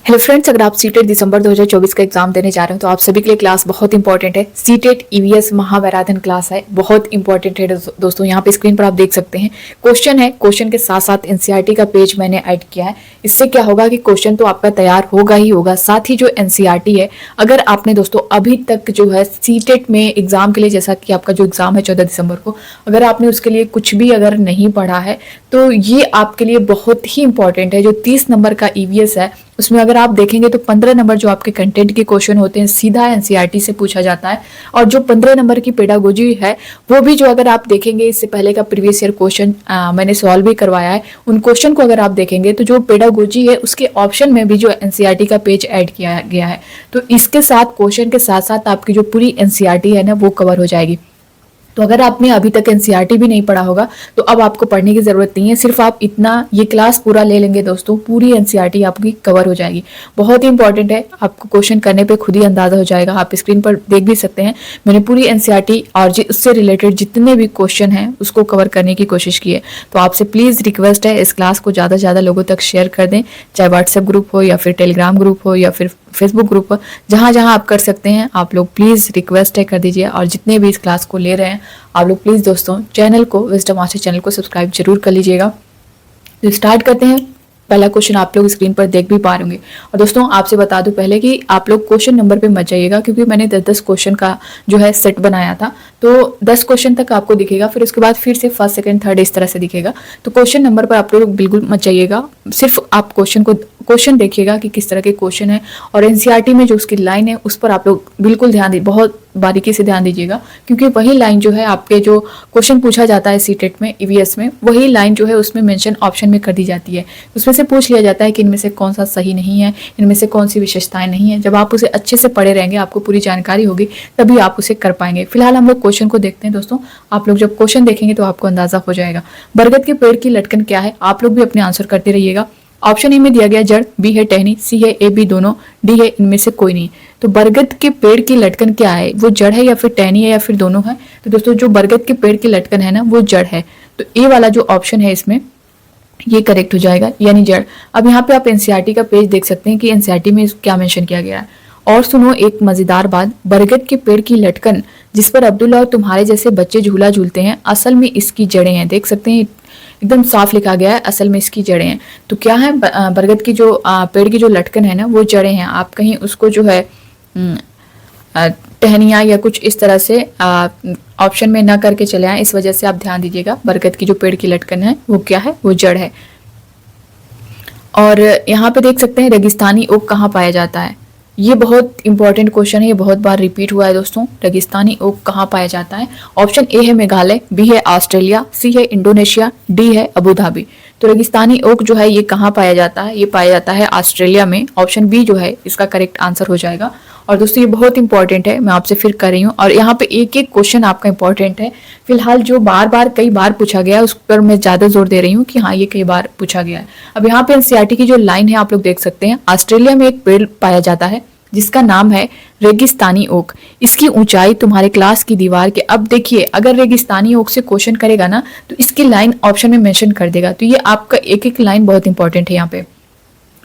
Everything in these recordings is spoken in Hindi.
हेलो फ्रेंड्स, अगर आप सीटेट दिसंबर 2024 का एग्जाम देने जा रहे हो तो आप सभी के लिए क्लास बहुत इंपॉर्टेंट है। सीटेट ईवीएस महावैराधन क्लास है, बहुत इंपॉर्टेंट है दोस्तों। यहाँ पे स्क्रीन पर आप देख सकते हैं क्वेश्चन है। क्वेश्चन के साथ साथ एनसीईआरटी का पेज मैंने ऐड किया है। इससे क्या होगा कि क्वेश्चन तो आपका तैयार होगा ही होगा, साथ ही जो एनसीईआरटी है, अगर आपने दोस्तों अभी तक जो है सीटेट में एग्जाम के लिए, जैसा कि आपका जो एग्जाम है 14 दिसंबर को, अगर आपने उसके लिए कुछ भी अगर नहीं पढ़ा है तो ये आपके लिए बहुत ही इंपॉर्टेंट है। जो 30 नंबर का ईवीएस है उसमें अगर आप देखेंगे तो 15 नंबर जो आपके कंटेंट के क्वेश्चन होते हैं सीधा एनसीईआरटी से पूछा जाता है, और जो 15 नंबर की पेडागोजी है वो भी, जो अगर आप देखेंगे इससे पहले का प्रीवियस ईयर क्वेश्चन मैंने सॉल्व भी करवाया है, उन क्वेश्चन को अगर आप देखेंगे तो जो पेडागोजी है उसके ऑप्शन में भी जो एनसीईआरटी का पेज ऐड किया गया है। तो इसके साथ क्वेश्चन के साथ साथ आपकी जो पूरी एनसीईआरटी है ना वो कवर हो जाएगी। तो अगर आपने अभी तक एनसीईआरटी भी नहीं पढ़ा होगा तो अब आपको पढ़ने की जरूरत नहीं है, सिर्फ आप इतना ये क्लास पूरा ले लेंगे दोस्तों, पूरी एनसीईआरटी आपकी कवर हो जाएगी। बहुत ही इंपॉर्टेंट है, आपको क्वेश्चन करने पे खुद ही अंदाजा हो जाएगा। आप स्क्रीन पर देख भी सकते हैं, मैंने पूरी एनसीईआरटी और उससे रिलेटेड जितने भी क्वेश्चन हैं उसको कवर करने की कोशिश की है। तो आपसे प्लीज रिक्वेस्ट है, इस क्लास को ज्यादा से ज्यादा लोगों तक शेयर कर दें, चाहे व्हाट्सएप ग्रुप हो या फिर टेलीग्राम ग्रुप हो या फिर फेसबुक ग्रुप पर, जहां जहां आप कर सकते हैं आप लोग प्लीज रिक्वेस्ट है कर दीजिए। और जितने भी इस क्लास को ले रहे हैं आप लोग प्लीज दोस्तों चैनल को, विजडम मास्टर चैनल को सब्सक्राइब जरूर कर लीजिएगा। तो स्टार्ट करते हैं। पहला क्वेश्चन आप लोग स्क्रीन पर देख भी पा रहे होंगे। और दोस्तों आपसे बता दूं पहले कि आप लोग क्वेश्चन नंबर पे मत जाइएगा, क्योंकि मैंने 10-10 क्वेश्चन का जो है सेट बनाया था, तो 10 क्वेश्चन तक आपको दिखेगा, फिर उसके बाद फिर से फर्स्ट सेकंड थर्ड इस तरह से दिखेगा। तो क्वेश्चन नंबर पर आप लोग बिल्कुल मत जाइएगा, सिर्फ आप क्वेश्चन देखिएगा कि किस तरह के क्वेश्चन है, और एनसीईआरटी में जो उसकी लाइन है उस पर आप लोग बिल्कुल ध्यान दीजिए, बहुत बारीकी से ध्यान दीजिएगा, क्योंकि वही लाइन जो है आपके जो क्वेश्चन पूछा जाता है सीटेट में ईवीएस में, वही लाइन जो है उसमें मेंशन ऑप्शन में कर दी जाती है। उसमें से पूछ लिया जाता है कि इनमें से कौन सा सही नहीं है, इनमें से कौन सी विशेषताएं नहीं है। जब आप उसे अच्छे से पढ़े रहेंगे, आपको पूरी जानकारी होगी, तभी आप उसे कर पाएंगे। फिलहाल हम लोग क्वेश्चन को देखते हैं दोस्तों। आप लोग जब क्वेश्चन देखेंगे तो आपको अंदाजा हो जाएगा। बरगद के पेड़ की लटकन क्या है? आप लोग भी अपने आंसर करते रहिएगा। ऑप्शन ए में दिया गया जड़, बी है टहनी, सी है ए बी दोनों, डी है इनमें से कोई नहीं। तो बरगद के पेड़ की लटकन क्या है? वो जड़ है या फिर टहनी है या फिर दोनों है? तो दोस्तों जो बरगद के पेड़ की लटकन है ना वो जड़ है। तो ए वाला जो ऑप्शन है इसमें ये करेक्ट हो जाएगा, यानी जड़। अब यहाँ पे आप एनसीईआरटी का पेज देख सकते हैं कि एनसीईआरटी में क्या मेंशन किया गया है। और सुनो एक मजेदार बात, बरगद के पेड़ की लटकन जिस पर अब्दुल्ला और तुम्हारे जैसे बच्चे झूला झूलते हैं, असल में इसकी जड़ें हैं। देख सकते हैं एकदम साफ लिखा गया है, असल में इसकी जड़ें हैं। तो क्या है, बरगद की जो पेड़ की जो लटकन है ना वो जड़ें हैं। आप कहीं उसको जो है टहनिया या कुछ इस तरह से ऑप्शन में ना करके चले आए, इस वजह से आप ध्यान दीजिएगा। बरगद की जो पेड़ की लटकन है वो क्या है? वो जड़ है। और यहाँ पे देख सकते हैं रेगिस्तानी ओक कहाँ पाया जाता है। ये बहुत इंपॉर्टेंट क्वेश्चन है, ये बहुत बार रिपीट हुआ है दोस्तों। रेगिस्तानी ओक कहाँ पाया जाता है? ऑप्शन ए है मेघालय, बी है ऑस्ट्रेलिया, सी है इंडोनेशिया, डी है अबू धाबी। तो रेगिस्तानी ओक जो है ये कहाँ पाया जाता है? ये पाया जाता है ऑस्ट्रेलिया में। ऑप्शन बी जो है इसका करेक्ट आंसर हो जाएगा। और दोस्तों ये बहुत इंपॉर्टेंट है, मैं आपसे फिर कर रही हूँ, और यहाँ पे एक एक क्वेश्चन आपका इंपॉर्टेंट है। फिलहाल जो बार बार कई बार पूछा गया है उस पर मैं ज्यादा जोर दे रही हूँ कि हाँ ये कई बार पूछा गया है। अब यहाँ पे एनसीईआरटी की जो लाइन है आप लोग देख सकते हैं, ऑस्ट्रेलिया में एक पेड़ पाया जाता है जिसका नाम है रेगिस्तानी ओक। इसकी ऊंचाई तुम्हारे क्लास की दीवार के, अब देखिए अगर रेगिस्तानी ओक से क्वेश्चन करेगा ना तो इसकी लाइन ऑप्शन में मेंशन कर देगा। तो ये आपका एक एक लाइन बहुत इंपॉर्टेंट है। यहाँ पे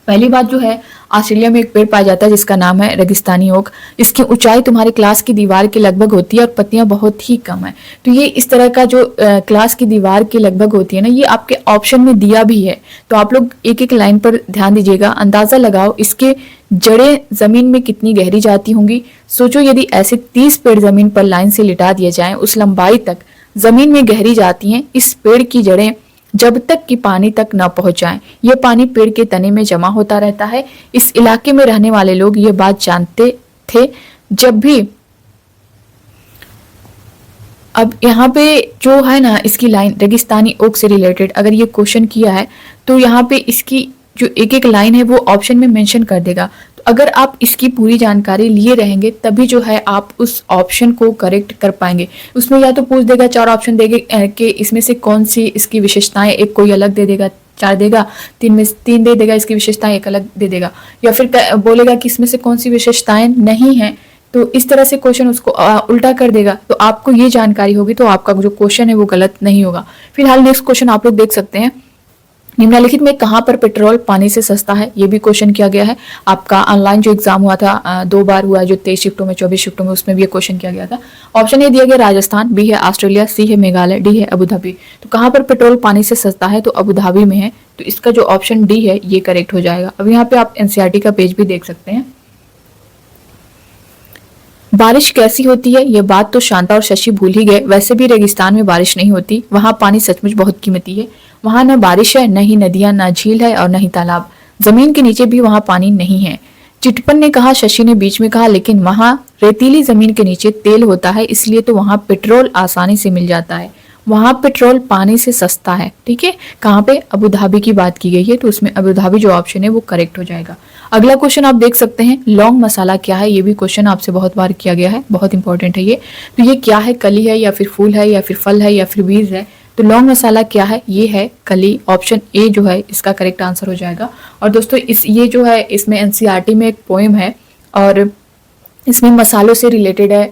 पहली बात जो है, ऑस्ट्रेलिया में एक पेड़ पाया जाता है जिसका नाम है रेगिस्तानी ओक। इसकी ऊंचाई तुम्हारे क्लास की दीवार के लगभग होती है और पत्तियां बहुत ही कम है। तो ये इस तरह का जो क्लास की दीवार के लगभग होती है ना, ये आपके ऑप्शन में दिया भी है। तो आप लोग एक एक लाइन पर ध्यान दीजिएगा, अंदाजा लगाओ इसके जड़ें जमीन में कितनी गहरी जाती होंगी। सोचो यदि ऐसे 30 पेड़ जमीन पर लाइन से लिटा दिए जाएं, उस लंबाई तक जमीन में गहरी जाती हैं इस पेड़ की जड़ें, जब तक कि पानी तक न पहुंच जाए। ये पानी पेड़ के तने में जमा होता रहता है। इस इलाके में रहने वाले लोग ये बात जानते थे जब भी। अब यहाँ पे जो है ना इसकी लाइन रेगिस्तानी ओक से रिलेटेड अगर ये क्वेश्चन किया है तो यहाँ पे इसकी जो एक एक लाइन है वो ऑप्शन में मेंशन कर देगा। तो अगर आप इसकी पूरी जानकारी लिए रहेंगे तभी जो है आप उस ऑप्शन को करेक्ट कर पाएंगे। उसमें या तो पूछ देगा, 4 ऑप्शन देगा कि इसमें से कौन सी इसकी विशेषताएं, एक कोई अलग दे देगा, 4 देगा, 3 में 3 दे देगा इसकी विशेषताएं, एक अलग दे देगा, या फिर बोलेगा कि इसमें से कौन सी विशेषताएं नहीं है। तो इस तरह से क्वेश्चन उसको उल्टा कर देगा। तो आपको ये जानकारी होगी तो आपका जो क्वेश्चन है वो गलत नहीं होगा। फिलहाल नेक्स्ट क्वेश्चन आप लोग देख सकते हैं। निम्नलिखित में कहाँ पर पेट्रोल पानी से सस्ता है, ये भी क्वेश्चन किया गया है। आपका ऑनलाइन जो एग्जाम हुआ था 2 बार हुआ, जो 23 शिफ्टों में 24 शिफ्टों में, उसमें भी ये क्वेश्चन किया गया था। ऑप्शन ए दिया गया राजस्थान, बी है ऑस्ट्रेलिया, सी है मेघालय, डी है अबू धाबी। तो कहाँ पर पेट्रोल पानी से सस्ता है, तो अबू धाबी में है। तो इसका जो ऑप्शन डी है ये करेक्ट हो जाएगा। अब यहाँ पे आप एनसीईआरटी का पेज भी देख सकते हैं। बारिश कैसी होती है, ये बात तो शांता और शशि भूल ही गए। वैसे भी रेगिस्तान में बारिश नहीं होती, वहां पानी सचमुच बहुत कीमती है। वहां न बारिश है, न ही नदियां, न झील है और न ही तालाब। जमीन के नीचे भी वहां पानी नहीं है। चिटपन ने कहा, शशि ने बीच में कहा, लेकिन वहां रेतीली जमीन के नीचे तेल होता है, इसलिए तो वहां पेट्रोल आसानी से मिल जाता है। वहां पेट्रोल पानी से सस्ता है। ठीक है, कहाँ पे, अबू धाबी की बात की गई है, तो उसमें अबू धाबी जो ऑप्शन है वो करेक्ट हो जाएगा। अगला क्वेश्चन आप देख सकते हैं, लौंग मसाला क्या है। ये भी क्वेश्चन आपसे बहुत बार किया गया है, बहुत इंपॉर्टेंट है ये। तो ये क्या है, कली है या फिर फूल है या फिर फल है या फिर बीज है। तो लौंग मसाला क्या है, ये है कली। ऑप्शन ए जो है इसका करेक्ट आंसर हो जाएगा। और दोस्तों ये जो है इसमें एनसीईआरटी में एक पोएम है और इसमें मसालों से रिलेटेड है।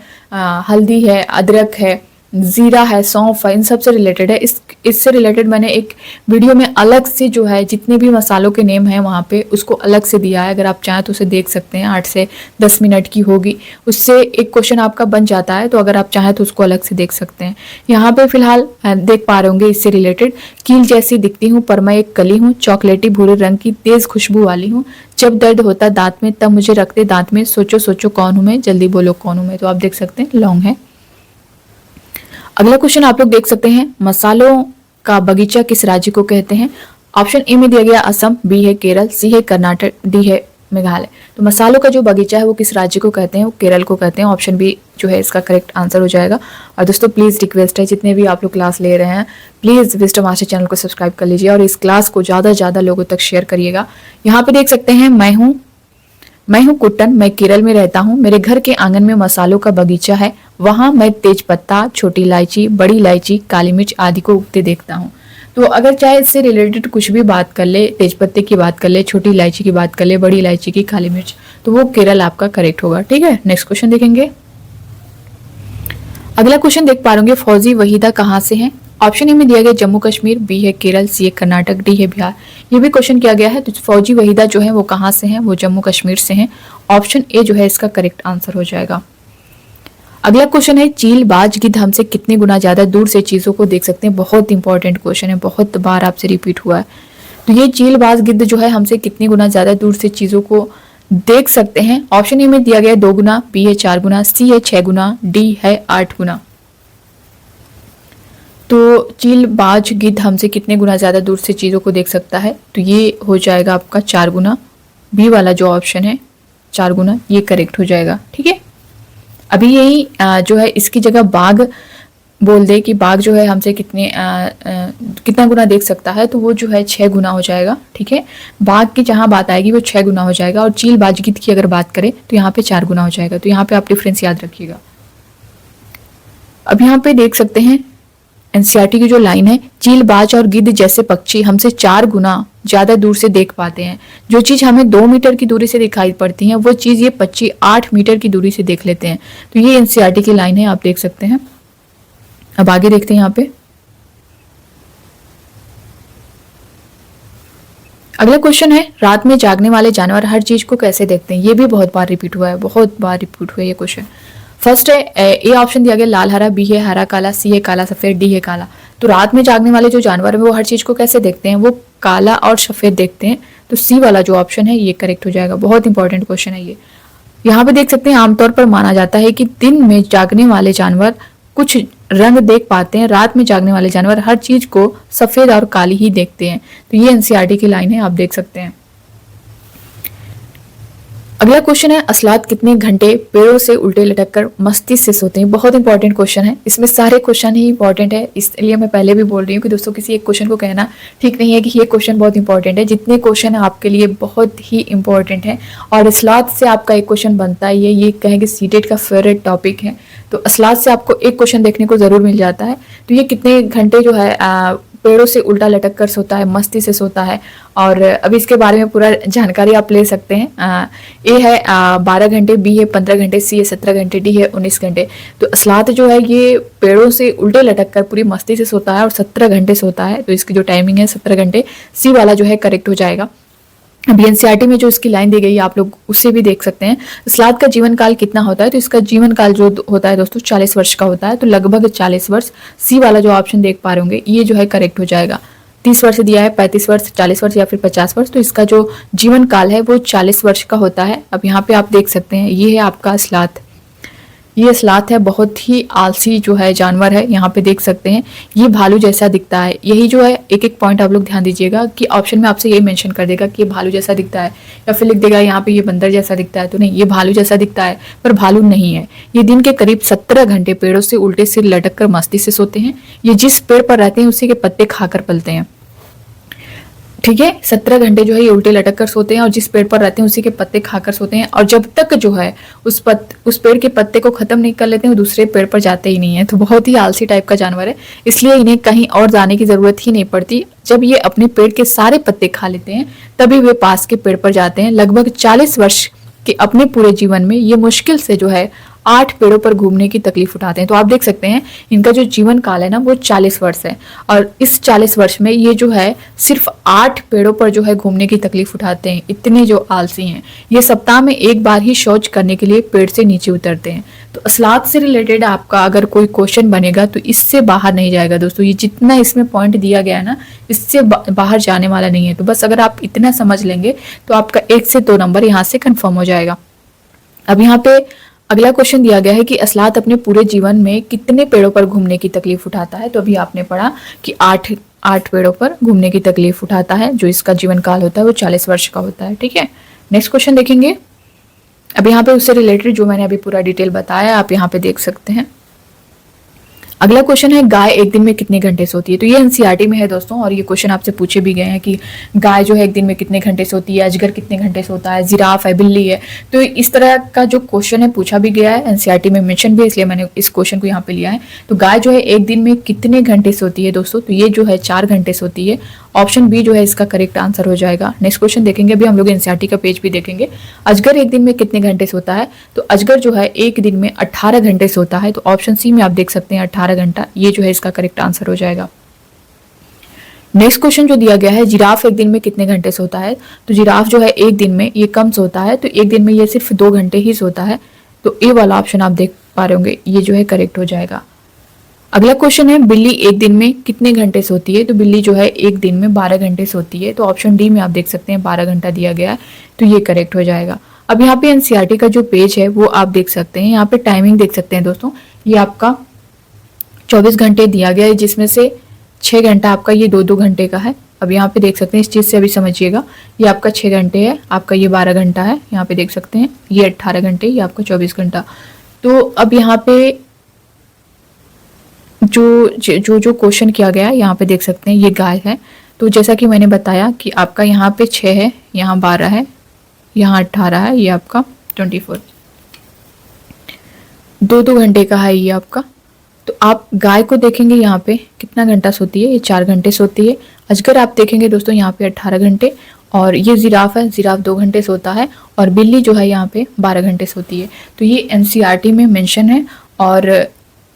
हल्दी है, अदरक है, जीरा है, सौंफ है, इन सब से रिलेटेड है। इससे रिलेटेड मैंने एक वीडियो में अलग से जो है जितने भी मसालों के नेम हैं वहाँ पे उसको अलग से दिया है। अगर आप चाहें तो उसे देख सकते हैं, 8 से 10 मिनट की होगी। उससे एक क्वेश्चन आपका बन जाता है, तो अगर आप चाहें तो उसको अलग से देख सकते हैं। यहाँ पे फिलहाल देख पा रहे होंगे इससे रिलेटेड, कील जैसी दिखती हूँ पर मैं एक कली हूँ, चॉकलेटी भूरे रंग की तेज खुशबू वाली हूँ, जब दर्द होता दांत में तब मुझे रखते दांत में, सोचो सोचो कौन हूँ मैं, जल्दी बोलो कौन हूँ मैं। तो आप देख सकते हैं लौंग है। अगला क्वेश्चन आप लोग देख सकते हैं, मसालों का बगीचा किस राज्य को कहते हैं। ऑप्शन ए में दिया गया असम, बी है केरल, सी है कर्नाटक, डी है मेघालय। तो मसालों का जो बगीचा है वो किस राज्य को कहते हैं, वो केरल को कहते हैं। ऑप्शन बी जो है इसका करेक्ट आंसर हो जाएगा। और दोस्तों प्लीज रिक्वेस्ट है, जितने भी आप लोग क्लास ले रहे हैं प्लीज विजडम मास्टर चैनल को सब्सक्राइब कर लीजिए और इस क्लास को ज्यादा से ज्यादा लोगों तक शेयर करिएगा। यहाँ पे देख सकते हैं, मैं हूँ कुट्टन, मैं केरल में रहता हूँ, मेरे घर के आंगन में मसालों का बगीचा है, वहां मैं तेज पत्ता, छोटी इलायची, बड़ी इलायची, काली मिर्च आदि को उगते देखता हूँ। तो अगर चाहे इससे रिलेटेड कुछ भी बात कर ले, तेज पत्ते की बात कर ले, छोटी इलायची की बात कर ले, बड़ी इलायची की, काली मिर्च, तो वो केरल आपका करेक्ट होगा। ठीक है, नेक्स्ट क्वेश्चन देखेंगे। अगला क्वेश्चन देख पा रहे, फौजी वहीदा कहाँ से है। ऑप्शन ए में दिया गया जम्मू कश्मीर, बी है केरल, सी है कर्नाटक, डी है बिहार। ये भी क्वेश्चन किया गया है। तो फौजी वहीदा जो है वो कहाँ से है, वो जम्मू कश्मीर से है। ऑप्शन ए जो है इसका करेक्ट आंसर हो जाएगा। अगला क्वेश्चन है, चील बाज गिद्ध हमसे कितने गुना ज्यादा दूर से चीजों को देख सकते हैं। बहुत इंपॉर्टेंट क्वेश्चन है, बहुत बार आपसे रिपीट हुआ है। तो ये चील बाज गिद्ध जो है हमसे कितने गुना ज्यादा दूर से चीजों को देख सकते हैं। ऑप्शन ए में दिया गया 2 गुना, बी है 4 गुना, सी है 6 गुना, डी है 8 गुना। तो चील बाज गिद्ध हमसे कितने गुना ज्यादा दूर से चीजों को देख सकता है, तो ये हो जाएगा आपका 4 गुना। बी वाला जो ऑप्शन है 4 गुना, ये करेक्ट हो जाएगा। ठीक है, अभी यही जो है इसकी जगह बाघ बोल दे कि बाघ जो है हमसे कितना गुना देख सकता है, तो वो जो है 6 गुना हो जाएगा। ठीक है, बाघ की जहां बात आएगी वो 6 गुना हो जाएगा और चील बाज गिद्ध की अगर बात करें तो यहाँ पे 4 गुना हो जाएगा। तो यहाँ पे आप डिफरेंस याद रखिएगा। अब यहाँ पे देख सकते हैं एनसीईआरटी की जो लाइन है, चील बाज और गिद्ध जैसे पक्षी हमसे 4 गुना ज्यादा दूर से देख पाते हैं। जो चीज हमें 2 मीटर की दूरी से दिखाई पड़ती है वो चीज ये पक्षी 8 मीटर की दूरी से देख लेते हैं। तो ये एनसीईआरटी की लाइन है, आप देख सकते हैं। अब आगे देखते हैं यहाँ पे। अगला क्वेश्चन है, रात में जागने वाले जानवर हर चीज को कैसे देखते हैं। ये भी बहुत बार रिपीट हुआ है, बहुत बार रिपीट हुआ है ये क्वेश्चन। फर्स्ट है ए ऑप्शन दिया गया लाल हरा, बी है हरा काला, सी है काला सफेद, डी है काला। तो रात में जागने वाले जो जानवर है वो हर चीज को कैसे देखते हैं, वो काला और सफेद देखते हैं। तो सी वाला जो ऑप्शन है ये करेक्ट हो जाएगा। बहुत इंपॉर्टेंट क्वेश्चन है ये। यहाँ पे देख सकते हैं, आमतौर पर माना जाता है कि दिन में जागने वाले जानवर कुछ रंग देख पाते हैं, रात में जागने वाले जानवर हर चीज को सफेद और काली ही देखते हैं। तो ये एनसीईआरटी की लाइन है, आप देख सकते हैं। अगला क्वेश्चन है, असलात कितने घंटे पेड़ों से उल्टे लटक कर मस्ती से सोते हैं। बहुत इंपॉर्टेंट क्वेश्चन है, इसमें सारे क्वेश्चन ही इंपॉर्टेंट है, इसलिए मैं पहले भी बोल रही हूँ कि दोस्तों किसी एक क्वेश्चन को कहना ठीक नहीं है कि ये क्वेश्चन बहुत इंपॉर्टेंट है। जितने क्वेश्चन है आपके लिए बहुत ही इंपॉर्टेंट है और असलात से आपका एक क्वेश्चन बनता ही है। ये कहें कि सीटेट का फेवरेट टॉपिक है, तो असलात से आपको एक क्वेश्चन देखने को जरूर मिल जाता है। तो ये कितने घंटे जो है पेड़ों से उल्टा लटक कर सोता है, मस्ती से सोता है। और अभी इसके बारे में पूरा जानकारी आप ले सकते हैं। ए है 12 घंटे, बी है 15 घंटे, सी है 17 घंटे, डी है 19 घंटे। तो असलात जो है ये पेड़ों से उल्टे लटक कर पूरी मस्ती से सोता है और 17 घंटे सोता है। तो इसकी जो टाइमिंग है 17 घंटे, सी वाला जो है करेक्ट हो जाएगा। अभी एनसीईआरटी में जो इसकी लाइन दी गई है आप लोग उससे भी देख सकते हैं। असलात का जीवन काल कितना होता है, तो इसका जीवन काल जो होता है दोस्तों 40 वर्ष का होता है। तो लगभग 40 वर्ष, सी वाला जो ऑप्शन देख पा रहे होंगे ये जो है करेक्ट हो जाएगा। 30 वर्ष दिया है, 35 वर्ष, 40 वर्ष या फिर 50 वर्ष। तो इसका जो जीवन काल है वो 40 वर्ष का होता है। अब यहाँ पे आप देख सकते हैं ये है आपका असलात। ये असलात है, बहुत ही आलसी जो है जानवर है। यहाँ पे देख सकते हैं ये भालू जैसा दिखता है। यही जो है एक एक पॉइंट आप लोग ध्यान दीजिएगा कि ऑप्शन में आपसे ये मेंशन कर देगा कि ये भालू जैसा दिखता है, या फिर लिख देगा यहाँ पे ये बंदर जैसा दिखता है। तो नहीं, ये भालू जैसा दिखता है पर भालू नहीं है। ये दिन के करीब 17 घंटे पेड़ों से उल्टे सिर लटक कर मस्ती से सोते हैं। ये जिस पेड़ पर रहते हैं उसी के पत्ते खाकर पलते हैं। ठीक है, 17 घंटे जो है ये उल्टे लटक कर सोते हैं और जिस पेड़ पर रहते हैं उसी के पत्ते खाकर सोते हैं। और जब तक जो है उस पेड़ के पत्ते को खत्म नहीं कर लेते हैं वो दूसरे पेड़ पर जाते ही नहीं है। तो बहुत ही आलसी टाइप का जानवर है, इसलिए इन्हें कहीं और जाने की जरूरत ही नहीं पड़ती। जब ये अपने पेड़ के सारे पत्ते खा लेते हैं तभी वे पास के पेड़ पर जाते हैं। लगभग 40 वर्ष के अपने पूरे जीवन में ये मुश्किल से जो है 8 पेड़ों पर घूमने की तकलीफ उठाते हैं। तो आप देख सकते हैं इनका जो जीवन काल है ना वो 40 वर्ष है, और इस 40 वर्ष में ये जो है सिर्फ 8 पेड़ों पर जो है घूमने की तकलीफ उठाते हैं। इतने जो आलसी हैं, ये सप्ताह में एक बार ही शौच करने के लिए पेड़ से नीचे उतरते हैं। तो असलात से रिलेटेड आपका अगर कोई क्वेश्चन बनेगा तो इससे बाहर नहीं जाएगा दोस्तों। ये जितना इसमें पॉइंट दिया गया है ना इससे बाहर जाने वाला नहीं है। तो बस अगर आप इतना समझ लेंगे तो आपका 1 से 2 नंबर यहाँ से कंफर्म हो जाएगा। अब यहाँ पे अगला क्वेश्चन दिया गया है कि असलात अपने पूरे जीवन में कितने पेड़ों पर घूमने की तकलीफ उठाता है। तो अभी आपने पढ़ा कि 8 पेड़ों पर घूमने की तकलीफ उठाता है। जो इसका जीवन काल होता है वो 40 वर्ष का होता है। ठीक है, नेक्स्ट क्वेश्चन देखेंगे। अब यहाँ पे उससे रिलेटेड जो मैंने अभी पूरा डिटेल बताया आप यहाँ पे देख सकते हैं। अगला क्वेश्चन है गाय एक दिन में कितने घंटे सोती है। तो ये एनसीईआरटी में है दोस्तों, और ये क्वेश्चन आपसे पूछे भी गए हैं कि गाय जो है एक दिन में कितने घंटे सोती है, अजगर कितने घंटे सोता है, जिराफ है, बिल्ली है। तो इस तरह का जो क्वेश्चन है पूछा भी गया है, एनसीईआरटी में मेंशन भी है, इसलिए मैंने इस क्वेश्चन को यहाँ पे लिया है। तो गाय जो है एक दिन में कितने घंटे सोती है दोस्तों, तो ये जो है 4 घंटे सोती है। ऑप्शन बी जो है इसका करेक्ट आंसर हो जाएगा। नेक्स्ट क्वेश्चन देखेंगे, अभी हम लोग एनसीईआरटी का पेज भी देखेंगे। अजगर एक दिन में कितने घंटे सोता है, तो अजगर जो है एक दिन में 18 घंटे सोता है। तो ऑप्शन सी में आप देख सकते हैं 18 घंटा, ये जो है इसका करेक्ट आंसर हो जाएगा। नेक्स्ट क्वेश्चन जो दिया गया है, जिराफ एक दिन में कितने घंटे सोता है। तो जिराफ जो है एक दिन में ये कम सोता है, तो एक दिन में ये सिर्फ 2 घंटे ही सोता है। तो ए वाला ऑप्शन आप देख पा रहे होंगे, ये जो है करेक्ट हो जाएगा। अगला क्वेश्चन है, बिल्ली एक दिन में कितने घंटे सोती है। तो बिल्ली जो है एक दिन में 12 घंटे सोती है। तो ऑप्शन डी में आप देख सकते हैं 12 घंटा दिया गया है, तो ये करेक्ट हो जाएगा। अब यहाँ पे एनसीईआरटी का जो पेज है वो आप देख सकते हैं। यहाँ पे टाइमिंग देख सकते हैं दोस्तों, ये आपका 24 घंटे दिया गया है, जिसमें से 6 घंटा आपका ये 2-2 घंटे का है। अब यहाँ पे देख सकते हैं, इस चीज़ से अभी समझिएगा, ये आपका 6 घंटे है, आपका ये 12 घंटा है। यहाँ पे देख सकते हैं ये 18 घंटे, ये आपका 24 घंटा। तो अब यहाँ पे जो क्वेश्चन किया गया है यहाँ पे देख सकते हैं ये गाय है। तो जैसा कि मैंने बताया कि आपका यहाँ पे 6 है, यहाँ 12 है, यहाँ 18 है, ये आपका 24, 2-2 घंटे का है ये आपका। तो आप गाय को देखेंगे यहाँ पे कितना घंटा सोती है, ये 4 घंटे सोती है। अजगर आप देखेंगे दोस्तों यहाँ पे 18 घंटे, और ये जिराफ है, जिराफ 2 घंटे सोता है, और बिल्ली जो है यहाँ पे 12 घंटे सोती है। तो ये एनसीईआरटी में मेंशन है। और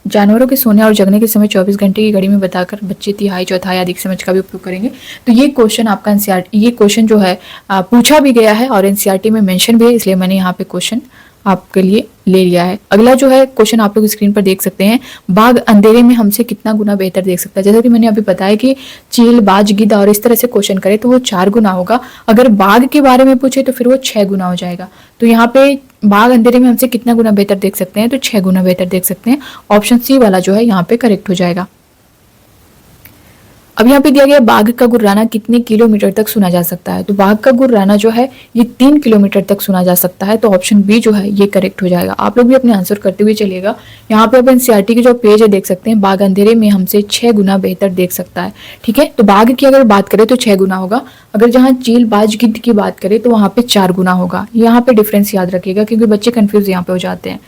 जानवरों के सोने और जगने के समय 24 घंटे की घड़ी में बताकर बच्चे तिहाई, चौथाई आदि समझ का भी उपयोग करेंगे। तो ये क्वेश्चन आपका एनसीईआरटी, ये क्वेश्चन जो है पूछा भी गया है और एनसीईआरटी में मेंशन भी है, इसलिए मैंने यहाँ पे क्वेश्चन आपके लिए ले लिया है। अगला जो है क्वेश्चन आप लोग स्क्रीन पर देख सकते हैं, बाघ अंधेरे में हमसे कितना गुना बेहतर देख सकता है। जैसा कि मैंने अभी बताया कि चील, बाज, गिद्ध और इस तरह से क्वेश्चन करे तो वो 4 गुना होगा। अगर बाघ के बारे में पूछे तो फिर वो 6 गुना हो जाएगा। तो यहाँ पे बाघ अंधेरे में हमसे कितना गुना बेहतर देख सकते हैं, तो 6 गुना बेहतर देख सकते हैं। ऑप्शन सी वाला जो है यहाँ पे करेक्ट हो जाएगा। अब यहाँ पे दिया गया बाघ का गुर्राना कितने किलोमीटर तक सुना जा सकता है। तो बाघ का गुर्राना जो है ये 3 किलोमीटर तक सुना जा सकता है। तो ऑप्शन बी जो है ये करेक्ट हो जाएगा। आप लोग भी अपने आंसर करते हुए चलिएगा। यहाँ पे आप एनसीईआरटी के जो पेज है देख सकते हैं, बाघ अंधेरे में हमसे 6 गुना बेहतर देख सकता है। ठीक है, तो बाघ की अगर बात करें तो 6 गुना होगा। अगर जहाँ चील, बाज, गिद्ध की बात करें तो वहाँ पे 4 गुना होगा। यहाँ पे डिफरेंस याद रखिएगा, क्योंकि बच्चे कंफ्यूज यहाँ पे हो जाते हैं।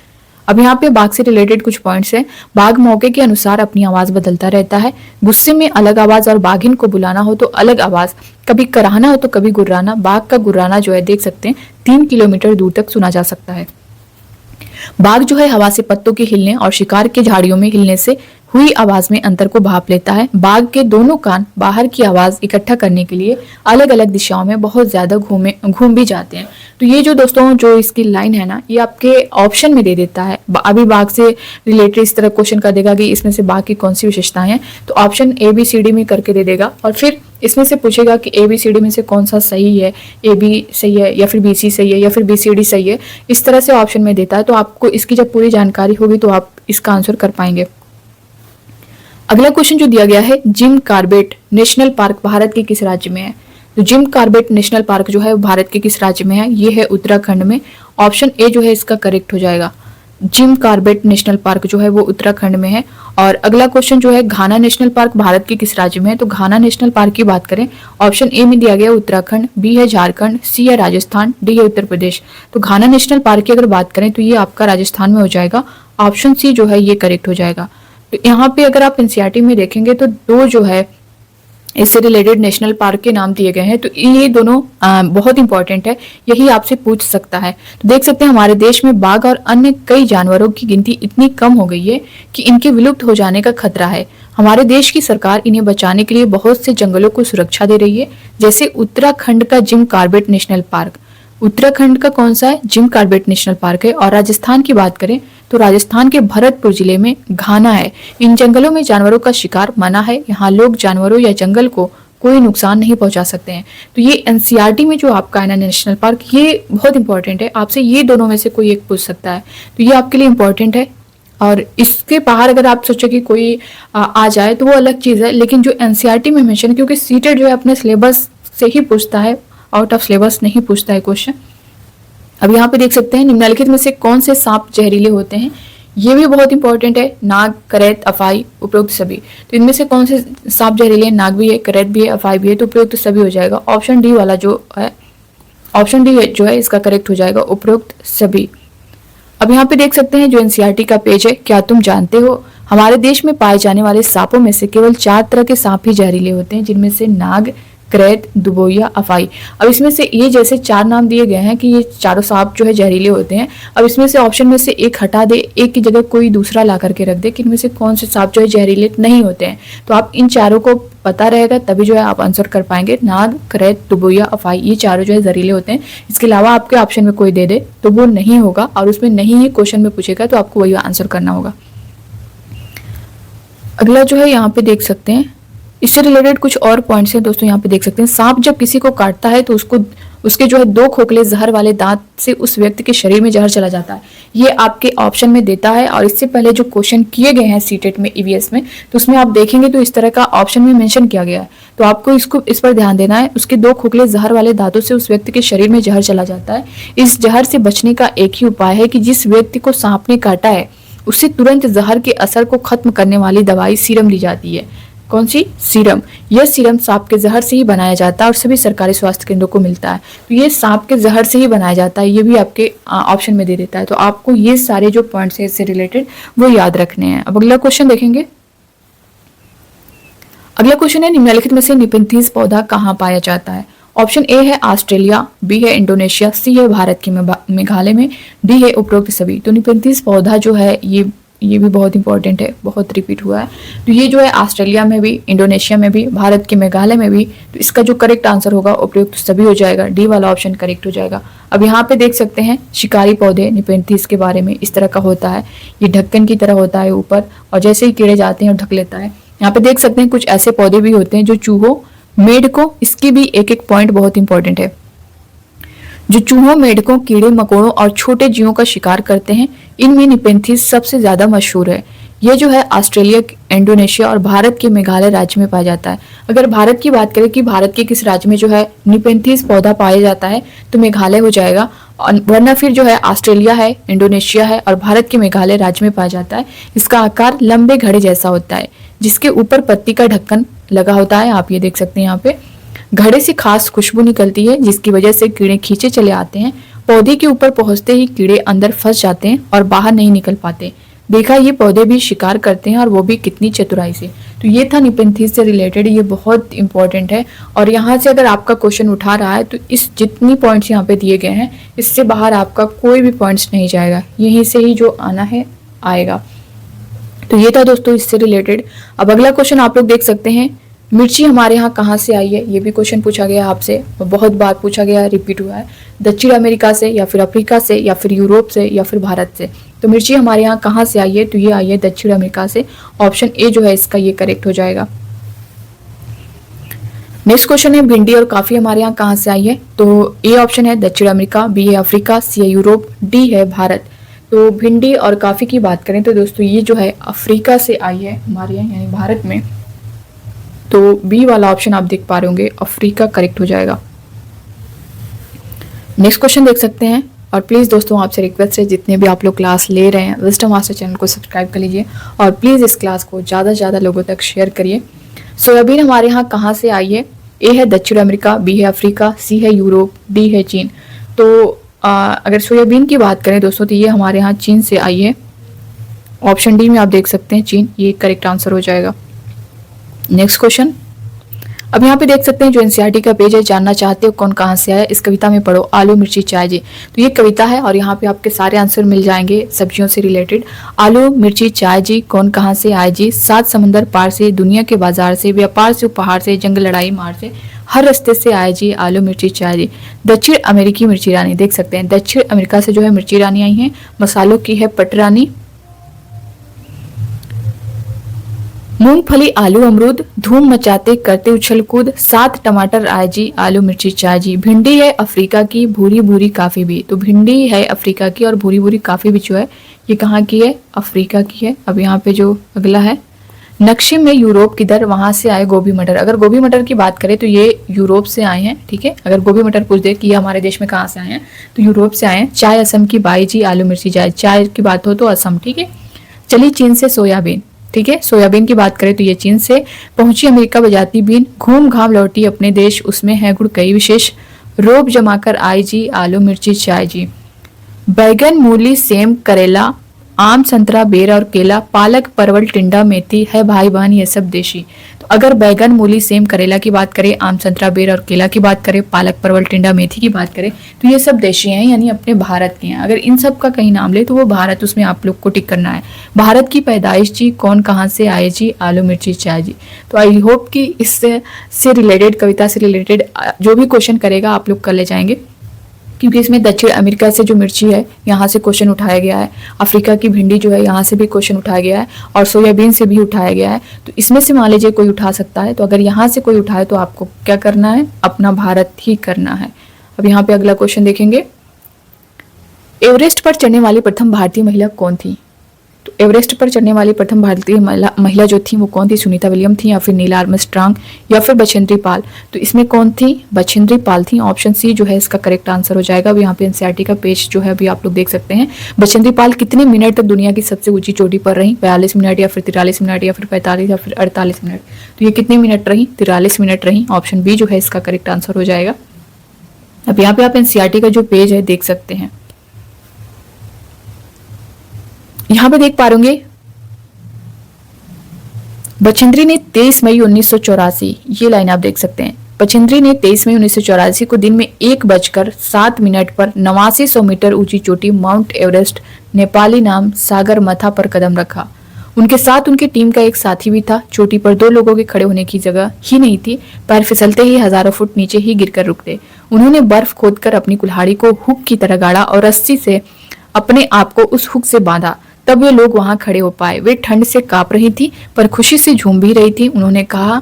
अब यहाँ पे बाघ से रिलेटेड कुछ पॉइंट्स हैं। बाघ मौके के अनुसार अपनी आवाज बदलता रहता है। गुस्से में अलग आवाज और बाघिन को बुलाना हो तो अलग आवाज, कभी कराहना हो तो कभी गुर्राना। बाघ का गुर्राना जो है देख सकते हैं 3 किलोमीटर दूर तक सुना जा सकता है। बाघ जो है हवा से पत्तों के हिलने और शिकार के झाड़ियों में हिलने से हुई आवाज में अंतर को भाप लेता है। बाघ के दोनों कान बाहर की आवाज इकट्ठा करने के लिए अलग अलग दिशाओं में बहुत ज्यादा घूम भी जाते हैं। तो ये जो दोस्तों जो इसकी लाइन है ना, ये आपके ऑप्शन में दे देता है। अभी बाघ से रिलेटेड इस तरह क्वेश्चन कर देगा कि इसमें से बाघ की कौन सी विशेषताएं हैं, तो ऑप्शन ABCD में करके दे देगा और फिर इसमें से पूछेगा कि ABCD में से कौन सा सही है, AB सही है या फिर BC सही है या फिर BCD सही है। इस तरह से ऑप्शन में देता है। तो आपको इसकी जब पूरी जानकारी होगी तो आप इसका आंसर कर पाएंगे। अगला क्वेश्चन जो दिया गया है, Jim Corbett national park Bharat के किस राज्य में है? तो जिम कॉर्बेट नेशनल पार्क जो है भारत के किस राज्य में है? ये है उत्तराखंड में। ऑप्शन A जो है इसका करेक्ट हो जाएगा। जिम कॉर्बेट नेशनल पार्क जो है वो उत्तराखंड में है। और अगला क्वेश्चन जो है, घाना नेशनल पार्क भारत के किस राज्य में है? तो घाना नेशनल पार्क की बात करें, ऑप्शन A में दिया गया उत्तराखंड, B है झारखंड, C है राजस्थान, D है उत्तर प्रदेश। तो घाना नेशनल पार्क की अगर बात करें तो ये आपका राजस्थान में हो जाएगा। ऑप्शन C जो है ये करेक्ट हो जाएगा। तो यहाँ पे अगर आप NCERT में देखेंगे तो 2 जो है इससे रिलेटेड नेशनल पार्क के नाम दिए गए हैं। तो ये दोनों बहुत इंपॉर्टेंट है, यही आपसे पूछ सकता है। तो देख सकते हैं हमारे देश में बाघ और अन्य कई जानवरों की गिनती इतनी कम हो गई है कि इनके विलुप्त हो जाने का खतरा है। हमारे देश की सरकार इन्हें बचाने के लिए बहुत से जंगलों को सुरक्षा दे रही है, जैसे उत्तराखंड का Jim Corbett national park. Uttarakhand का कौन सा है? जिम कॉर्बेट नेशनल पार्क है। और राजस्थान की बात करें तो राजस्थान के भरतपुर जिले में घाना है। इन जंगलों में जानवरों का शिकार मना है। यहाँ लोग जानवरों या जंगल को कोई नुकसान नहीं पहुंचा सकते हैं। तो ये NCERT में जो आपका है ना नेशनल पार्क, ये बहुत इंपॉर्टेंट है। आपसे ये दोनों में से कोई एक पूछ सकता है, तो ये आपके लिए इंपॉर्टेंट है। और इसके बाहर अगर आप सोचो कि कोई आ जाए तो वो अलग चीज है, लेकिन जो NCERT में मेंशन, क्योंकि सीटेट जो है अपने सिलेबस से ही पूछता है, आउट ऑफ सिलेबस नहीं पूछता है क्वेश्चन। अब यहाँ पे देख सकते हैं निम्नलिखित में से कौन से सांप जहरीले होते हैं? ये भी बहुत इंपॉर्टेंट है। नाग, करैत, अफाई, उपरोक्त सभी। तो इनमें से कौन से सांप जहरीले हैं? नाग भी है, करैत भी है, अफाई भी है, तो उपरोक्त सभी हो जाएगा। ऑप्शन D वाला जो है, ऑप्शन D जो है इसका करेक्ट हो जाएगा, उपरोक्त सभी। अब यहाँ पे देख सकते हैं जो NCERT का पेज है, क्या तुम जानते हो हमारे देश में पाए जाने वाले सांपों में से केवल 4 तरह के सांप ही जहरीले होते हैं, जिनमें से नाग, करैत, दुबोया, अफाई। अब इसमें से ये जैसे 4 नाम दिए गए हैं कि ये चारों सांप जो है जहरीले होते हैं। अब इसमें से ऑप्शन में से एक हटा दे, एक की जगह कोई दूसरा ला करके रख दे कि इनमें से कौन से सांप जो है जहरीले नहीं होते हैं। तो आप इन चारों को पता रहेगा तभी जो है आप आंसर कर पाएंगे। नाग, करैत, दुबोया, अफाई, ये चारों जो है जहरीले होते हैं। इसके अलावा आपके ऑप्शन में कोई दे दे तो वो नहीं होगा, और उसमें नहीं ही क्वेश्चन में पूछेगा तो आपको वही आंसर करना होगा। अगला जो है यहाँ पे देख सकते हैं, इससे रिलेटेड कुछ और पॉइंट्स हैं दोस्तों। यहाँ पे देख सकते हैं, सांप जब किसी को काटता है तो उसके जो है 2 खोखले जहर वाले दांत से उस व्यक्ति के शरीर में जहर चला जाता है। ये आपके ऑप्शन में देता है। और इससे पहले जो क्वेश्चन किए गए हैं सीटेट में, EVS में, तो उसमें आप देखेंगे तो इस तरह का ऑप्शन में मेंशन किया गया है। तो आपको इस पर ध्यान देना है। उसके 2 खोखले जहर वाले दांतों से उस व्यक्ति के शरीर में जहर चला जाता है। इस जहर से बचने का एक ही उपाय है कि जिस व्यक्ति को सांप ने काटा है उससे तुरंत जहर के असर को खत्म करने वाली दवाई सीरम ली जाती है। कौन सी? सीरम। यह सीरम सांप के जहर से ही बनाया जाता है और सभी सरकारी स्वास्थ्य केंद्रों को मिलता है। तो ये सांप के जहर से ही बनाया जाता है, ये भी आपके ऑप्शन में दे देता है। तो आपको ये सारे जो पॉइंट्स है इससे रिलेटेड वो याद रखने हैं। अब अगला क्वेश्चन देखेंगे। अगला क्वेश्चन है, निम्नलिखित में से निपेंथीज पौधा कहाँ पाया जाता है? ऑप्शन A है ऑस्ट्रेलिया, B है इंडोनेशिया, C है भारत के मेघालय में, D है उपरोक्त सभी। तो निपेंथीज पौधा जो है ये भी बहुत इंपॉर्टेंट है, बहुत रिपीट हुआ है। तो ये जो है ऑस्ट्रेलिया में भी, इंडोनेशिया में भी, भारत के मेघालय में भी। तो इसका जो करेक्ट आंसर होगा उपयुक्त सभी हो जाएगा, D वाला ऑप्शन करेक्ट हो जाएगा। अब यहाँ पे देख सकते हैं शिकारी पौधे निपेंथीज के बारे में, इस तरह का होता है। ये ढक्कन की तरह होता है ऊपर, और जैसे ही कीड़े जाते हैं और ढक लेता है। यहाँ पे देख सकते हैं कुछ ऐसे पौधे भी होते हैं जो चूहों, मेढकों, इसकी भी एक पॉइंट बहुत इंपॉर्टेंट है, जो चूहों, मेढकों, कीड़े मकोड़ों और छोटे जीवों का शिकार करते हैं। इनमें निपेंथीज सबसे ज्यादा मशहूर है। यह जो है ऑस्ट्रेलिया, इंडोनेशिया और भारत के मेघालय राज्य में पाया जाता है। अगर भारत की बात करें कि भारत के किस राज्य में जो है निपेंथीज पौधा पाया जाता है तो मेघालय हो जाएगा, वरना फिर जो है ऑस्ट्रेलिया है, इंडोनेशिया है और भारत के मेघालय राज्य में पाया जाता है। इसका आकार लंबे घड़े जैसा होता है, जिसके ऊपर पत्ती का ढक्कन लगा होता है। आप ये देख सकते हैं यहाँ पे घड़े से खास खुशबू निकलती है, जिसकी वजह से कीड़े खींचे चले आते हैं पौधे के ऊपर पहुंचते ही कीड़े अंदर फंस जाते हैं और बाहर नहीं निकल पाते। देखा ये पौधे भी शिकार करते हैं और वो भी कितनी चतुराई से। तो ये था निपेंथीज से रिलेटेड, ये बहुत इंपॉर्टेंट है। और यहाँ से अगर आपका क्वेश्चन उठा रहा है तो इस जितनी पॉइंट्स यहाँ पे दिए गए हैं इससे बाहर आपका कोई भी पॉइंट्स नहीं जाएगा, यहीं से ही जो आना है आएगा। तो ये था दोस्तों इससे रिलेटेड। अब अगला क्वेश्चन आप लोग देख सकते हैं, मिर्ची हमारे यहाँ कहाँ से आई है, ये भी क्वेश्चन पूछा गया आपसे, बहुत बार पूछा गया है, रिपीट हुआ है। दक्षिण अमेरिका से या फिर अफ्रीका से या फिर यूरोप से या फिर भारत से। तो मिर्ची हमारे यहाँ कहाँ से आई है, तो ये आई है दक्षिण अमेरिका से। ऑप्शन ए जो है इसका ये करेक्ट हो जाएगा। नेक्स्ट क्वेश्चन है, भिंडी और काफी हमारे यहाँ कहाँ से आई है, तो ए ऑप्शन है दक्षिण अमेरिका, बी है अफ्रीका, सी है यूरोप, डी है भारत। तो भिंडी और काफी की बात करें तो दोस्तों ये जो है अफ्रीका से आई है हमारे यहाँ यानी भारत में। तो बी वाला ऑप्शन आप देख पा रहे होंगे, अफ्रीका करेक्ट हो जाएगा। नेक्स्ट क्वेश्चन देख सकते हैं। और प्लीज़ दोस्तों आपसे रिक्वेस्ट है, जितने भी आप लोग क्लास ले रहे हैं विजडम मास्टर चैनल को सब्सक्राइब कर लीजिए और प्लीज़ इस क्लास को ज़्यादा से ज़्यादा लोगों तक शेयर करिए। सोयाबीन हमारे यहाँ कहाँ से आई है, ए है दक्षिण अमेरिका, बी है अफ्रीका, सी है यूरोप, डी है चीन। तो अगर सोयाबीन की बात करें दोस्तों तो ये हमारे यहाँ चीन से आई है। ऑप्शन डी में आप देख सकते हैं चीन, ये करेक्ट आंसर हो जाएगा। नेक्स्ट क्वेश्चन, अब यहाँ पे देख सकते हैं जो एनसीईआरटी का पेज है, जानना चाहते हो कौन कहाँ से आया, इस कविता में पढ़ो आलू मिर्ची चाय जी। तो ये कविता है और यहाँ पे आपके सारे आंसर मिल जाएंगे सब्जियों से रिलेटेड। आलू मिर्ची चाय जी, कौन कहाँ से आए जी, 7 समंदर पार से, दुनिया के बाजार से, व्यापार से उपहार से, जंग लड़ाई मार से, हर रास्ते से आए जी, आलू मिर्ची चाय जी। दक्षिण अमेरिकी मिर्ची रानी, देख सकते हैं दक्षिण अमेरिका से जो है मिर्ची रानी आई है। मसालों की है पटरानी। मूंगफली आलू अमरूद, धूम मचाते करते उछल कूद, 7 टमाटर आए जी, आलू मिर्ची चाय जी। भिंडी है अफ्रीका की, भूरी भूरी काफी भी। तो भिंडी है अफ्रीका की और भूरी भूरी काफी भी जो है ये कहाँ की है, अफ्रीका की है। अब यहाँ पे जो अगला है, नक्शे में यूरोप किधर, वहां से आए गोभी मटर। अगर गोभी मटर की बात करें तो ये यूरोप से आए हैं, ठीक है। अगर गोभी मटर पूछ दे कि ये हमारे देश में कहाँ से आए हैं तो यूरोप से आए हैं। चाय असम की बाई जी, आलू मिर्ची चाय। चाय की बात हो तो असम, ठीक है। चलिए चीन से सोयाबीन, ठीक है। सोयाबीन की बात करें तो ये चीन से पहुंची अमेरिका बजाती बीन, घूम घाम लौटी अपने देश, उसमें है गुड़ कई विशेष, रोब जमाकर आई जी, आलू मिर्ची चाय जी। बैगन मूली सेम करेला, आम संतरा बेर और केला, पालक परवल टिंडा मेथी, है भाई बहन ये सब देशी। तो अगर बैगन मूली सेम करेला की बात करें, आम संतरा बेर और केला की बात करें, पालक परवल टिंडा मेथी की बात करें तो ये सब देशी हैं यानी अपने भारत के हैं। अगर इन सब का कहीं नाम ले तो वो भारत, उसमें आप लोग को टिक करना है। भारत की पैदाइश जी, कौन कहाँ से आए जी, आलू मिर्ची चाय जी। तो आई होप कि इससे रिलेटेड, कविता से रिलेटेड जो भी क्वेश्चन करेगा आप लोग कर ले जाएंगे, क्योंकि इसमें दक्षिण अमेरिका से जो मिर्ची है यहाँ से क्वेश्चन उठाया गया है, अफ्रीका की भिंडी जो है यहाँ से भी क्वेश्चन उठाया गया है और सोयाबीन से भी उठाया गया है। तो इसमें से मान लीजिए कोई उठा सकता है। तो अगर यहाँ से कोई उठाए तो आपको क्या करना है, अपना भारत ही करना है। अब यहाँ पे अगला क्वेश्चन देखेंगे, एवरेस्ट पर चढ़ने वाली प्रथम भारतीय महिला कौन थी। तो एवरेस्ट पर चढ़ने वाली प्रथम भारतीय महिला जो थी वो कौन थी, सुनीता विलियम थी या फिर नील आर्मस्ट्रांग या फिर बछेंद्री पाल। तो इसमें कौन थी, बछेंद्री पाल थी। ऑप्शन सी जो है इसका करेक्ट आंसर हो जाएगा। अब यहाँ पे एनसीईआरटी का पेज जो है अभी आप लोग देख सकते हैं। बछेंद्री पाल कितने मिनट तक दुनिया की सबसे ऊंची चोटी पर रही, 42 मिनट या फिर 43 मिनट या फिर 45 या फिर 48 मिनट। तो ये कितने मिनट रही, 43 मिनट रही। ऑप्शन बी जो है इसका करेक्ट आंसर हो जाएगा। अब यहाँ पे आप एनसीईआरटी का जो पेज है देख सकते हैं, यहाँ पे देख पा रहे होंगे बछेंद्री ने 23 मई 1984, ये लाइन आप देख सकते हैं। बछेंद्री ने 23 मई 1984 को दिन में 1:07 पर 8900 मीटर ऊंची चोटी माउंट एवरेस्ट नेपाली नाम सागर मथा पर कदम रखा। उनके साथ उनकी टीम का एक साथी भी था। चोटी पर 2 लोगों के खड़े होने की जगह ही नहीं थी। पैर फिसलते ही हजारों फुट नीचे ही गिरकर रुकते। उन्होंने बर्फ खोदकर अपनी कुल्हाड़ी को हुक की तरह गाड़ा और रस्सी से अपने आप को उस हुक से बांधा। तब वे लोग वहां खड़े हो पाए। वे ठंड से कांप रही थी पर खुशी से झूम भी रही थी। उन्होंने कहा,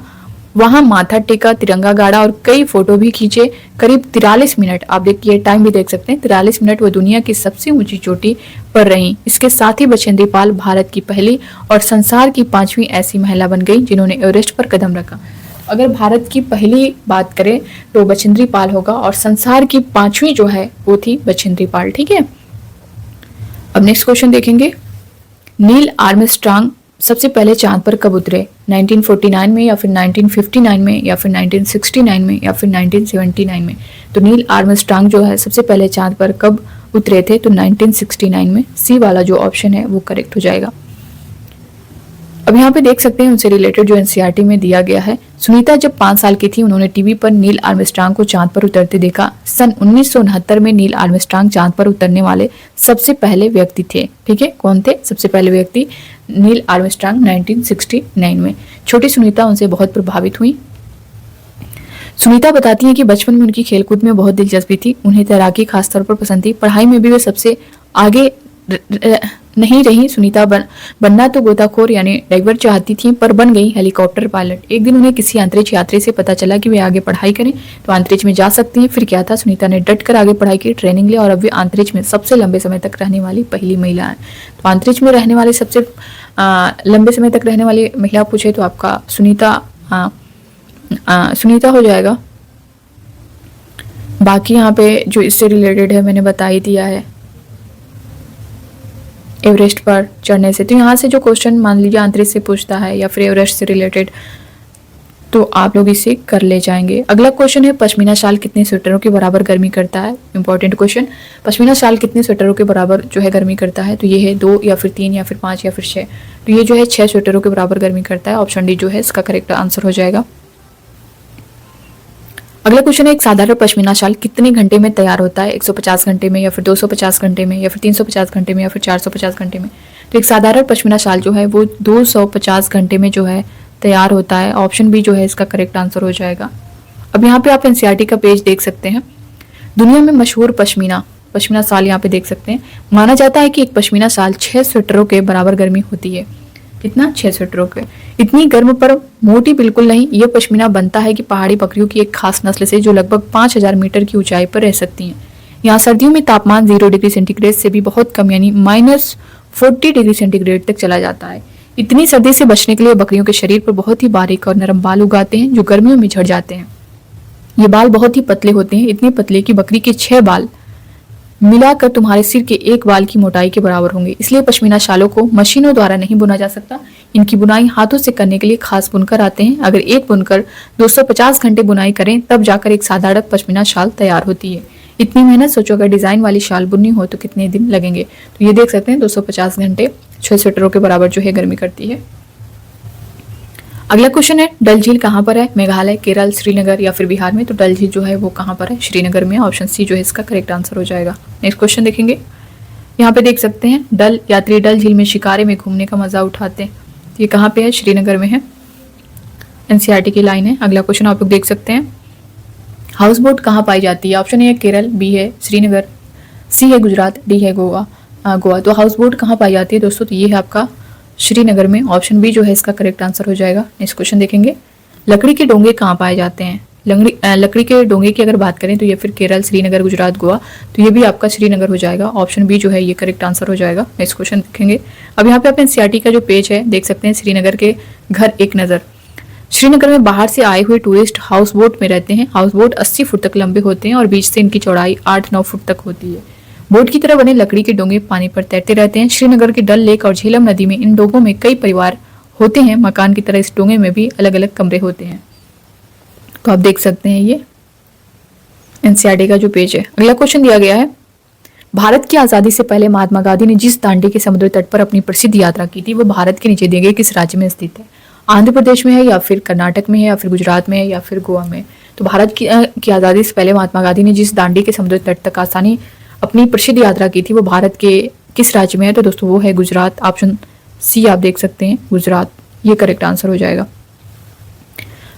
वहां माथा टेका, तिरंगा गाड़ा और कई फोटो भी खींचे। करीब 43 मिनट, आप देखिए टाइम भी देख सकते हैं, 43 मिनट वो दुनिया की सबसे ऊंची चोटी पर रही। इसके साथ ही बछेंद्री पाल भारत की पहली और संसार की 5वीं ऐसी महिला बन गई जिन्होंने एवरेस्ट पर कदम रखा। अगर भारत की पहली बात करें तो बछेंद्री पाल होगा और संसार की 5वीं जो है वो थी बछेंद्री पाल, ठीक है। अब नेक्स्ट क्वेश्चन देखेंगे, नील आर्मस्ट्रांग सबसे पहले चांद पर कब उतरे? 1949 में या फिर 1959 में या फिर 1969 में या फिर 1979 में? तो नील आर्मस्ट्रांग जो है सबसे पहले चांद पर कब उतरे थे? तो 1969 में। सी वाला जो ऑप्शन है वो करेक्ट हो जाएगा। अब यहाँ पे देख सकते हैं उनसे रिलेटेड जो एनसीईआरटी में दिया गया है। सुनीता जब 5 साल की थी उन्होंने टीवी पर नील आर्मस्ट्रांग को चांद पर उतरते देखा। सन 1969 में नील आर्मस्ट्रांग चांद पर उतरने वाले सबसे पहले व्यक्ति थे। ठीक है, कौन थे सबसे पहले व्यक्ति? नील आर्मस्ट्रांग 1969 में। छोटी सुनीता उनसे बहुत प्रभावित हुई। सुनीता बताती हैं कि बचपन में उनकी खेलकूद में बहुत दिलचस्पी थी। उन्हें तैराकी खासतौर पर पसंद थी। पढ़ाई में भी वे सबसे आगे नहीं रही। सुनीता बनना तो गोताखोर यानी डाइवर चाहती थी, पर बन गई हेलीकॉप्टर पायलट। एक दिन उन्हें किसी अंतरिक्ष यात्री से पता चला कि वे आगे पढ़ाई करें तो अंतरिक्ष में जा सकती हैं। फिर क्या था? सुनीता ने डट कर आगे पढ़ाई की, ट्रेनिंग ली और अब वे अंतरिक्ष में सबसे लंबे समय तक रहने वाली पहली महिला है। तो अंतरिक्ष में रहने वाले सबसे लंबे समय तक रहने वाली महिला पूछे तो आपका सुनीता हो जाएगा। बाकी यहाँ पे जो इससे रिलेटेड है मैंने बता ही दिया है एवरेस्ट पर चढ़ने से। तो यहाँ से जो क्वेश्चन मान लीजिए अंतरिक्ष से पूछता है या फिर एवरेस्ट से रिलेटेड तो आप लोग इसे कर ले जाएंगे। अगला क्वेश्चन है पश्मीना शाल कितने स्वेटरों के बराबर गर्मी करता है? Important question. पश्मीना शाल कितने स्वेटरों के बराबर जो है गर्मी करता है? तो ये है 2 या फिर 3 या फिर 5 या फिर 6। तो ये जो है 6 स्वेटरों के बराबर गर्मी करता है। ऑप्शन डी जो है इसका करेक्ट आंसर हो जाएगा। अगला क्वेश्चन है एक साधारण पश्मीना शाल कितने घंटे में तैयार होता है? 150 घंटे में या फिर 250 घंटे में या फिर 350 घंटे में या फिर 450 घंटे में? तो एक साधारण पश्मीना शाल जो है वो 250 घंटे में जो है तैयार होता है। ऑप्शन बी जो है इसका करेक्ट आंसर हो जाएगा। अब यहाँ पे आप एनसीईआरटी का पेज देख सकते हैं। दुनिया में मशहूर पश्मीना शाल यहाँ पे देख सकते हैं। माना जाता है कि एक पश्मीना शाल 6 स्वेटरों के बराबर गर्मी होती है। कितना? 6 स्वेटरों के। इतनी गर्म पर मोटी बिल्कुल नहीं। यह पश्मीना बनता है कि पहाड़ी बकरियों की एक खास नस्ल से जो लगभग 5000 मीटर की ऊंचाई पर रह सकती हैं। यहाँ सर्दियों में तापमान 0 डिग्री सेंटीग्रेड से भी बहुत कम यानी -40 डिग्री सेंटीग्रेड तक चला जाता है। इतनी सर्दी से बचने के लिए बकरियों के शरीर पर बहुत ही बारीक और नरम बाल उगाते हैं जो गर्मियों में झड़ जाते हैं। ये बाल बहुत ही पतले होते हैं, इतने पतले कि बकरी के 6 बाल मिलाकर तुम्हारे सिर के एक बाल की मोटाई के बराबर होंगे। इसलिए पश्मीना शालों को मशीनों द्वारा नहीं बुना जा सकता। इनकी बुनाई हाथों से करने के लिए खास बुनकर आते हैं। अगर एक बुनकर 250 घंटे बुनाई करें तब जाकर एक साधारण पश्मीना शाल तैयार होती है। इतनी मेहनत सोचो, अगर डिजाइन वाली शाल बुननी हो तो कितने दिन लगेंगे? तो ये देख सकते हैं 250 घंटे 6 स्वेटरों के बराबर जो है गर्मी करती है। अगला क्वेश्चन है डल झील कहाँ पर है? मेघालय, केरल, श्रीनगर या फिर बिहार में? तो डल झील जो है वो कहाँ पर है? श्रीनगर में। ऑप्शन सी जो है इसका करेक्ट आंसर हो जाएगा। नेक्स्ट क्वेश्चन देखेंगे। यहाँ पे देख सकते हैं डल यात्री डल झील में शिकारे में घूमने का मजा उठाते हैं। ये कहाँ पे है? श्रीनगर में है। एनसीईआरटी की लाइन है। अगला क्वेश्चन आप लोग देख सकते हैं हाउस बोट कहाँ पाई जाती है? ऑप्शन ए है केरल, बी है श्रीनगर, सी है गुजरात, डी है गोवा। तो हाउस बोट कहाँ पाई जाती है दोस्तों? तो ये है आपका श्रीनगर में। ऑप्शन बी जो है इसका करेक्ट आंसर हो जाएगा। नेक्स्ट क्वेश्चन देखेंगे लकड़ी के डोंगे कहाँ पाए जाते हैं? लकड़ी के डोंगे की अगर बात करें तो ये फिर केरल, श्रीनगर, गुजरात, गोवा। तो ये भी आपका श्रीनगर हो जाएगा। ऑप्शन बी जो है ये करेक्ट आंसर हो जाएगा। नेक्स्ट क्वेश्चन देखेंगे। अब यहाँ पे आप एनसीईआरटी का जो पेज है देख सकते हैं श्रीनगर के घर एक नज़र। श्रीनगर में बाहर से आए हुए टूरिस्ट हाउस बोट में रहते हैं। हाउस बोट 80 फुट तक लंबे होते हैं और बीच से इनकी चौड़ाई 8-9 फुट तक होती है। बोट की तरह बने लकड़ी के डोंगे पानी पर तैरते रहते हैं। श्रीनगर के डल लेक और झेलम नदी में इन डोंगों में कई परिवार होते हैं। मकान की तरह इस डोंगे में भी अलग अलग कमरे होते हैं। तो आप देख सकते हैं ये एनसीईआरटी का जो पेज है। अगला क्वेश्चन दिया गया है भारत की आज़ादी से पहले महात्मा गांधी ने जिस दांडी के समुद्र तट पर अपनी प्रसिद्ध यात्रा की थी वह भारत के नीचे दिए गए किस राज्य में स्थित है? आंध्र प्रदेश में है या फिर कर्नाटक में है या फिर गुजरात में है या फिर गोवा में? तो भारत की आज़ादी से पहले महात्मा गांधी ने जिस दांडी के समुद्र तट तक आसानी अपनी प्रसिद्ध यात्रा की थी वो भारत के किस राज्य में है? तो दोस्तों वो है गुजरात। ऑप्शन सी आप देख सकते हैं गुजरात, ये करेक्ट आंसर हो जाएगा।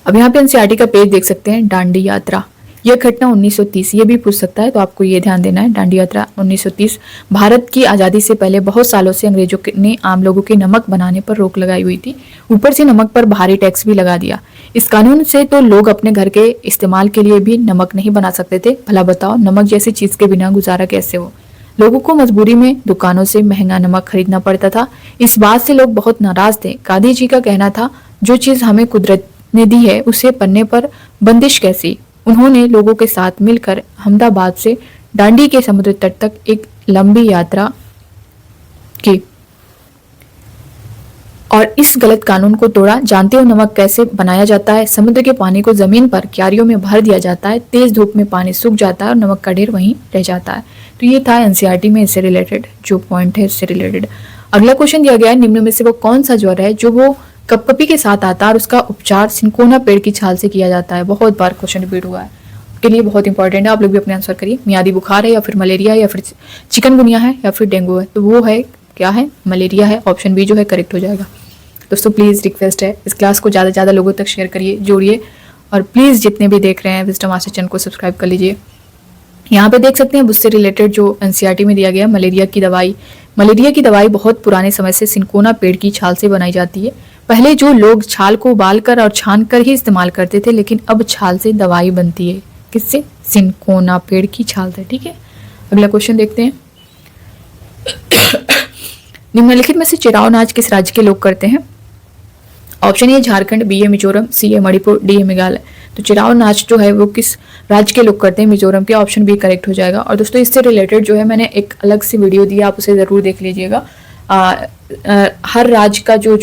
अब यहाँ पे एनसीईआरटी का पेज देख सकते हैं दांडी यात्रा। यह घटना 1930, ये भी पूछ सकता है तो आपको ये ध्यान देना है। दांडी यात्रा 1930। भारत की आज़ादी से पहले बहुत सालों से अंग्रेजों ने आम लोगों के नमक बनाने पर रोक लगाई हुई थी। ऊपर से नमक पर भारी टैक्स भी लगा दिया। इस कानून से तो लोग अपने घर के इस्तेमाल के लिए भी नमक नहीं बना सकते थे। भला बताओ नमक जैसी चीज के बिना गुजारा कैसे हो? लोगों को मजबूरी में दुकानों से महंगा नमक खरीदना पड़ता था। इस बात से लोग बहुत नाराज थे। गांधी जी का कहना था जो चीज हमें कुदरत ने दी है उसे पन्ने पर बंदिश कैसी। उन्होंने लोगों के साथ मिलकर अहमदाबाद से दांडी के समुद्र तट तक एक लंबी यात्रा की और इस गलत कानून को तोड़ा। जानते हो नमक कैसे बनाया जाता है? समुद्र के पानी को जमीन पर क्यारियों में भर दिया जाता है, तेज धूप में पानी सूख जाता है और नमक का ढेर वहीं रह जाता है। तो ये था एनसीईआरटी में इससे रिलेटेड जो पॉइंट है, इससे रिलेटेड। अगला क्वेश्चन दिया गया है, निम्न में से वो कौन सा ज्वर है जो वो कपकपी के साथ आता है और उसका उपचार सिनकोना पेड़ की छाल से किया जाता है? बहुत बार क्वेश्चन रिपीट हुआ है, के लिए बहुत इंपॉर्टेंट है, आप लोग भी अपने आंसर करिए। मियादी बुखार है या फिर मलेरिया है या फिर चिकनगुनिया है या फिर डेंगू है? तो वो है क्या है? मलेरिया है। ऑप्शन बी जो है करेक्ट हो जाएगा। दोस्तों प्लीज़ रिक्वेस्ट है, इस क्लास को ज़्यादा से ज़्यादा लोगों तक शेयर करिए, जोड़िए, और प्लीज़ जितने भी देख रहे हैं विजडम मास्टर चैनल को सब्सक्राइब कर लीजिए। यहाँ पे देख सकते हैं उससे रिलेटेड जो एनसीईआरटी में दिया गया, मलेरिया की दवाई बहुत पुराने समय से सिनकोना पेड़ की छाल से बनाई जाती है। पहले जो लोग छाल को उबालकर और छानकर ही इस्तेमाल करते थे, लेकिन अब छाल से दवाई बनती है। किससे? सिनकोना पेड़ की छाल से। ठीक है, अगला क्वेश्चन देखते हैं। निम्नलिखित में से चिराव नाच किस राज्य के लोग करते हैं? ऑप्शन ए झारखंड, बी ए मिजोरम, सी ए मणिपुर, डी ए मेघालय। तो चिराव नाच जो है वो किस राज्य के लोग करते हैं? मिजोरम के। ऑप्शन बी करेक्ट हो जाएगा। और दोस्तों इससे रिलेटेड जो है मैंने एक अलग से वीडियो दी, आप उसे ज़रूर देख लीजिएगा। हर राज्य का जो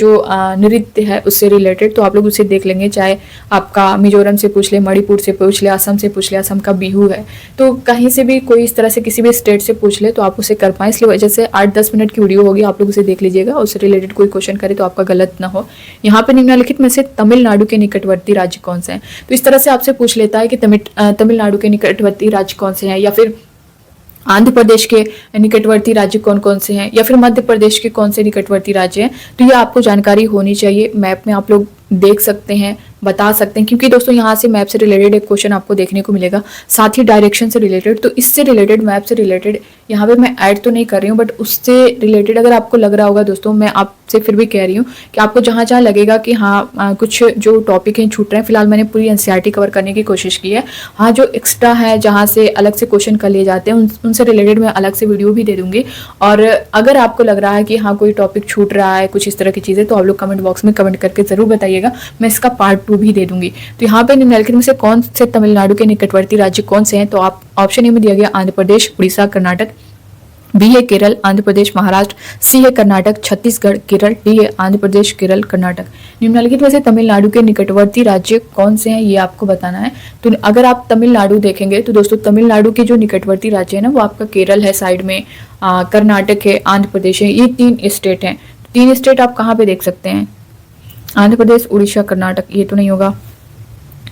नृत्य है उससे रिलेटेड, तो आप लोग उसे देख लेंगे। चाहे आपका मिजोरम से पूछ ले, मणिपुर से पूछ ले, असम से पूछ ले, असम का बिहू है, तो कहीं से भी कोई इस तरह से किसी भी स्टेट से पूछ ले तो आप उसे कर पाएँ। इसलिए वजह से 8-10 मिनट की वीडियो होगी, आप लोग उसे देख लीजिएगा। उससे रिलेटेड कोई क्वेश्चन करे तो आपका गलत ना हो। यहाँ पे निम्नलिखित में से तमिलनाडु के निकटवर्ती राज्य कौन से हैं? तो इस तरह से आपसे पूछ लेता है कि तमिलनाडु के निकटवर्ती राज्य कौन से हैं, या फिर आंध्र प्रदेश के निकटवर्ती राज्य कौन कौन से हैं, या फिर मध्य प्रदेश के कौन से निकटवर्ती राज्य हैं। तो ये आपको जानकारी होनी चाहिए। मैप में आप लोग देख सकते हैं, बता सकते हैं, क्योंकि दोस्तों यहाँ से मैप से रिलेटेड एक क्वेश्चन आपको देखने को मिलेगा, साथ ही डायरेक्शन से रिलेटेड। तो इससे रिलेटेड, मैप से रिलेटेड यहाँ पे मैं ऐड तो नहीं कर रही हूँ, बट उससे रिलेटेड अगर आपको लग रहा होगा दोस्तों, मैं आपसे फिर भी कह रही हूँ कि आपको जहाँ जहाँ लगेगा कि हाँ कुछ जो टॉपिक हैं छूट रहे हैं, फिलहाल मैंने पूरी एनसीईआरटी कवर करने की कोशिश की है। हाँ, जो एक्स्ट्रा है जहाँ से अलग से क्वेश्चन कर लिए जाते हैं उनसे रिलेटेड मैं अलग से वीडियो भी दे दूंगी। और अगर आपको लग रहा है कि हाँ कोई टॉपिक छूट रहा है, कुछ इस तरह की चीज़ें, तो आप लोग कमेंट बॉक्स में कमेंट करके ज़रूर बताइएगा, मैं इसका पार्ट 2 भी दे दूंगी। तो यहाँ पे निम्नलिखित में से कौन से तमिलनाडु के निकटवर्ती राज्य कौन से हैं? तो आप ऑप्शन ए में दिया गया आंध्र प्रदेश, उड़ीसा, कर्नाटक, बी है केरल, आंध्र प्रदेश, महाराष्ट्र, सी है कर्नाटक, छत्तीसगढ़, केरल, डी है आंध्र प्रदेश, केरल, कर्नाटक। निम्नलिखित में से तमिलनाडु के निकटवर्ती राज्य कौन से हैं ये आपको बताना है। तो अगर आप तमिलनाडु देखेंगे तो दोस्तों तमिलनाडु के जो निकटवर्ती राज्य है ना, वो आपका केरल है साइड में, कर्नाटक है, आंध्र प्रदेश है, ये 3 स्टेट हैं। 3 स्टेट आप कहाँ पे देख सकते हैं? आंध्र प्रदेश, उड़ीसा, कर्नाटक, ये तो नहीं होगा।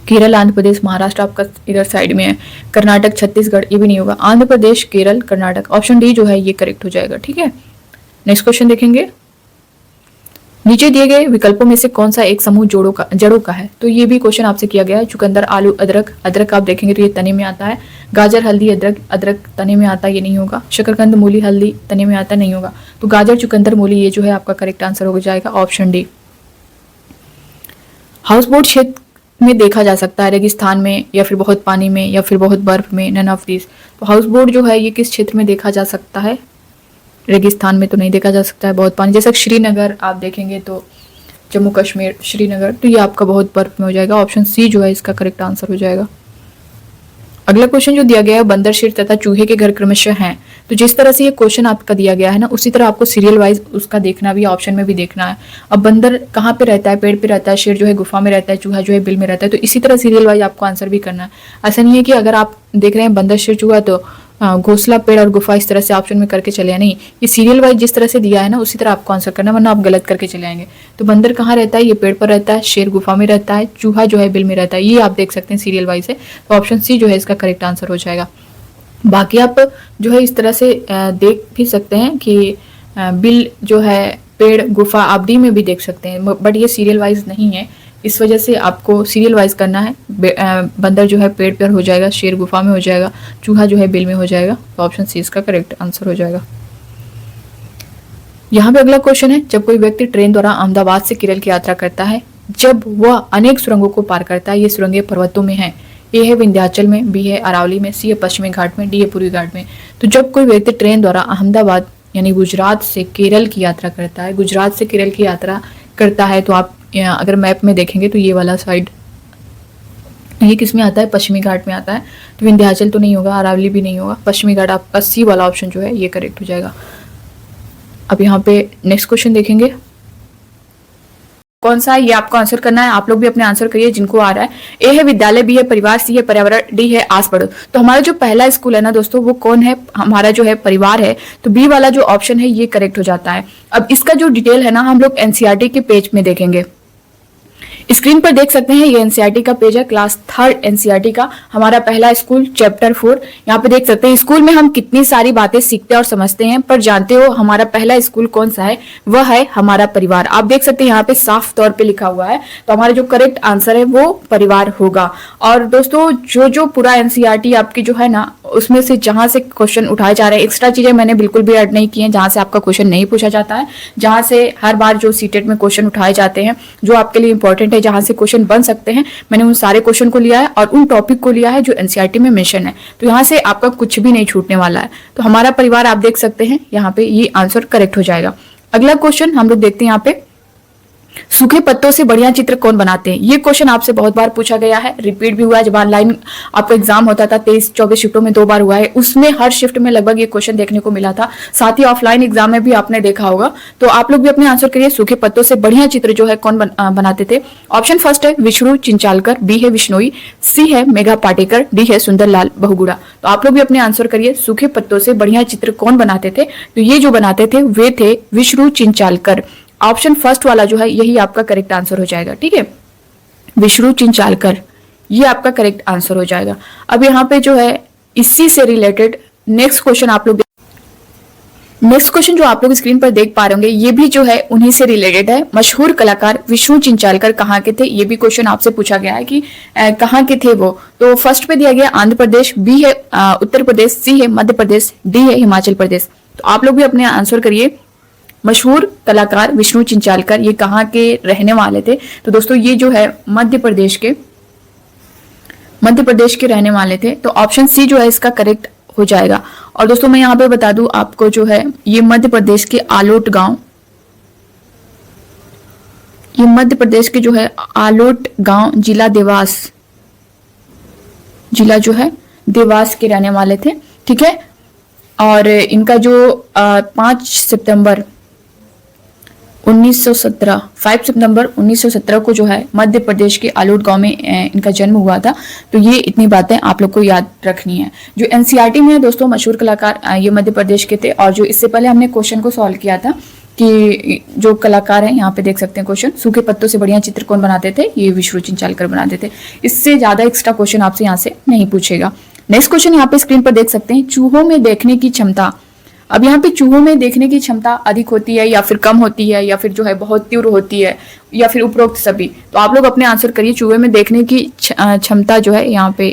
केरल, आंध्र प्रदेश, महाराष्ट्र आपका इधर साइड में है, कर्नाटक, छत्तीसगढ़, ये भी नहीं होगा। आंध्र प्रदेश, केरल, कर्नाटक, ऑप्शन डी जो है ये करेक्ट हो जाएगा। ठीक है, नेक्स्ट क्वेश्चन देखेंगे। नीचे दिए गए विकल्पों में से कौन सा एक समूह जड़ों का है? तो ये भी क्वेश्चन आपसे किया गया है। चुकंदर, आलू, अदरक। अदरक आप देखेंगे तो ये तने में आता है। गाजर, हल्दी, अदरक। अदरक तने में आता है, ये नहीं होगा। शकरकंद, मूली, हल्दी तने में आता नहीं होगा। तो गाजर, चुकंदर, मूली, ये जो है आपका करेक्ट आंसर हो जाएगा, ऑप्शन डी। हाउस बोट क्षेत्र में देखा जा सकता है, रेगिस्तान में या फिर बहुत पानी में या फिर बहुत बर्फ में, नन ऑफ दिस। तो हाउस बोट जो है ये किस क्षेत्र में देखा जा सकता है? रेगिस्तान में तो नहीं देखा जा सकता है, बहुत पानी, जैसा श्रीनगर आप देखेंगे तो जम्मू कश्मीर, श्रीनगर, तो ये आपका बहुत बर्फ में हो जाएगा। ऑप्शन सी जो है इसका करेक्ट आंसर हो जाएगा। अगला क्वेश्चन जो दिया गया है, बंदर, शेर तथा चूहे के घर क्रमशः हैं। तो जिस तरह से ये क्वेश्चन आपका दिया गया है ना, उसी तरह आपको सीरियल वाइज उसका देखना भी, ऑप्शन में भी देखना है। अब बंदर कहाँ पे रहता है? पेड़ पे रहता है। शेर जो है गुफा में रहता है। चूहा जो है बिल में रहता है। तो इसी तरह सीरियल वाइज आपको आंसर भी करना है। ऐसा नहीं है कि अगर आप देख रहे हैं बंदर, शेर, चूहा तो घोंसला, पेड़ और गुफा इस तरह से ऑप्शन में करके चले, नहीं, ये सीरियल वाइज जिस तरह से दिया है ना उसी तरह आपको आंसर करना, वरना आप गलत करके चले आएंगे। तो बंदर कहाँ रहता है? ये पेड़ पर रहता है। शेर गुफा में रहता है। चूहा जो है बिल में रहता है। ये आप देख सकते हैं सीरियल वाइज है। तो ऑप्शन सी जो है इसका करेक्ट आंसर हो जाएगा। बाकी आप जो है इस तरह से देख भी सकते हैं कि बिल जो है, पेड़, गुफा आप डी में भी देख सकते हैं, बट ये सीरियल वाइज नहीं है, इस वजह से आपको सीरियल वाइज करना है। बंदर जो है पेड़ पर हो जाएगा, शेर गुफा में हो जाएगा, चूहा जो है बिल में हो जाएगा। तो ऑप्शन सी इसका करेक्ट आंसर हो जाएगा। यहाँ पे अगला क्वेश्चन है, जब कोई व्यक्ति ट्रेन द्वारा अहमदाबाद से केरल की यात्रा करता है, जब वह अनेक सुरंगों को पार करता है, ये सुरंगें पर्वतों में हैं। ए है विंध्याचल में, बी है अरावली में, सी है पश्चिमी घाट में, डी है पूर्वी घाट में। तो जब कोई व्यक्ति ट्रेन द्वारा अहमदाबाद यानी गुजरात से केरल की यात्रा करता है, गुजरात से केरल की यात्रा करता है, तो आप अगर मैप में देखेंगे तो ये वाला साइड, ये किस में आता है? पश्चिमी घाट में आता है। तो विंध्याचल तो नहीं होगा, अरावली भी नहीं होगा, पश्चिमी घाट आपका सी वाला ऑप्शन जो है ये करेक्ट हो जाएगा। अब यहाँ पे नेक्स्ट क्वेश्चन देखेंगे। कौन सा है ये आपको आंसर करना है। आप लोग भी अपने आंसर करिए जिनको आ रहा है। ए है विद्यालय, बी है परिवार, सी है पर्यावरण, डी है आस पड़ोस। तो हमारा जो पहला स्कूल है ना दोस्तों वो कौन है, हमारा जो है परिवार है। तो बी वाला जो ऑप्शन है ये करेक्ट हो जाता है। अब इसका जो डिटेल है ना हम लोग एनसीईआरटी के पेज में देखेंगे। स्क्रीन पर देख सकते हैं ये एनसीईआरटी का पेज है, क्लास 3 एनसीईआरटी का, हमारा पहला स्कूल चैप्टर 4। यहाँ पे देख सकते हैं स्कूल में हम कितनी सारी बातें सीखते हैं और समझते हैं, पर जानते हो हमारा पहला स्कूल कौन सा है, वह है हमारा परिवार। आप देख सकते हैं यहाँ पे साफ तौर पे लिखा हुआ है, तो हमारा जो करेक्ट आंसर है वो परिवार होगा। और दोस्तों जो पूरा एनसीईआरटी आपकी जो है ना उसमें से जहां से क्वेश्चन उठाए जा रहे हैं, एक्स्ट्रा चीजें मैंने बिल्कुल भी ऐड नहीं की हैं, जहां से आपका क्वेश्चन नहीं पूछा जाता है, जहां से हर बार जो सीटेट में क्वेश्चन उठाए जाते हैं जो आपके लिए इंपॉर्टेंट है, जहां से क्वेश्चन बन सकते हैं, मैंने उन सारे क्वेश्चन को लिया है और उन टॉपिक को लिया है जो एनसीईआरटी में मेंशन है। तो यहाँ से आपका कुछ भी नहीं छूटने वाला है। तो हमारा परिवार आप देख सकते हैं यहाँ पे ये आंसर करेक्ट हो जाएगा। अगला क्वेश्चन हम लोग देखते हैं यहाँ पे, सूखे पत्तों से बढ़िया चित्र कौन बनाते हैं। ये क्वेश्चन आपसे बहुत बार पूछा गया है, रिपीट भी हुआ है। जब ऑनलाइन आपका एग्जाम होता था 23-24 शिफ्टों में 2 बार हुआ है, उसमें हर शिफ्ट में लगभग ये क्वेश्चन देखने को मिला था। साथ ही ऑफलाइन एग्जाम में भी आपने देखा होगा। तो आप लोग भी अपने आंसर करिए, सूखे पत्तों से बढ़िया चित्र जो है कौन बनाते थे। ऑप्शन फर्स्ट है विष्णु चिंचालकर, बी है विश्नोई, सी है मेघा पाटेकर, डी है सुंदरलाल बहुगुणा। तो आप लोग भी अपने आंसर करिए, सूखे पत्तों से बढ़िया चित्र कौन बनाते थे। तो ये जो बनाते थे वे थे विष्णु चिंचालकर। ऑप्शन फर्स्ट वाला जो है यही आपका करेक्ट आंसर हो जाएगा। ठीक है, विष्णु चिंचालकर ये आपका करेक्ट आंसर हो जाएगा। अब यहाँ पे जो है इसी से रिलेटेड नेक्स्ट क्वेश्चन जो आप लोग स्क्रीन पर देख पा रहे होंगे ये भी जो है उन्हीं से रिलेटेड है। मशहूर कलाकार विष्णु चिंचालकर कहाँ के थे, ये भी क्वेश्चन आपसे पूछा गया है कि कहाँ के थे वो। तो फर्स्ट पे दिया गया आंध्र प्रदेश, बी है उत्तर प्रदेश, सी है मध्य प्रदेश, डी है हिमाचल प्रदेश। तो आप लोग भी अपने आंसर करिए, मशहूर कलाकार विष्णु चिंचालकर ये कहाँ के रहने वाले थे। तो दोस्तों ये जो है मध्य प्रदेश के रहने वाले थे। तो ऑप्शन सी जो है इसका करेक्ट हो जाएगा। और दोस्तों मैं यहाँ पे बता दूं आपको जो है ये मध्य प्रदेश के आलोट गांव, ये मध्य प्रदेश के जो है आलोट गांव जिला जो है देवास के रहने वाले थे। ठीक है, और इनका जो 5 सितंबर 1917 को जो है मध्य प्रदेश के आलोट गांव में इनका जन्म हुआ था। तो ये इतनी बातें आप लोग को याद रखनी है। जो एनसीईआरटी में है दोस्तों मशहूर कलाकार ये मध्य प्रदेश के थे। और जो इससे पहले हमने क्वेश्चन को सॉल्व किया था कि जो कलाकार हैं यहाँ पे देख सकते हैं क्वेश्चन, सूखे पत्तों से बढ़िया चित्र कौन बनाते थे, ये विष्णु चिंचालकर बनाते थे। इससे ज्यादा एक्स्ट्रा क्वेश्चन आपसे यहाँ से नहीं पूछेगा। नेक्स्ट क्वेश्चन यहाँ पे स्क्रीन पर देख सकते हैं, चूहों में देखने की क्षमता। अब यहाँ पे चूहों में देखने की क्षमता अधिक होती है या फिर कम होती है या फिर जो है बहुत तीव्र होती है या फिर उपरोक्त सभी। तो आप लोग अपने आंसर करिए, चूहे में देखने की क्षमता जो है यहाँ पे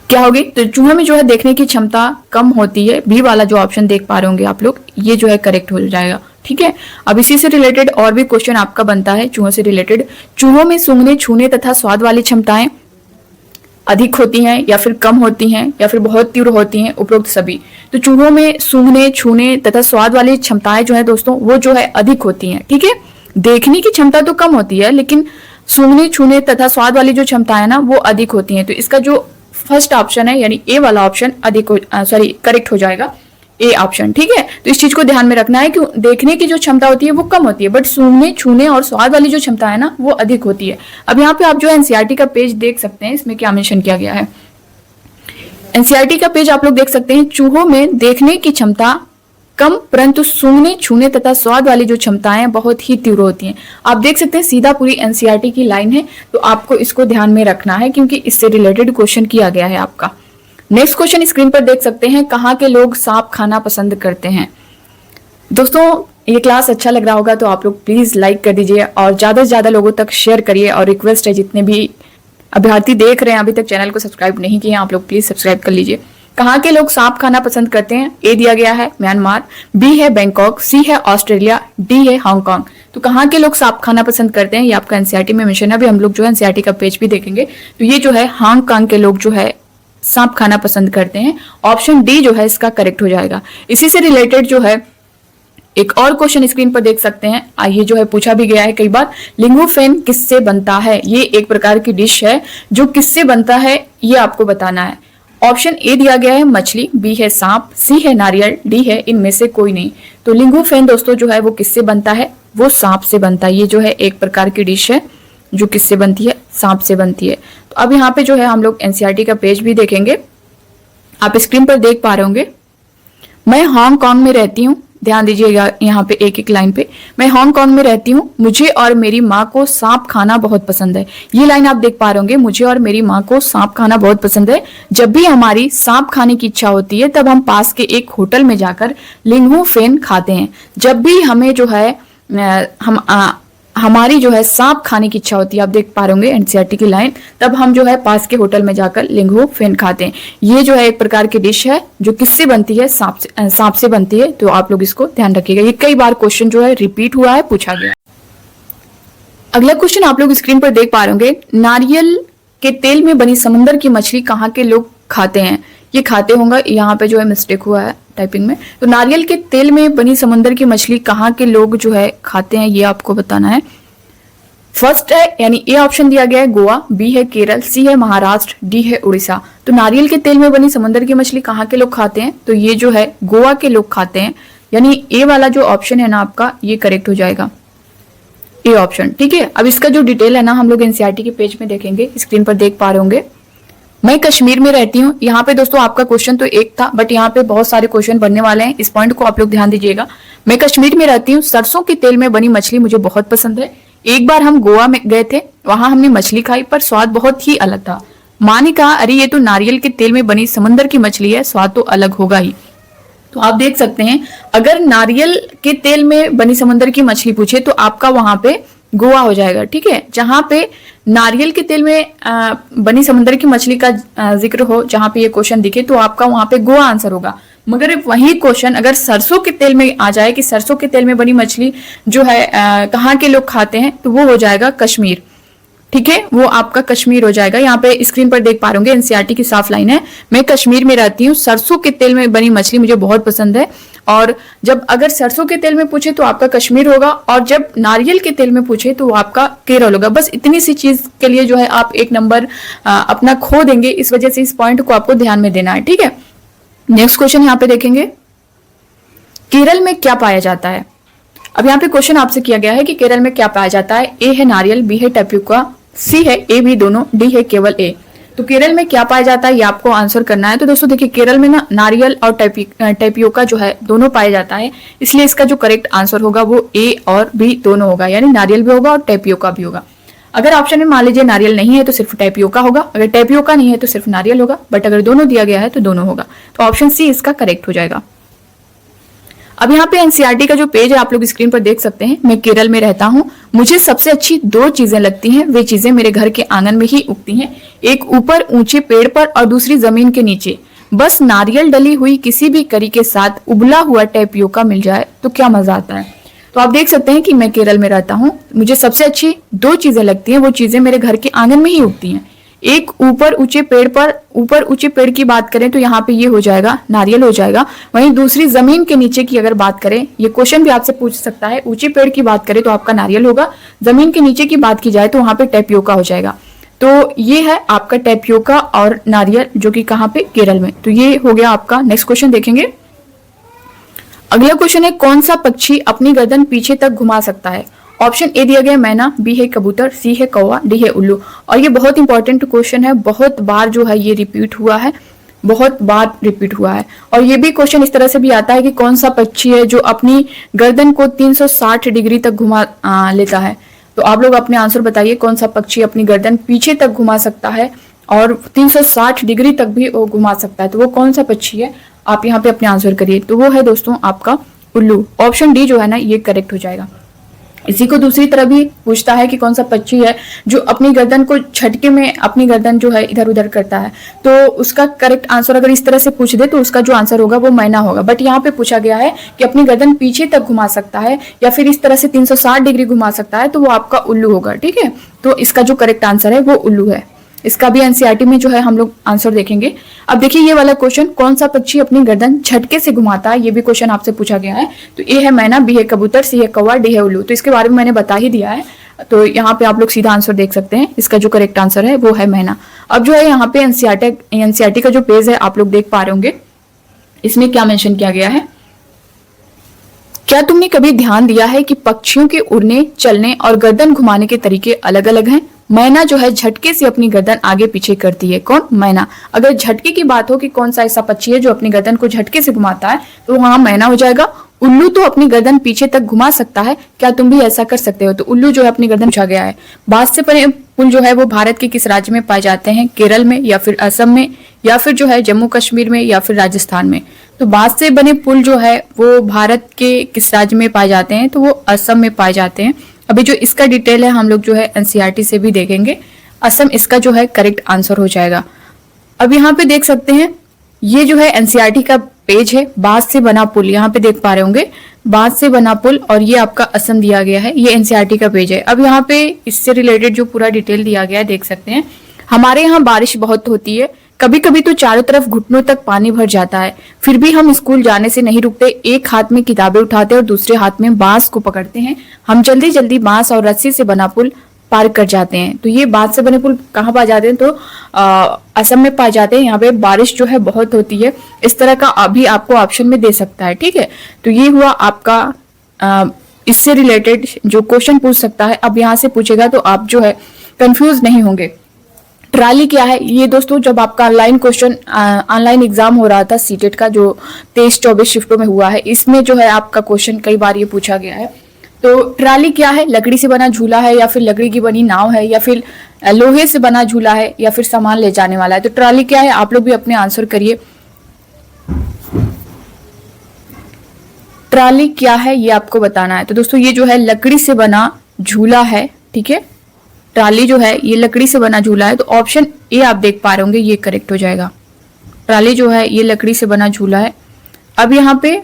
क्या होगी। तो चूहे में जो है देखने की क्षमता कम होती है, बी वाला जो ऑप्शन देख पा रहे होंगे आप लोग, ये जो है करेक्ट हो जाएगा। ठीक है, अब इसी से रिलेटेड और भी क्वेश्चन आपका बनता है चूहों से रिलेटेड। चूहों में सूंघने, छूने तथा स्वाद वाली क्षमताएं अधिक होती हैं या फिर कम होती हैं या फिर बहुत तीव्र होती हैं, उपरोक्त सभी। तो चूहों में सूंघने, छूने तथा स्वाद वाली क्षमताएं जो है दोस्तों वो जो है अधिक होती हैं। ठीक है, देखने की क्षमता तो कम होती है लेकिन सूंघने, छूने तथा स्वाद वाली जो क्षमताएं ना वो अधिक होती हैं। तो इसका जो फर्स्ट ऑप्शन है यानी ए वाला ऑप्शन करेक्ट हो जाएगा, ए ऑप्शन। ठीक है, तो इस चीज को ध्यान में रखना है कि देखने की जो क्षमता होती है वो कम होती है बट सूंघने, छूने और स्वाद वाली जो क्षमता है ना वो अधिक होती है। अब यहाँ पे आप जो एनसीईआरटी का पेज देख सकते हैं, इसमें क्या मेंशन किया गया है। एनसीईआरटी का पेज आप लोग देख सकते हैं, चूहों में देखने की क्षमता कम परंतु सूंघने, छूने तथा स्वाद वाली जो क्षमताएं बहुत ही तीव्र होती हैं। आप देख सकते हैं सीधा पूरी एनसीईआरटी की लाइन है, तो आपको इसको ध्यान में रखना है क्योंकि इससे रिलेटेड क्वेश्चन किया गया है आपका। नेक्स्ट क्वेश्चन स्क्रीन पर देख सकते हैं, कहाँ के लोग सांप खाना पसंद करते हैं। दोस्तों ये क्लास अच्छा लग रहा होगा तो आप लोग प्लीज लाइक कर दीजिए और ज्यादा से ज्यादा लोगों तक शेयर करिए। और रिक्वेस्ट है जितने भी अभ्यर्थी देख रहे हैं अभी तक चैनल को सब्सक्राइब नहीं किए आप लोग प्लीज सब्सक्राइब कर लीजिए। कहाँ के लोग सांप खाना पसंद करते हैं, ए दिया गया है म्यांमार, बी है बैंकॉक, सी है ऑस्ट्रेलिया, डी है हांगकांग। तो कहाँ के लोग सांप खाना पसंद करते हैं ये आपका एनसीईआरटी में मेंशन है। अभी हम लोग जो है एनसीईआरटी का पेज भी देखेंगे। तो ये जो है हांगकांग के लोग जो है सांप खाना पसंद करते हैं। ऑप्शन डी जो है इसका करेक्ट हो जाएगा। इसी से रिलेटेड जो है एक और क्वेश्चन स्क्रीन पर देख सकते हैं, ये जो है पूछा भी गया है कई बार, लिंगोफेन किससे बनता है। ये एक प्रकार की डिश है जो किससे बनता है ये आपको बताना है। ऑप्शन ए दिया गया है मछली, बी है सांप, सी है नारियल, डी है इनमें से कोई नहीं। तो लिंगोफेन दोस्तों जो है वो किससे बनता है, वो सांप से बनता है। ये जो है एक प्रकार की डिश है जो किससे बनती है, सांप से बनती है। तो अब यहाँ पे जो है हम लोग एनसीईआरटी का पेज भी देखेंगे। आप स्क्रीन पर देख पा रहे होंगे, मैं हांगकांग में रहती हूँ। ध्यान दीजिएगा यहाँ पे एक एक लाइन पे, मैं हांगकांग में रहती हूँ, मुझे और मेरी माँ को सांप खाना बहुत पसंद है। ये लाइन आप देख पा रहे होंगे, मुझे और मेरी माँ को सांप खाना बहुत पसंद है। जब भी हमारी सांप खाने की इच्छा होती है तब हम पास के एक होटल में जाकर लिंगू फेन खाते हैं। जब भी हमें जो है हमारी जो है सांप खाने की इच्छा होती है, आप देख पा रहे होंगे एनसीईआरटी की लाइन, तब हम जो है पास के होटल में जाकर लिंगू फेन खाते हैं। ये जो है एक प्रकार की डिश है जो किससे बनती है, सांप से बनती है। तो आप लोग इसको ध्यान रखिएगा। ये कई बार क्वेश्चन जो है रिपीट हुआ है, पूछा गया। अगला क्वेश्चन आप लोग स्क्रीन पर देख पा रहे होंगे, नारियल के तेल में बनी समुद्र की मछली कहाँ के लोग खाते हैं। ये खाते होंगे, यहाँ पे जो है मिस्टेक हुआ है टाइपिंग में। तो नारियल के तेल में बनी समुद्र की मछली कहाँ के लोग जो है खाते हैं, ये आपको बताना है। फर्स्ट है यानी ए ऑप्शन दिया गया है गोवा, बी है केरल, सी है महाराष्ट्र, डी है उड़ीसा। तो नारियल के तेल में बनी समुद्र की मछली कहाँ के लोग खाते हैं, तो ये जो है गोवा के लोग खाते हैं। यानी ए वाला जो ऑप्शन है ना आपका, ये करेक्ट हो जाएगा, ए ऑप्शन। ठीक है, अब इसका जो डिटेल है ना हम लोग एनसीईआरटी के पेज में देखेंगे। स्क्रीन पर देख पा रहे होंगे, मैं कश्मीर में रहती हूँ। यहाँ पे दोस्तों आपका क्वेश्चन तो एक था, बट यहाँ पे बहुत सारे क्वेश्चन बनने वाले हैं, इस पॉइंट को आप लोग ध्यान दीजिएगा। मैं कश्मीर में रहती हूँ, सरसों के तेल में बनी मछली मुझे बहुत पसंद है। एक बार हम गोवा में गए थे, वहां हमने मछली खाई, पर स्वाद बहुत ही अलग था। माँ ने कहा, अरे ये तो नारियल के तेल में बनी समंदर की मछली है, स्वाद तो अलग होगा ही। तो आप देख सकते हैं, अगर नारियल के तेल में बनी समंदर की मछली पूछे तो आपका वहां पे गोवा हो जाएगा। ठीक है, जहां पे नारियल के तेल में बनी समुद्र की मछली का जिक्र हो, जहां पे ये क्वेश्चन दिखे, तो आपका वहां पे गोवा आंसर होगा। मगर वही क्वेश्चन अगर सरसों के तेल में आ जाए कि सरसों के तेल में बनी मछली जो है कहाँ के लोग खाते हैं, तो वो हो जाएगा कश्मीर। ठीक है, वो आपका कश्मीर हो जाएगा। यहाँ पे स्क्रीन पर देख पा रहे होंगे एनसीईआरटी की साफ लाइन है, मैं कश्मीर में रहती हूँ, सरसों के तेल में बनी मछली मुझे बहुत पसंद है। और जब अगर सरसों के तेल में पूछे तो आपका कश्मीर होगा, और जब नारियल के तेल में पूछे तो आपका केरल होगा। बस इतनी सी चीज के लिए जो है आप एक नंबर अपना खो देंगे, इस वजह से इस पॉइंट को आपको ध्यान में देना है। ठीक है, नेक्स्ट क्वेश्चन यहाँ पे देखेंगे, केरल में क्या पाया जाता है। अब यहाँ पे क्वेश्चन आपसे किया गया है कि केरल में क्या पाया जाता है। ए है नारियल, बी है टैपियोका, सी है ए बी दोनों, डी है केवल ए। तो केरल में क्या पाया जाता है ये आपको आंसर करना है। तो दोस्तों देखिए, केरल में ना नारियल और टैपियोका जो है दोनों पाया जाता है, इसलिए इसका जो करेक्ट आंसर होगा वो ए और बी दोनों होगा, यानी नारियल भी होगा और टैपियोका भी होगा। अगर ऑप्शन में मान लीजिए नारियल नहीं है तो सिर्फ टैपियोका होगा, अगर टैपियोका नहीं है तो सिर्फ नारियल होगा, बट अगर दोनों दिया गया है तो दोनों होगा। तो ऑप्शन सी इसका करेक्ट हो जाएगा। अब यहाँ पे एनसीईआरटी का जो पेज है आप लोग स्क्रीन पर देख सकते हैं, मैं केरल में रहता हूँ, मुझे सबसे अच्छी दो चीजें लगती हैं, वे चीजें मेरे घर के आंगन में ही उगती हैं, एक ऊपर ऊंचे पेड़ पर और दूसरी जमीन के नीचे। बस नारियल डली हुई किसी भी करी के साथ उबला हुआ टैपियोका मिल जाए तो क्या मजा आता है। तो आप देख सकते हैं कि मैं केरल में रहता हूँ, मुझे सबसे अच्छी दो चीजें लगती हैं, वो चीजें मेरे घर के आंगन में ही उगती हैं। एक ऊपर ऊंचे पेड़ पर, ऊपर ऊंचे पेड़ की बात करें तो यहाँ पे ये हो जाएगा नारियल हो जाएगा। वहीं दूसरी जमीन के नीचे की अगर बात करें, ये क्वेश्चन भी आपसे पूछ सकता है, ऊंचे पेड़ की बात करें तो आपका नारियल होगा, जमीन के नीचे की बात की जाए तो वहां पे टैपियोका हो जाएगा। तो ये है आपका टैपियोका और नारियल, जो कि कहाँ पे, केरल में। तो ये हो गया आपका। नेक्स्ट क्वेश्चन देखेंगे। अगला क्वेश्चन है, कौन सा पक्षी अपनी गर्दन पीछे तक घुमा सकता है। ऑप्शन ए दिया गया मैना, बी है कबूतर, सी है कौवा, डी है उल्लू। और ये बहुत इंपॉर्टेंट क्वेश्चन है, बहुत बार जो है ये रिपीट हुआ है, बहुत बार रिपीट हुआ है। और ये भी क्वेश्चन इस तरह से भी आता है कि कौन सा पक्षी है जो अपनी गर्दन को 360 डिग्री तक घुमा लेता है। तो आप लोग अपने आंसर बताइए, कौन सा पक्षी अपनी गर्दन पीछे तक घुमा सकता है और 360 डिग्री तक भी वो घुमा सकता है। तो वो कौन सा पक्षी है, आप यहाँ पे अपने आंसर करिए। तो वो है दोस्तों आपका उल्लू। ऑप्शन डी जो है ना ये करेक्ट हो जाएगा। इसी को दूसरी तरह भी पूछता है कि कौन सा पक्षी है जो अपनी गर्दन को झटके में अपनी गर्दन जो है इधर उधर करता है। तो उसका करेक्ट आंसर अगर इस तरह से पूछ दे तो उसका जो आंसर होगा वो मैना होगा। बट यहाँ पे पूछा गया है कि अपनी गर्दन पीछे तक घुमा सकता है या फिर इस तरह से 360 डिग्री घुमा सकता है, तो वो आपका उल्लू होगा। ठीक है, तो इसका जो करेक्ट आंसर है वो उल्लू है। इसका भी एनसीईआरटी में जो है हम लोग आंसर देखेंगे। अब देखिए ये वाला क्वेश्चन, कौन सा पक्षी अपनी गर्दन झटके से घुमाता है, ये भी क्वेश्चन आपसे पूछा गया है। तो ए है मैना, बी है कबूतर, सी है कौवा, डी है उल्लू। तो इसके बारे में मैंने बता ही दिया है, तो यहाँ पे आप लोग सीधा आंसर देख सकते हैं। इसका जो करेक्ट आंसर है वो है मैना। अब जो है यहाँ पे एनसीईआरटी का जो पेज है आप लोग देख पा रहे होंगे, इसमें क्या मेंशन किया गया है। क्या तुमने कभी ध्यान दिया है कि पक्षियों के उड़ने, चलने और गर्दन घुमाने के तरीके अलग अलग हैं? मैना जो है झटके से अपनी गर्दन आगे पीछे करती है। कौन? मैना। अगर झटके की बात हो कि कौन सा ऐसा पक्षी है जो अपनी गर्दन को झटके से घुमाता है, तो वहां मैना हो जाएगा। उल्लू तो अपनी गर्दन पीछे तक घुमा सकता है, क्या तुम भी ऐसा कर सकते हो? तो उल्लू जो है अपनी गर्दन उठा गया है। बांस से बने पुल जो है वो भारत के किस राज्य में पाए जाते हैं? केरल में, या फिर असम में, या फिर जो है जम्मू कश्मीर में, या फिर राजस्थान में? तो बांस से बने पुल जो है वो भारत के किस राज्य में पाए जाते हैं? तो वो असम में पाए जाते हैं। अभी जो इसका डिटेल है हम लोग जो है एनसीईआरटी से भी देखेंगे। असम इसका जो है करेक्ट आंसर हो जाएगा। अब यहाँ पे देख सकते हैं, ये जो है एनसीईआरटी का पेज है, बांस से बना पुल, यहाँ पे देख पा रहे होंगे बांस से बना पुल, और ये आपका असम दिया गया है। ये एनसीईआरटी का पेज है। अब यहाँ पे इससे रिलेटेड जो पूरा डिटेल दिया गया है देख सकते हैं। हमारे यहाँ बारिश बहुत होती है, कभी कभी तो चारों तरफ घुटनों तक पानी भर जाता है, फिर भी हम स्कूल जाने से नहीं रुकते। एक हाथ में किताबें उठाते और दूसरे हाथ में बांस को पकड़ते हैं। हम जल्दी जल्दी बांस और रस्सी से बना पुल पार कर जाते हैं। तो ये बांस से बने पुल कहाँ पाए जाते हैं? तो असम में पाए जाते हैं। यहाँ पे बारिश जो है बहुत होती है। इस तरह का अभी आपको ऑप्शन में दे सकता है, ठीक है। तो ये हुआ आपका इससे रिलेटेड जो क्वेश्चन पूछ सकता है। अब यहाँ से पूछेगा तो आप जो है कंफ्यूज नहीं होंगे। ट्राली क्या है? ये दोस्तों जब आपका ऑनलाइन क्वेश्चन ऑनलाइन एग्जाम हो रहा था सीटेट का, जो 23-24 शिफ्टों में हुआ है, इसमें जो है आपका क्वेश्चन कई बार ये पूछा गया है। तो ट्राली क्या है? लकड़ी से बना झूला है, या फिर लकड़ी की बनी नाव है, या फिर लोहे से बना झूला है, या फिर सामान ले जाने वाला है? तो ट्राली क्या है? आप लोग भी अपने आंसर करिए। ट्राली क्या है ये आपको बताना है। तो दोस्तों ये जो है लकड़ी से बना झूला है, ठीक है। ट्राली जो है ये लकड़ी से बना झूला है। तो ऑप्शन ए आप देख पा रहे होंगे, ये करेक्ट हो जाएगा। ट्राली जो है ये लकड़ी से बना झूला है। अब यहाँ पे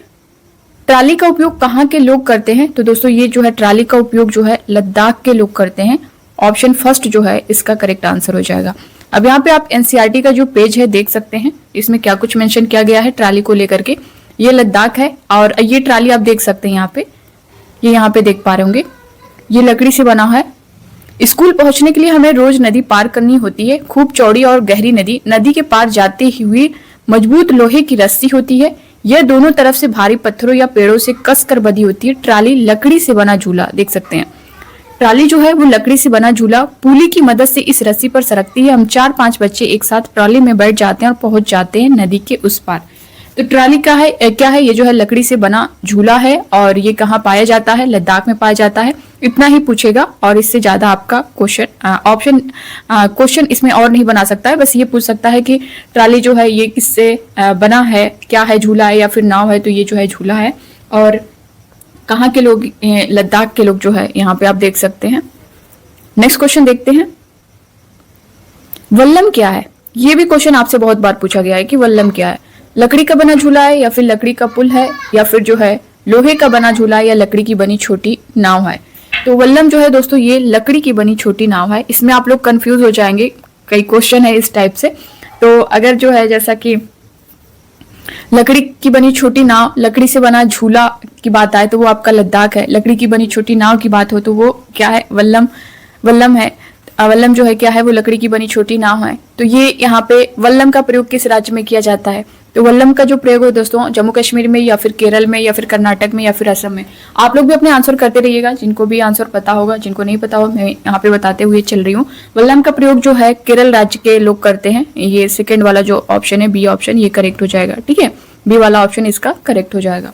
ट्राली का उपयोग कहाँ के लोग करते हैं? तो दोस्तों ये जो है ट्राली का उपयोग जो है लद्दाख के लोग करते हैं। ऑप्शन फर्स्ट जो है इसका करेक्ट आंसर हो जाएगा। अब यहाँ पे आप एनसीईआरटी का जो पेज है देख सकते हैं, इसमें क्या कुछ मेंशन किया गया है ट्राली को लेकर के। ये लद्दाख है, और ये ट्राली आप देख सकते हैं यहाँ पे, ये यहाँ पे देख पा रहे होंगे, ये लकड़ी से बना है। स्कूल पहुंचने के लिए हमें रोज नदी पार करनी होती है। खूब चौड़ी और गहरी नदी, नदी के पार जाते हुए मजबूत लोहे की रस्सी होती है। यह दोनों तरफ से भारी पत्थरों या पेड़ों से कसकर बंधी होती है। ट्राली लकड़ी से बना झूला देख सकते हैं। ट्राली जो है वो लकड़ी से बना झूला पुली की मदद से इस रस्सी पर सरकती है। हम 4-5 बच्चे एक साथ ट्राली में बैठ जाते हैं और पहुंच जाते हैं नदी के उस पार। तो ट्राली का है क्या है? ये जो है लकड़ी से बना झूला है, और ये कहाँ पाया जाता है? लद्दाख में पाया जाता है। इतना ही पूछेगा, और इससे ज्यादा आपका क्वेश्चन इसमें और नहीं बना सकता है। बस ये पूछ सकता है कि ट्राली जो है ये किससे बना है, क्या है, झूला है या फिर नाव है? तो ये जो है झूला है। और कहाँ के लोग? लद्दाख के लोग जो है यहाँ पे आप देख सकते हैं। नेक्स्ट क्वेश्चन देखते हैं। वल्लम क्या है? ये भी क्वेश्चन आपसे बहुत बार पूछा गया है कि वल्लम क्या है। लकड़ी का बना झूला है, या फिर लकड़ी का पुल है, या फिर जो है लोहे का बना झूला है, या लकड़ी की बनी छोटी नाव है? तो वल्लम जो है दोस्तों ये लकड़ी की बनी छोटी नाव है। इसमें आप लोग कंफ्यूज हो जाएंगे, कई क्वेश्चन है इस टाइप से। तो अगर जो है जैसा कि लकड़ी की बनी छोटी नाव, लकड़ी से बना झूला की बात आए तो वो आपका लद्दाख है। लकड़ी की बनी छोटी नाव की बात हो तो वो क्या है? वल्लम है। वल्लम जो है क्या है? वो लकड़ी की बनी छोटी नाव है। तो ये यहाँ पे वल्लम का प्रयोग किस राज्य में किया जाता है? तो वल्लम का जो प्रयोग है दोस्तों जम्मू कश्मीर में, या फिर केरल में, या फिर कर्नाटक में, या फिर असम में। आप लोग भी अपने आंसर करते रहिएगा, जिनको भी आंसर पता होगा, जिनको नहीं पता होगा मैं यहाँ पे बताते हुए चल रही हूँ। वल्लम का प्रयोग जो है केरल राज्य के लोग करते हैं। ये सेकेंड वाला जो ऑप्शन है, बी ऑप्शन, ये करेक्ट हो जाएगा, ठीक है। बी वाला ऑप्शन इसका करेक्ट हो जाएगा।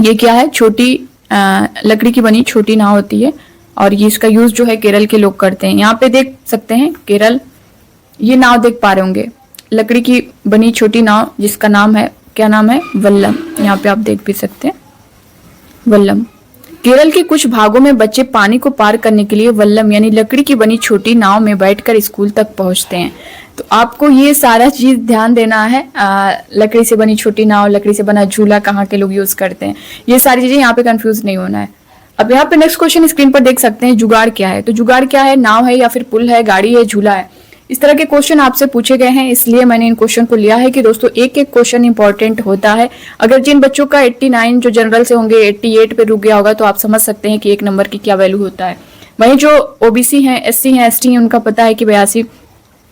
ये क्या है? छोटी लकड़ी की बनी छोटी नाव होती है, और ये इसका यूज जो है केरल के लोग करते हैं। यहाँ पे देख सकते हैं केरल, ये नाव देख पा रहे होंगे, लकड़ी की बनी छोटी नाव, जिसका नाम है, क्या नाम है? वल्लम। यहाँ पे आप देख भी सकते हैं वल्लम। केरल के कुछ भागों में बच्चे पानी को पार करने के लिए वल्लम यानी लकड़ी की बनी छोटी नाव में बैठकर स्कूल तक पहुंचते हैं। तो आपको ये सारा चीज ध्यान देना है। लकड़ी से बनी छोटी नाव, लकड़ी से बना झूला कहाँ के लोग यूज करते हैं, ये सारी चीजें यहाँ पे कंफ्यूज नहीं होना है। अब यहाँ पे नेक्स्ट क्वेश्चन स्क्रीन पर देख सकते हैं, जुगाड़ क्या है? तो जुगाड़ क्या है? नाव है, या फिर पुल है, गाड़ी है, झूला है? इस तरह के क्वेश्चन आपसे पूछे गए हैं, इसलिए मैंने इन क्वेश्चन को लिया है कि दोस्तों एक एक क्वेश्चन इंपॉर्टेंट होता है। अगर जिन बच्चों का 89 जो जनरल से होंगे 88 पे रुक गया होगा, तो आप समझ सकते हैं कि एक नंबर की क्या वैल्यू होता है। वहीं जो ओबीसी हैं, एससी हैं, एसटी हैं, उनका पता है कि 82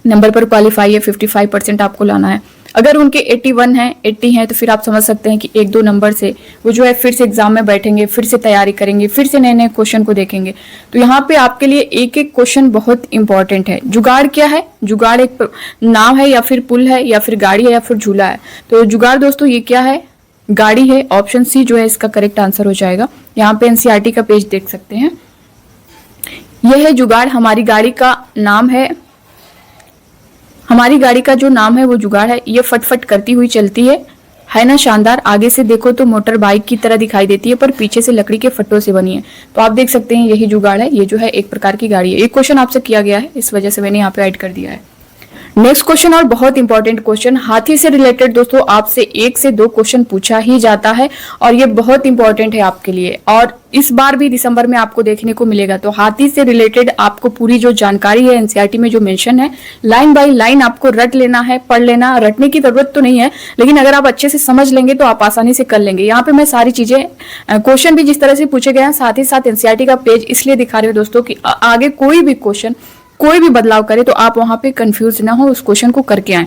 नंबर पर क्वालिफाई है, 55% आपको लाना है। अगर उनके 81 हैं, 80 हैं, तो फिर आप समझ सकते हैं कि 1-2 नंबर से वो जो है फिर से एग्जाम में बैठेंगे, फिर से तैयारी करेंगे, फिर से नए नए क्वेश्चन को देखेंगे। तो यहाँ पे आपके लिए एक एक क्वेश्चन बहुत इंपॉर्टेंट है। जुगाड़ क्या है? जुगाड़ एक नाव है या फिर पुल है या फिर गाड़ी है या फिर झूला है। तो जुगाड़ दोस्तों ये क्या है? गाड़ी है। ऑप्शन सी जो है इसका करेक्ट आंसर हो जाएगा। यहाँ पे एनसीईआरटी का पेज देख सकते हैं। यह है जुगाड़। हमारी गाड़ी का नाम है, हमारी गाड़ी का जो नाम है वो जुगाड़ है। ये फटफट करती हुई चलती है ना शानदार। आगे से देखो तो मोटर बाइक की तरह दिखाई देती है, पर पीछे से लकड़ी के फट्टों से बनी है। तो आप देख सकते हैं यही जुगाड़ है। ये जो है एक प्रकार की गाड़ी है। एक क्वेश्चन आपसे किया गया है, इस वजह से मैंने यहाँ पे ऐड कर दिया है। नेक्स्ट क्वेश्चन और बहुत इंपॉर्टेंट क्वेश्चन, हाथी से रिलेटेड दोस्तों आपसे 1 से 2 क्वेश्चन पूछा ही जाता है और ये बहुत इंपॉर्टेंट है आपके लिए, और इस बार भी दिसंबर में आपको देखने को मिलेगा। तो हाथी से रिलेटेड आपको पूरी जो जानकारी है एनसीईआरटी में जो मेंशन है, लाइन बाय लाइन आपको रट लेना है, पढ़ लेना। रटने की जरूरत तो नहीं है, लेकिन अगर आप अच्छे से समझ लेंगे तो आप आसानी से कर लेंगे। यहाँ पे मैं सारी चीजें, क्वेश्चन भी जिस तरह से पूछे गए हैं, साथ ही साथ एनसीईआरटी का पेज इसलिए दिखा रहे हो दोस्तों कि आगे कोई भी क्वेश्चन, कोई भी बदलाव करे तो आप वहां पे कंफ्यूज ना हो, उस क्वेश्चन को करके आए।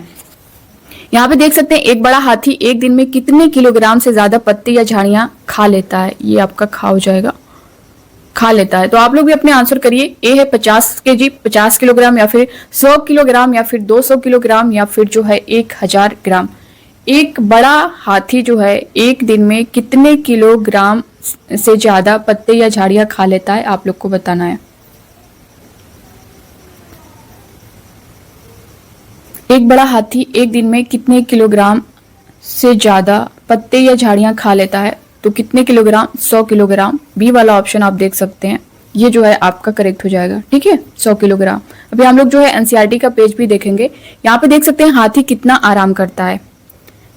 यहाँ पे देख सकते हैं एक बड़ा हाथी एक दिन में कितने किलोग्राम से ज्यादा पत्ते या झाड़ियां खा लेता है? ये आपका खा हो जाएगा, खा लेता है। तो आप लोग भी अपने आंसर करिए। ए है 50 केजी, 50 किलोग्राम, या फिर 100 किलोग्राम, या फिर 200 किलोग्राम, या फिर जो है 1000 ग्राम। एक बड़ा हाथी जो है एक दिन में कितने किलोग्राम से ज्यादा पत्ते या झाड़ियां खा लेता है? आप लोग को बताना है। एक बड़ा हाथी एक दिन में कितने किलोग्राम से ज्यादा पत्ते या झाड़ियां खा लेता है? तो कितने किलोग्राम? 100 किलोग्राम। बी वाला ऑप्शन आप देख सकते हैं, ये जो है आपका करेक्ट हो जाएगा। ठीक है, 100 किलोग्राम। अभी हम लोग जो है एनसीईआरटी का पेज भी देखेंगे। यहाँ पे देख सकते हैं हाथी कितना आराम करता है।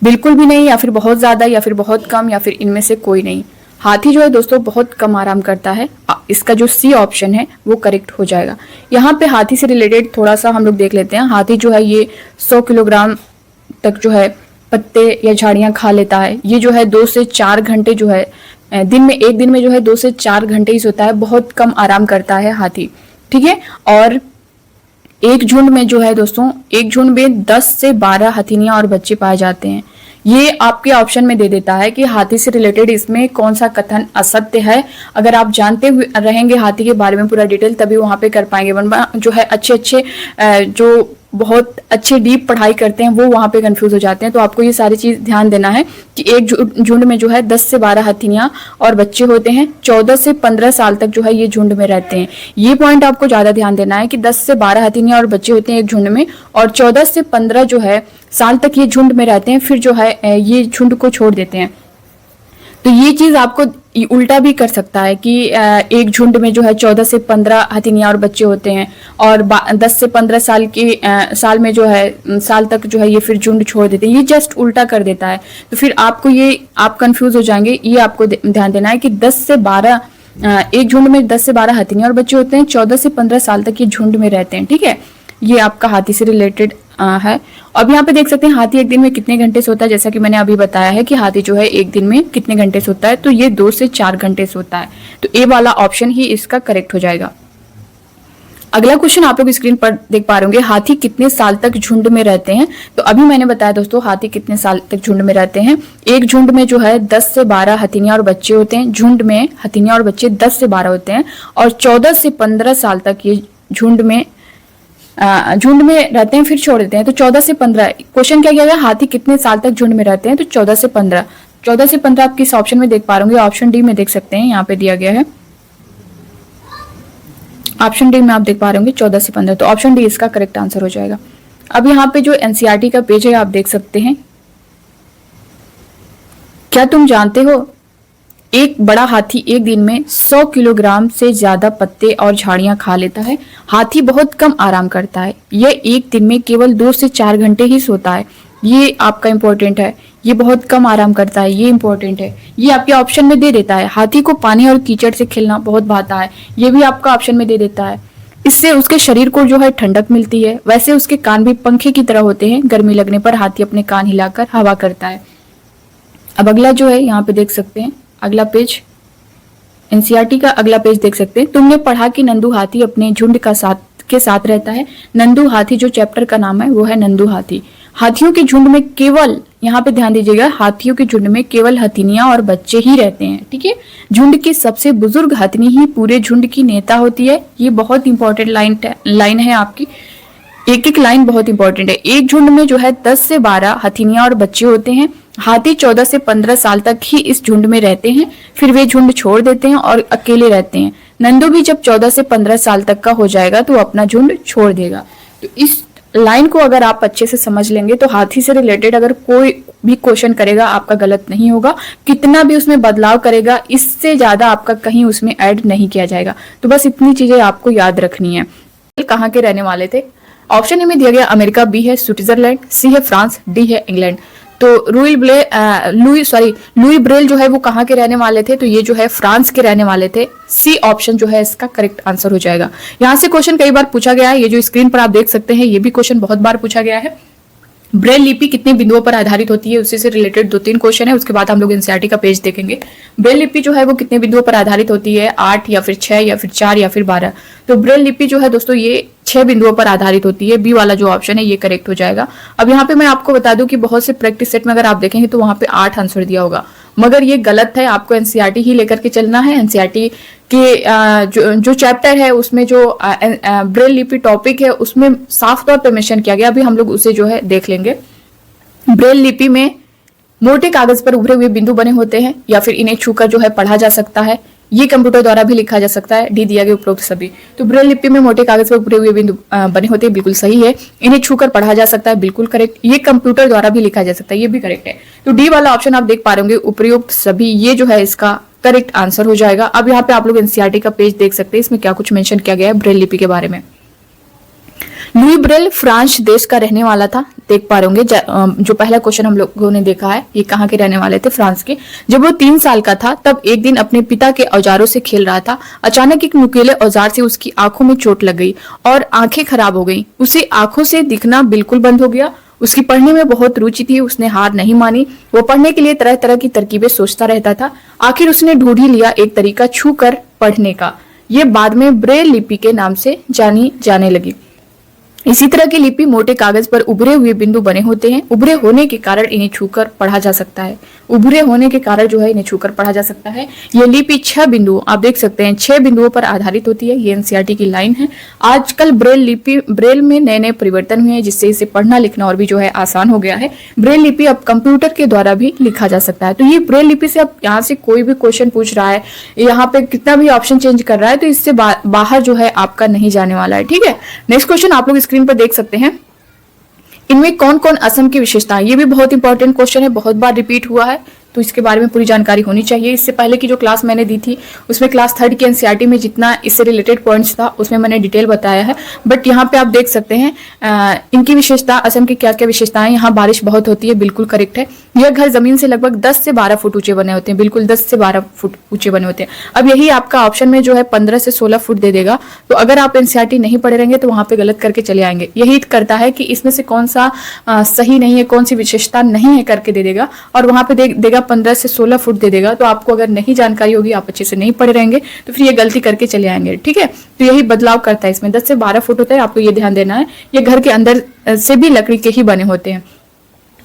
बिल्कुल भी नहीं, या फिर बहुत ज्यादा, या फिर बहुत कम, या फिर इनमें से कोई नहीं। हाथी जो है दोस्तों बहुत कम आराम करता है। इसका जो सी ऑप्शन है वो करेक्ट हो जाएगा। यहाँ पे हाथी से रिलेटेड थोड़ा सा हम लोग देख लेते हैं। हाथी जो है ये 100 किलोग्राम तक जो है पत्ते या झाड़ियां खा लेता है। ये जो है 2 से 4 घंटे जो है दिन में, एक दिन में जो है 2 से 4 घंटे ही सोता है। बहुत कम आराम करता है हाथी। ठीक है, और एक झुंड में जो है दोस्तों, एक झुंड में 10 से 12 हथिनियां और बच्चे पाए जाते हैं। ये आपके ऑप्शन में दे देता है कि हाथी से रिलेटेड इसमें कौन सा कथन असत्य है। अगर आप जानते हुए रहेंगे हाथी के बारे में पूरा डिटेल, तभी वहां पे कर पाएंगे। वरना जो है अच्छे जो बहुत अच्छे डीप पढ़ाई करते हैं वो वहां पे कंफ्यूज हो जाते हैं। तो आपको ये सारी चीज ध्यान देना है कि एक झुंड में जो है 10 से 12 हथिनियां और बच्चे होते हैं। 14 से 15 साल तक जो है ये झुंड में रहते हैं। ये पॉइंट आपको ज्यादा ध्यान देना है कि 10 से 12 हथिनियां और बच्चे होते हैं एक झुंड में, और 14 से 15 जो है साल तक ये झुंड में रहते हैं, फिर जो है ये झुंड को छोड़ देते हैं। तो ये चीज आपको उल्टा भी कर सकता है कि एक झुंड में जो है 14 से 15 हथिनियां और बच्चे होते हैं, और 10 से 15 साल की साल में जो है साल तक जो है ये फिर झुंड छोड़ देते हैं। ये जस्ट उल्टा कर देता है। तो फिर आपको ये, आप कंफ्यूज हो जाएंगे। ये आपको ध्यान देना है कि 10 से 12 एक झुंड में 10 से 12 हथिनियां और बच्चे होते हैं। 14 से 15 साल तक ये झुंड में रहते हैं। ठीक है, ये आपका हाथी से रिलेटेड है। अब यहाँ पे देख सकते हैं हाथी एक दिन में कितने घंटे सोता है। जैसा कि मैंने अभी बताया है कि हाथी जो है एक दिन में कितने घंटे सोता है, तो ये 2 से 4 घंटे सोता है। तो ए वाला ऑप्शन ही इसका करेक्ट हो जाएगा। अगला क्वेश्चन आप लोग स्क्रीन पर देख पा रहे होंगे, हाथी कितने साल तक झुंड में रहते हैं। तो अभी मैंने बताया दोस्तों हाथी कितने साल तक झुंड में रहते हैं। एक झुंड में जो है 10 से 12 हथिनियां और बच्चे होते हैं। झुंड में हथिनियां और बच्चे 10 से 12 होते हैं, और 14 से 15 साल तक ये झुंड में रहते हैं, फिर छोड़ देते हैं। तो 14 से 15, क्वेश्चन क्या किया गया, हाथी कितने साल तक झुंड में रहते हैं? तो 14 से 15। 14 से 15 आप किस ऑप्शन में देख पा रहे होंगे? ऑप्शन डी में देख सकते हैं, यहाँ पे दिया गया है। ऑप्शन डी में आप देख पा रहे होंगे 14 से 15। तो ऑप्शन डी इसका करेक्ट आंसर हो जाएगा। अब यहाँ पे जो एनसीईआरटी का पेज है आप देख सकते हैं। क्या तुम जानते हो एक बड़ा हाथी एक दिन में 100 किलोग्राम से ज्यादा पत्ते और झाड़ियां खा लेता है। हाथी बहुत कम आराम करता है। यह एक दिन में केवल 2 से 4 घंटे ही सोता है। ये आपका इंपॉर्टेंट है। ये बहुत कम आराम करता है, ये इंपॉर्टेंट है। ये आपके ऑप्शन में दे देता है। हाथी को पानी और कीचड़ से खेलना बहुत भाता है। ये भी आपका ऑप्शन में दे देता है। इससे उसके शरीर को जो है ठंडक मिलती है। वैसे उसके कान भी पंखे की तरह होते हैं। गर्मी लगने पर हाथी अपने कान हिलाकर हवा करता है। अब अगला जो है यहाँ पे देख सकते हैं, अगला पेज एनसीईआरटी का अगला पेज देख सकते हैं। तुमने पढ़ा कि नंदू हाथी अपने झुंड के साथ रहता है। नंदू हाथी जो चैप्टर का नाम है वो है नंदू हाथी। हाथियों के झुंड में केवल, यहाँ पे ध्यान दीजिएगा, हाथियों के झुंड में केवल हथिनियां और बच्चे ही रहते हैं। ठीक है, झुंड की सबसे बुजुर्ग हथिनी ही पूरे झुंड की नेता होती है। ये बहुत इंपॉर्टेंट लाइन है आपकी, एक एक लाइन बहुत इंपॉर्टेंट है। एक झुंड में जो है 10 से 12 हथिनियां और बच्चे होते हैं। हाथी 14 से 15 साल तक ही इस झुंड में रहते हैं, फिर वे झुंड छोड़ देते हैं और अकेले रहते हैं। नंदू भी जब 14 से 15 साल तक का हो जाएगा तो अपना झुंड छोड़ देगा। तो इस लाइन को अगर आप अच्छे से समझ लेंगे तो हाथी से रिलेटेड अगर कोई भी क्वेश्चन करेगा आपका गलत नहीं होगा। कितना भी उसमें बदलाव करेगा, इससे ज्यादा आपका कहीं उसमें ऐड नहीं किया जाएगा। तो बस इतनी चीजें आपको याद रखनी है। कहाँ के रहने वाले थे? ऑप्शन ए में दिया गया अमेरिका, बी है स्विट्जरलैंड, सी है फ्रांस, डी है इंग्लैंड। तो लुई ब्रेल जो है वो कहाँ के रहने वाले थे? तो ये जो है फ्रांस के रहने वाले थे। सी ऑप्शन जो है इसका करेक्ट आंसर हो जाएगा। यहाँ से क्वेश्चन कई बार पूछा गया है, ये जो स्क्रीन पर आप देख सकते हैं ये भी क्वेश्चन बहुत बार पूछा गया है। ब्रेल लिपि कितने बिंदुओं पर आधारित होती है, उसी से रिलेटेड 2-3 क्वेश्चन है। उसके बाद हम लोग एनसीईआरटी का पेज देखेंगे। ब्रेल लिपि जो है वो कितने बिंदुओं पर आधारित होती है? 8 या फिर 6 या फिर 4 या फिर 12। तो ब्रेल लिपि जो है दोस्तों ये 6 बिंदुओं पर आधारित होती है। बी वाला जो ऑप्शन है ये करेक्ट हो जाएगा। अब यहाँ पे मैं आपको बता दूं कि बहुत से प्रैक्टिस सेट में अगर आप देखेंगे तो वहां पे 8 आंसर दिया होगा, मगर ये गलत है। आपको एनसीईआरटी ही लेकर के चलना है। एनसीईआरटी के जो चैप्टर है उसमें जो ब्रेल लिपि टॉपिक है उसमें साफ तौर पर मेंशन किया गया। अभी हम लोग उसे जो है देख लेंगे। ब्रेल लिपि में मोटे कागज पर उभरे हुए बिंदु बने होते हैं या फिर इन्हें छूकर जो है पढ़ा जा सकता है। ये कंप्यूटर द्वारा भी लिखा जा सकता है। डी दिया गया उपरोक्त सभी। तो ब्रेल लिपि में मोटे कागज पर उभरे हुए बिंदु बने होते हैं, बिल्कुल सही है। इन्हें छूकर पढ़ा जा सकता है, बिल्कुल करेक्ट। ये कंप्यूटर द्वारा भी लिखा जा सकता है, ये भी करेक्ट है। तो डी वाला ऑप्शन आप देख पा रहे होंगे, उपयुक्त सभी, ये जो है इसका करेक्ट आंसर हो जाएगा। अब यहाँ पे आप लोग एनसीईआरटी का पेज देख सकते हैं, इसमें क्या कुछ मेंशन किया गया है ब्रेल लिपि के बारे में। लुई ब्रेल फ्रांस देश का रहने वाला था, देख पा रहे होंगे। जो पहला क्वेश्चन हम लोगों ने देखा है ये कहाँ के रहने वाले थे? फ्रांस के। जब वो 3 साल का था तब एक दिन अपने पिता के औजारों से खेल रहा था। अचानक एक नुकीले औजार से उसकी आंखों में चोट लग गई और आंखें खराब हो गई। उसे आंखों से दिखना बिल्कुल बंद हो गया। उसकी पढ़ने में बहुत रुचि थी, उसने हार नहीं मानी। वो पढ़ने के लिए तरह तरह की तरकीबें सोचता रहता था। आखिर उसने ढूंढ ही लिया एक तरीका छू कर पढ़ने का। ये बाद में ब्रेल लिपि के नाम से जानी जाने लगी। इसी तरह की लिपि मोटे कागज पर उभरे हुए बिंदु बने होते हैं। उभरे होने के कारण इन्हें छूकर पढ़ा जा सकता है। उभरे होने के कारण जो है इन्हें छूकर पढ़ा जा सकता है। ये लिपि 6 बिंदु आप देख सकते हैं, 6 बिंदुओं पर आधारित होती है। ये एनसीईआरटी की लाइन है। आजकल ब्रेल में नए नए परिवर्तन हुए हैं जिससे इसे पढ़ना लिखना और भी जो है आसान हो गया है। ब्रेल लिपि अब कंप्यूटर के द्वारा भी लिखा जा सकता है। तो ये ब्रेल लिपि से अब यहाँ से कोई भी क्वेश्चन पूछ रहा है, यहाँ पे कितना भी ऑप्शन चेंज कर रहा है, तो इससे बाहर जो है आपका नहीं जाने वाला है। ठीक है, नेक्स्ट क्वेश्चन आप लोग स्क्रीन पर देख सकते हैं। इनमें कौन कौन असम की विशेषताएं, ये भी बहुत इंपॉर्टेंट क्वेश्चन है, बहुत बार रिपीट हुआ है, तो इसके बारे में पूरी जानकारी होनी चाहिए। इससे पहले की जो क्लास मैंने दी थी उसमें क्लास 3 की एनसीईआरटी में जितना इससे रिलेटेड पॉइंट्स था उसमें मैंने डिटेल बताया है। बट यहाँ पे आप देख सकते हैं इनकी विशेषता, असम की क्या क्या विशेषताएं। यहाँ बारिश बहुत होती है, बिल्कुल करेक्ट है। यह घर जमीन से लगभग 10 से 12 फुट ऊंचे बने होते हैं, बिल्कुल 10 से 12 फुट ऊंचे बने होते हैं। अब यही आपका ऑप्शन में जो है 15 से 16 फुट दे देगा। तो अगर आप एनसीईआरटी नहीं पढ़े रहेंगे तो वहां पे गलत करके चले आएंगे। यही करता है कि इसमें से कौन सा सही नहीं है, कौन सी विशेषता नहीं है करके दे देगा, और वहां पे देगा 15 से 16 फुट दे देगा। तो आपको अगर नहीं जानकारी होगी, आप अच्छे से नहीं पढ़े रहेंगे, तो फिर ये गलती करके चले आएंगे। ठीक है, तो यही बदलाव करता है इसमें। 10 से 12 फुट होता है, आपको ये ध्यान देना है। ये घर के अंदर से भी लकड़ी के ही बने होते हैं।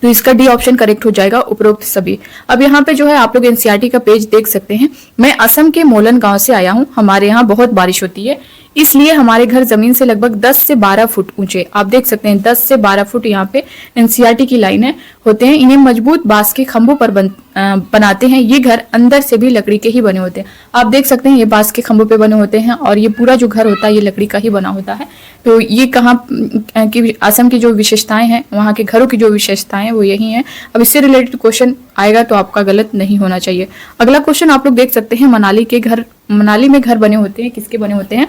तो इसका डी ऑप्शन करेक्ट हो जाएगा, उपरोक्त सभी। अब यहाँ पे जो है आप लोग एनसीईआरटी का पेज देख सकते हैं। मैं असम के मोलन गांव से आया हूँ। हमारे यहाँ बहुत बारिश होती है, इसलिए हमारे घर जमीन से लगभग 10 से 12 फुट ऊंचे, आप देख सकते हैं 10 से 12 फुट यहाँ पे एनसीईआरटी की लाइन है, होते हैं। इन्हें मजबूत बांस के खंभों पर बनाते हैं। ये घर अंदर से भी लकड़ी के ही बने होते हैं। आप देख सकते हैं ये बांस के खंभों पे बने होते हैं और ये पूरा जो घर होता है ये लकड़ी का ही बना होता है। तो ये कहाँ की असम की जो विशेषताएं हैं, वहाँ के घरों की जो विशेषताएं हैं वो यही है। अब इससे रिलेटेड क्वेश्चन आएगा तो आपका गलत नहीं होना चाहिए। अगला क्वेश्चन आप लोग देख सकते हैं, मनाली में घर बने होते हैं, किसके बने होते हैं?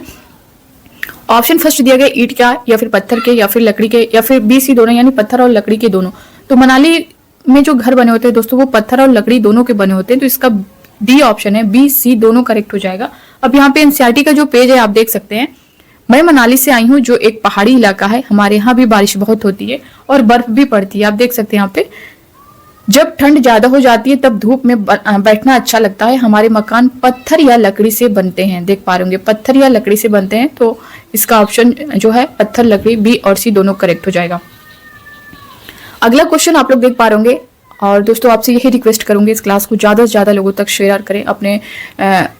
ऑप्शन फर्स्ट दिया गया ईंट का, या फिर पत्थर के, या फिर लकड़ी के, या फिर बी सी दोनों, यानी पत्थर और लकड़ी के दोनों। तो मनाली में जो घर बने होते हैं दोस्तों वो पत्थर और लकड़ी दोनों के बने होते हैं। तो इसका डी ऑप्शन है, बी सी दोनों करेक्ट हो जाएगा। अब यहाँ पे एनसीईआरटी का जो पेज है आप देख सकते हैं। मैं मनाली से आई हूँ जो एक पहाड़ी इलाका है। हमारे यहाँ भी बारिश बहुत होती है और बर्फ भी पड़ती है। आप देख सकते हैं यहाँ पे जब ठंड ज्यादा हो जाती है तब धूप में बैठना अच्छा लगता है। हमारे मकान पत्थर या लकड़ी से बनते हैं, देख पा रहे होंगे पत्थर या लकड़ी से बनते हैं। तो इसका ऑप्शन जो है पत्थर, लकड़ी, बी और सी दोनों करेक्ट हो जाएगा। अगला क्वेश्चन आप लोग देख पा रहे होंगे, और दोस्तों आपसे यही रिक्वेस्ट करूंगी इस क्लास को ज़्यादा से ज़्यादा लोगों तक शेयर करें, अपने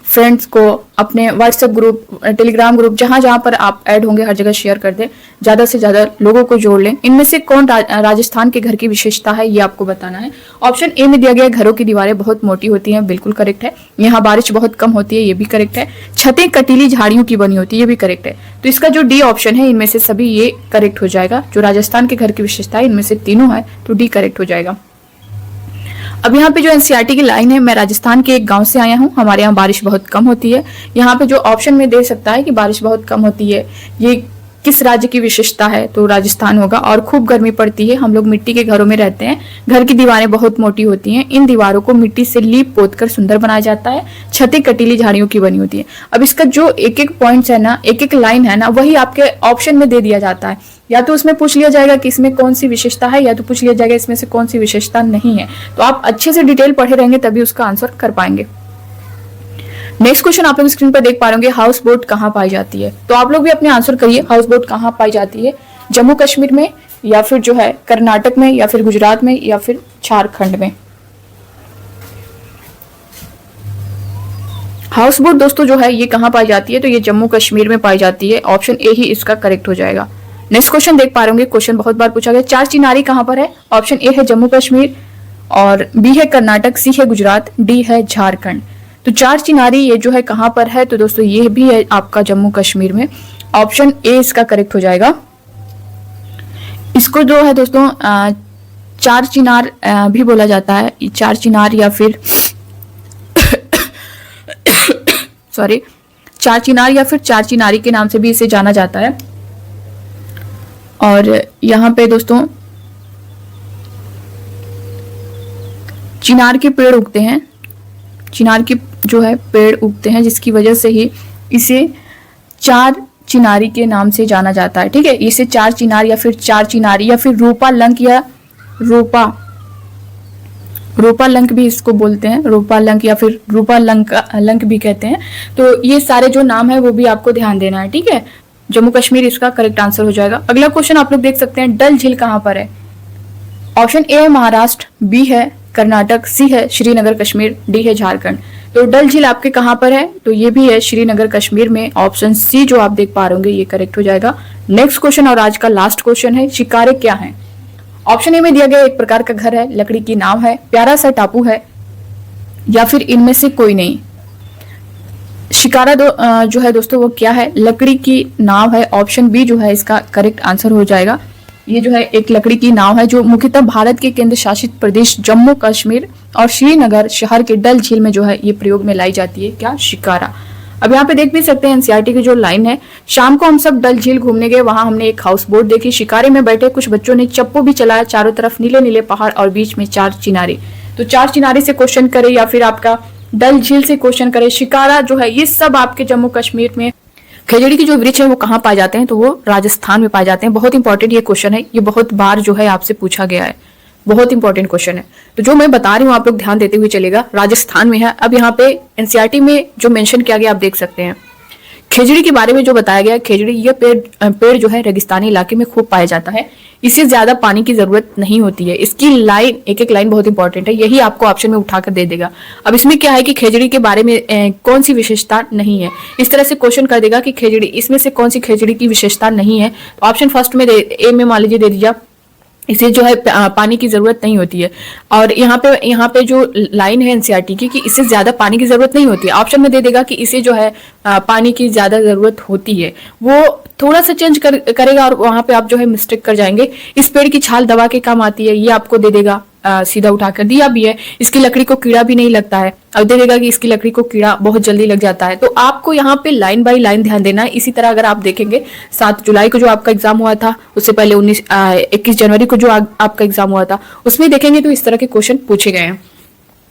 फ्रेंड्स को, अपने व्हाट्सएप ग्रुप, टेलीग्राम ग्रुप, जहाँ जहाँ पर आप ऐड होंगे हर जगह शेयर कर दें, ज़्यादा से ज़्यादा लोगों को जोड़ लें। इनमें से कौन राजस्थान के घर की विशेषता है ये आपको बताना है। ऑप्शन ए में दिया गया घरों की दीवारें बहुत मोटी होती हैं, बिल्कुल करेक्ट है। यहाँ बारिश बहुत कम होती है, ये भी करेक्ट है। छतें कटीली झाड़ियों की बनी होती है, ये भी करेक्ट है। तो इसका जो डी ऑप्शन है इनमें से सभी ये करेक्ट हो जाएगा। जो राजस्थान के घर की विशेषता है इनमें से तीनों है, तो डी करेक्ट हो जाएगा। अब यहाँ पे जो एनसीईआरटी की लाइन है, मैं राजस्थान के एक गांव से आया हूँ, हमारे यहाँ बारिश बहुत कम होती है। यहाँ पे जो ऑप्शन में दे सकता है कि बारिश बहुत कम होती है, ये किस राज्य की विशेषता है, तो राजस्थान होगा। और खूब गर्मी पड़ती है, हम लोग मिट्टी के घरों में रहते हैं, घर की दीवारें बहुत मोटी होती हैं, इन दीवारों को मिट्टी से लीप पोत कर सुंदर बनाया जाता है, छतें कटीली झाड़ियों की बनी होती है। अब इसका जो एक एक पॉइंट्स है ना, एक एक लाइन है ना, वही आपके ऑप्शन में दे दिया जाता है। या तो उसमें पूछ लिया जाएगा कि इसमें कौन सी विशेषता है, या तो पूछ लिया जाएगा इसमें से कौन सी विशेषता नहीं है। तो आप अच्छे से डिटेल पढ़े रहेंगे तभी उसका आंसर कर पाएंगे। नेक्स्ट क्वेश्चन आप लोग स्क्रीन पर देख पा रहे होंगे, हाउस बोट कहाँ पाई जाती है। तो आप लोग भी अपने आंसर करिए, हाउस बोट कहाँ पाई जाती है, जम्मू कश्मीर में, या फिर जो है कर्नाटक में, या फिर गुजरात में, या फिर झारखंड में। हाउस बोट दोस्तों जो है ये कहाँ पाई जाती है, तो ये जम्मू कश्मीर में पाई जाती है। ऑप्शन ए ही इसका करेक्ट हो जाएगा। नेक्स्ट क्वेश्चन देख पा रहे होंगे, क्वेश्चन बहुत बार पूछा गया, चार चिनारी कहाँ पर है। ऑप्शन ए है जम्मू कश्मीर, और बी है कर्नाटक, सी है गुजरात, डी है झारखंड। तो चार चिनारी ये जो है कहाँ पर है, तो दोस्तों ये भी है आपका जम्मू कश्मीर में। ऑप्शन ए इसका करेक्ट हो जाएगा। इसको जो है दोस्तों चार चिनार भी बोला जाता है, चार चिनार या फिर सॉरी, चार चिनार या फिर चार चिनारी के नाम से भी इसे जाना जाता है। और यहाँ पे दोस्तों चिनार के पेड़ उगते हैं, चिनार के जो है पेड़ उगते हैं, जिसकी वजह से ही इसे चार चिनारी के नाम से जाना जाता है। ठीक है, इसे चार चिनार या फिर चार चिनारी या फिर रूपा लंक या रोपा लंक भी इसको बोलते हैं, रोपा लंक या फिर रूपा लंक भी कहते हैं। तो ये सारे जो नाम है वो भी आपको ध्यान देना है। ठीक है, जम्मू कश्मीर इसका करेक्ट आंसर हो जाएगा। अगला क्वेश्चन आप लोग देख सकते हैं, डल झील कहाँ पर है। ऑप्शन ए है महाराष्ट्र, बी है कर्नाटक, सी है श्रीनगर कश्मीर, डी है झारखंड। तो डल झील आपके कहाँ पर है, तो ये भी है श्रीनगर कश्मीर में। ऑप्शन सी जो आप देख पा रहे होंगे ये करेक्ट हो जाएगा। नेक्स्ट क्वेश्चन और आज का लास्ट क्वेश्चन है, शिकारे क्या है। ऑप्शन ए में दिया गया एक प्रकार का घर है, लकड़ी की नाव है, प्यारा सा टापू है, या फिर इनमें से कोई नहीं। शिकारा जो है दोस्तों वो क्या है, लकड़ी की नाव है। ऑप्शन बी जो है इसका करेक्ट आंसर हो जाएगा। ये जो है एक लकड़ी की नाव है जो मुख्यतः भारत के केंद्र शासित प्रदेश जम्मू कश्मीर और श्रीनगर शहर के डल झील में जो है ये प्रयोग में लाई जाती है, क्या, शिकारा। अब यहाँ पे देख भी सकते हैं एनसीईआरटी की जो लाइन है, शाम को हम सब डल झील घूमने गए, वहां हमने एक हाउस बोट देखी, शिकारे में बैठे कुछ बच्चों ने चप्पू भी चलाया, चारों तरफ नीले नीले पहाड़ और बीच में चार चिनारे। तो चार चिनारे से क्वेश्चन करे या फिर आपका डल झील से क्वेश्चन करे, शिकारा जो है ये सब आपके जम्मू कश्मीर में। खेजड़ी के जो वृक्ष है वो कहाँ पाए जाते हैं, तो वो राजस्थान में पाए जाते हैं। बहुत इंपॉर्टेंट ये क्वेश्चन है, ये बहुत बार जो है आपसे पूछा गया है, बहुत इंपॉर्टेंट क्वेश्चन है। तो जो मैं बता रही हूँ आप लोग ध्यान देते हुए चलेगा, राजस्थान में है। अब यहाँ पे एनसीईआरटी में जो मेंशन किया गया आप देख सकते हैं, खेजड़ी के बारे में जो बताया गया, खेजड़ी ये पेड़ जो है रेगिस्तानी इलाके में खूब पाया जाता है, इसे ज्यादा पानी की जरूरत नहीं होती है। इसकी लाइन, एक एक लाइन बहुत इंपॉर्टेंट है, यही आपको ऑप्शन में उठाकर दे देगा। अब इसमें क्या है कि खेजड़ी के बारे में कौन सी विशेषता नहीं है, इस तरह से क्वेश्चन कर देगा कि खेजड़ी, इसमें से कौन सी खेजड़ी की विशेषता नहीं है। तो ऑप्शन फर्स्ट में ए में मान लीजिए दे दीजिए, इसे जो है पानी की जरूरत नहीं होती है। और यहाँ पे जो लाइन है एनसीईआरटी की कि इसे ज्यादा पानी की जरूरत नहीं होती है, ऑप्शन में दे देगा कि इसे जो है पानी की ज्यादा जरूरत होती है। वो थोड़ा सा चेंज करेगा और वहां पे आप जो है मिस्टेक कर जाएंगे। इस पेड़ की छाल दवा के काम आती है, ये आपको दे देगा, सीधा उठाकर दिया भी है। इसकी लकड़ी को कीड़ा भी नहीं लगता है, अब दे देगा कि इसकी लकड़ी को कीड़ा बहुत जल्दी लग जाता है। तो आपको यहाँ पे लाइन बाय लाइन ध्यान देना है। इसी तरह अगर आप देखेंगे 7 जुलाई को जो आपका एग्जाम हुआ था, उससे पहले 21 जनवरी को जो आपका एग्जाम हुआ था, उसमें देखेंगे तो इस तरह के क्वेश्चन पूछे गए हैं।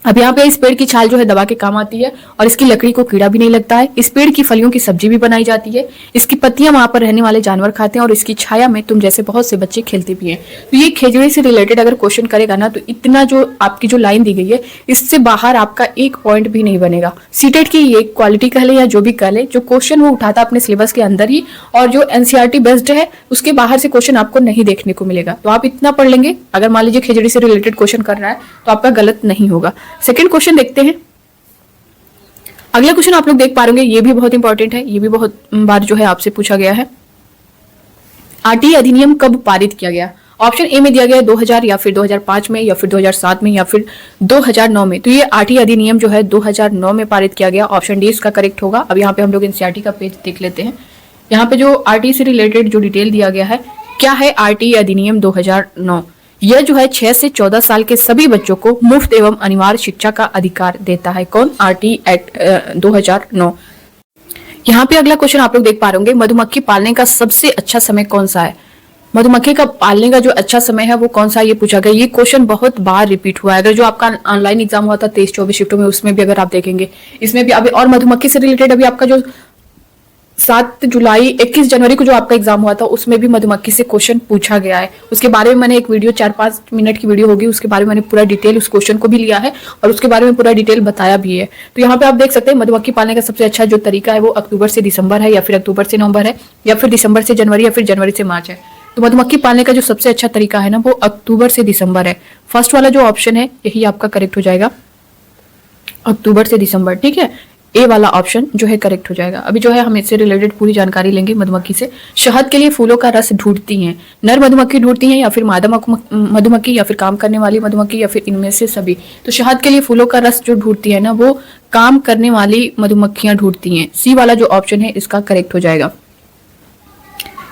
अब यहाँ पे इस पेड़ की छाल जो है दवा के काम आती है और इसकी लकड़ी को कीड़ा भी नहीं लगता है। इस पेड़ की फलियों की सब्जी भी बनाई जाती है। इसकी पत्तियां वहां पर रहने वाले जानवर खाते हैं और इसकी छाया में तुम जैसे बहुत से बच्चे खेलते भी हैं। तो ये खेजड़ी से रिलेटेड अगर क्वेश्चन करेगा ना, तो इतना जो आपकी जो लाइन दी गई है, इससे बाहर आपका एक पॉइंट भी नहीं बनेगा। सीटेट की ये क्वालिटी कह ले या जो भी कह ले, जो क्वेश्चन वो उठाता अपने सिलेबस के अंदर ही, और जो एनसीईआरटी बेस्ड है उसके बाहर से क्वेश्चन आपको नहीं देखने को मिलेगा। तो आप इतना पढ़ लेंगे, अगर मान लीजिए खेजड़ी से रिलेटेड क्वेश्चन कर रहा है तो आपका गलत नहीं होगा। सेकंड क्वेश्चन देखते हैं। अगला क्वेश्चन आप लोग देख पा रहे होंगे, ये भी बहुत इंपॉर्टेंट है, ये भी बहुत बार जो है आपसे पूछा गया है। आरटीई अधिनियम कब पारित किया गया? ऑप्शन ए में दिया गया है 2000 या फिर 2005 में या फिर 2007 में या फिर 2009 में। तो ये आरटीई अधिनियम जो है 2009 में पारित किया गया। ऑप्शन डी इसका करेक्ट होगा। अब यहाँ पे हम लोग एनसीईआरटी का पेज देख लेते हैं। यहाँ पे जो आरटीई से रिलेटेड जो डिटेल दिया गया है, क्या है आरटीई अधिनियम 2009। यह जो है 6 से 14 साल के सभी बच्चों को मुफ्त एवं अनिवार्य शिक्षा का अधिकार देता है। कौन? RTE act 2009। यहाँ पे अगला क्वेश्चन आप लोग देख पा रहे होंगे, मधुमक्खी पालने का सबसे अच्छा समय कौन सा है? मधुमक्खी का पालने का जो अच्छा समय है वो कौन सा, ये पूछा गया। ये क्वेश्चन बहुत बार रिपीट हुआ है। अगर जो आपका ऑनलाइन एग्जाम हुआ था 23-24 शिफ्टों में, उसमें भी अगर आप देखेंगे, इसमें भी अभी, और मधुमक्खी से रिलेटेड अभी आपका जो 7 जुलाई 21 जनवरी को जो आपका एग्जाम हुआ था, उसमें भी मधुमक्खी से क्वेश्चन पूछा गया है। उसके बारे में मैंने एक वीडियो 4-5 मिनट की वीडियो होगी, उसके बारे में मैंने पूरा डिटेल उस क्वेश्चन को भी लिया है और उसके बारे में पूरा डिटेल बताया भी है। तो यहाँ पे आप देख सकते हैं मधुमक्खी पालने का सबसे अच्छा जो तरीका है वो अक्टूबर से दिसंबर है, या फिर अक्टूबर से नवंबर है, या फिर दिसंबर से जनवरी, या फिर जनवरी से मार्च है। तो मधुमक्खी पालने का जो सबसे अच्छा तरीका है ना, वो अक्टूबर से दिसंबर है। फर्स्ट वाला जो ऑप्शन है यही आपका करेक्ट हो जाएगा, अक्टूबर से दिसंबर। ठीक है, ए वाला ऑप्शन जो है करेक्ट हो जाएगा। अभी जो है हम इससे रिलेटेड पूरी जानकारी लेंगे मधुमक्खी से। शहद के लिए फूलों का रस ढूंढती हैं, नर मधुमक्खी ढूंढती हैं या फिर मादा मधुमक्खी या फिर काम करने वाली मधुमक्खी या फिर इनमें से सभी? तो शहद के लिए फूलों का रस जो ढूंढती है ना, वो काम करने वाली मधुमक्खियां ढूंढती हैं। सी वाला जो ऑप्शन है इसका करेक्ट हो जाएगा।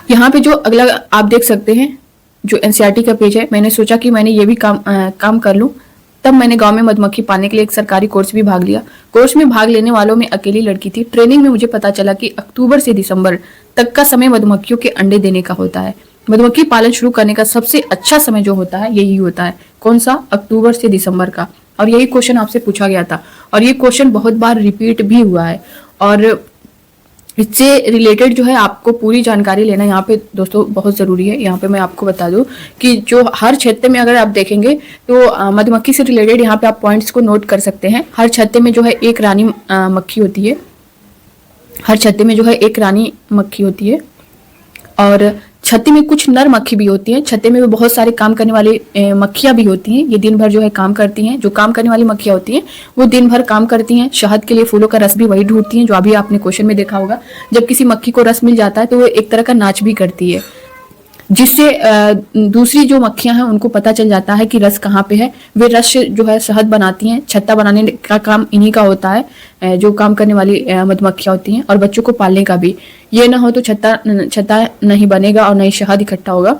यहाँ पे जो अगला आप देख सकते हैं जो एनसीईआरटी का पेज है, मैंने सोचा कि मैंने ये भी काम कर लूं, तब मैंने गांव में मधुमक्खी पालने के लिए एक सरकारी कोर्स भी भाग लिया। कोर्स में भाग लेने वालों में अकेली लड़की थी। ट्रेनिंग में मुझे पता चला कि अक्टूबर से दिसंबर तक का समय मधुमक्खियों के अंडे देने का होता है। मधुमक्खी पालन शुरू करने का सबसे अच्छा समय जो होता है यही होता है। कौन सा? अक्टूबर से दिसंबर का। और यही क्वेश्चन आपसे पूछा गया था और ये क्वेश्चन बहुत बार रिपीट भी हुआ है। और इससे रिलेटेड जो है आपको पूरी जानकारी लेना यहाँ पे दोस्तों बहुत ज़रूरी है। यहाँ पे मैं आपको बता दूं कि जो हर क्षेत्र में अगर आप देखेंगे तो मधुमक्खी से रिलेटेड यहाँ पे आप पॉइंट्स को नोट कर सकते हैं। हर छत्ते में जो है एक रानी मक्खी होती है, हर छत्ते में जो है एक रानी मक्खी होती है और छत्ते में कुछ नर मक्खी भी होती हैं। छत्ते में बहुत सारे काम करने वाली मक्खियां भी होती हैं। ये दिन भर जो है काम करती हैं। जो काम करने वाली मक्खियां होती हैं वो दिन भर काम करती हैं। शहद के लिए फूलों का रस भी वही ढूंढती हैं जो अभी आपने क्वेश्चन में देखा होगा। जब किसी मक्खी को रस मिल जाता है तो वो एक तरह का नाच भी करती है, जिससे दूसरी जो मक्खियां हैं उनको पता चल जाता है कि रस कहाँ पे है। वे रस जो है शहद बनाती हैं। छत्ता बनाने का काम इन्हीं का होता है, जो काम करने वाली मधुमक्खियां होती हैं, और बच्चों को पालने का भी। ये ना हो तो छत्ता नहीं बनेगा और नहीं शहद इकट्ठा होगा।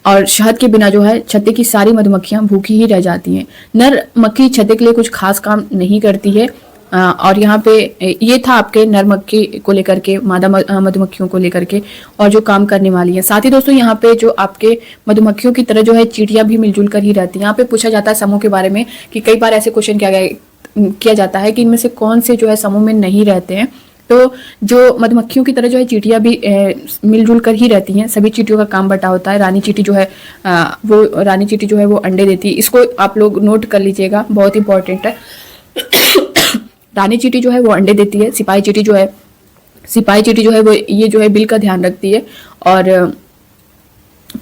और शहद के बिना जो है छत्ते की सारी मधुमक्खियां भूखी ही रह जाती हैं। नर मक्खी छत्ते के लिए कुछ खास काम नहीं करती है। और यहाँ पे ये था आपके नर मक्खी को लेकर के, मादा मधुमक्खियों को लेकर के, और जो काम करने वाली है। साथ ही दोस्तों यहाँ पे जो आपके मधुमक्खियों की तरह जो है चींटियां भी मिलजुल कर ही रहती हैं। यहाँ पे पूछा जाता है समूह के बारे में कि कई बार ऐसे क्वेश्चन किया जाता है कि इनमें से कौन से जो है समूह में नहीं रहते हैं। तो जो मधुमक्खियों की तरह जो है चींटियां भी मिलजुल कर ही रहती हैं। सभी चींटियों का काम बटा होता है। रानी चींटी जो है रानी चींटी जो है वो अंडे देती है। इसको आप लोग नोट कर लीजिएगा, बहुत इंपॉर्टेंट है। रानी चींटी जो है वो अंडे देती है। सिपाही चींटी जो है वो ये जो है बिल का ध्यान रखती है। और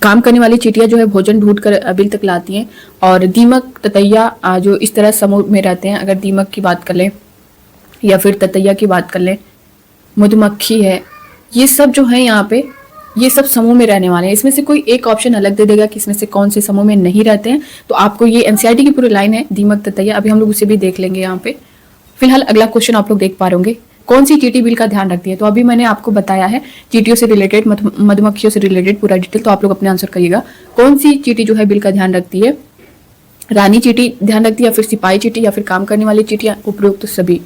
काम करने वाली चींटियां जो है भोजन ढूंढ कर बिल तक लाती हैं। और दीमक ततैया जो इस तरह समूह में रहते हैं, अगर दीमक की बात कर लें या फिर ततैया की बात कर लें, मधुमक्खी है, ये सब जो है यहाँ पे ये सब समूह में रहने वाले हैं। इसमें से कोई एक ऑप्शन अलग दे देगा कि इसमें से कौन से समूह में नहीं रहते हैं। तो आपको ये एनसीईआरटी की पूरी लाइन है, दीमक ततैया। अभी हम लोग उसे भी देख लेंगे यहाँ पे। फिलहाल अगला क्वेश्चन आप लोग देख पा रहे होंगे, कौन सी चींटी बिल का ध्यान रखती है? तो अभी मैंने आपको बताया है चींटियों से रिलेटेड, मधुमक्खियों से रिलेटेड पूरा डिटेल। तो आप लोग अपने आंसर करिएगा, कौन सी चींटी जो है बिल का ध्यान रखती है? रानी चींटी ध्यान रखती है, या फिर सिपाही चींटी, या फिर काम करने वाली चींटियां, उपरोक्त सभी?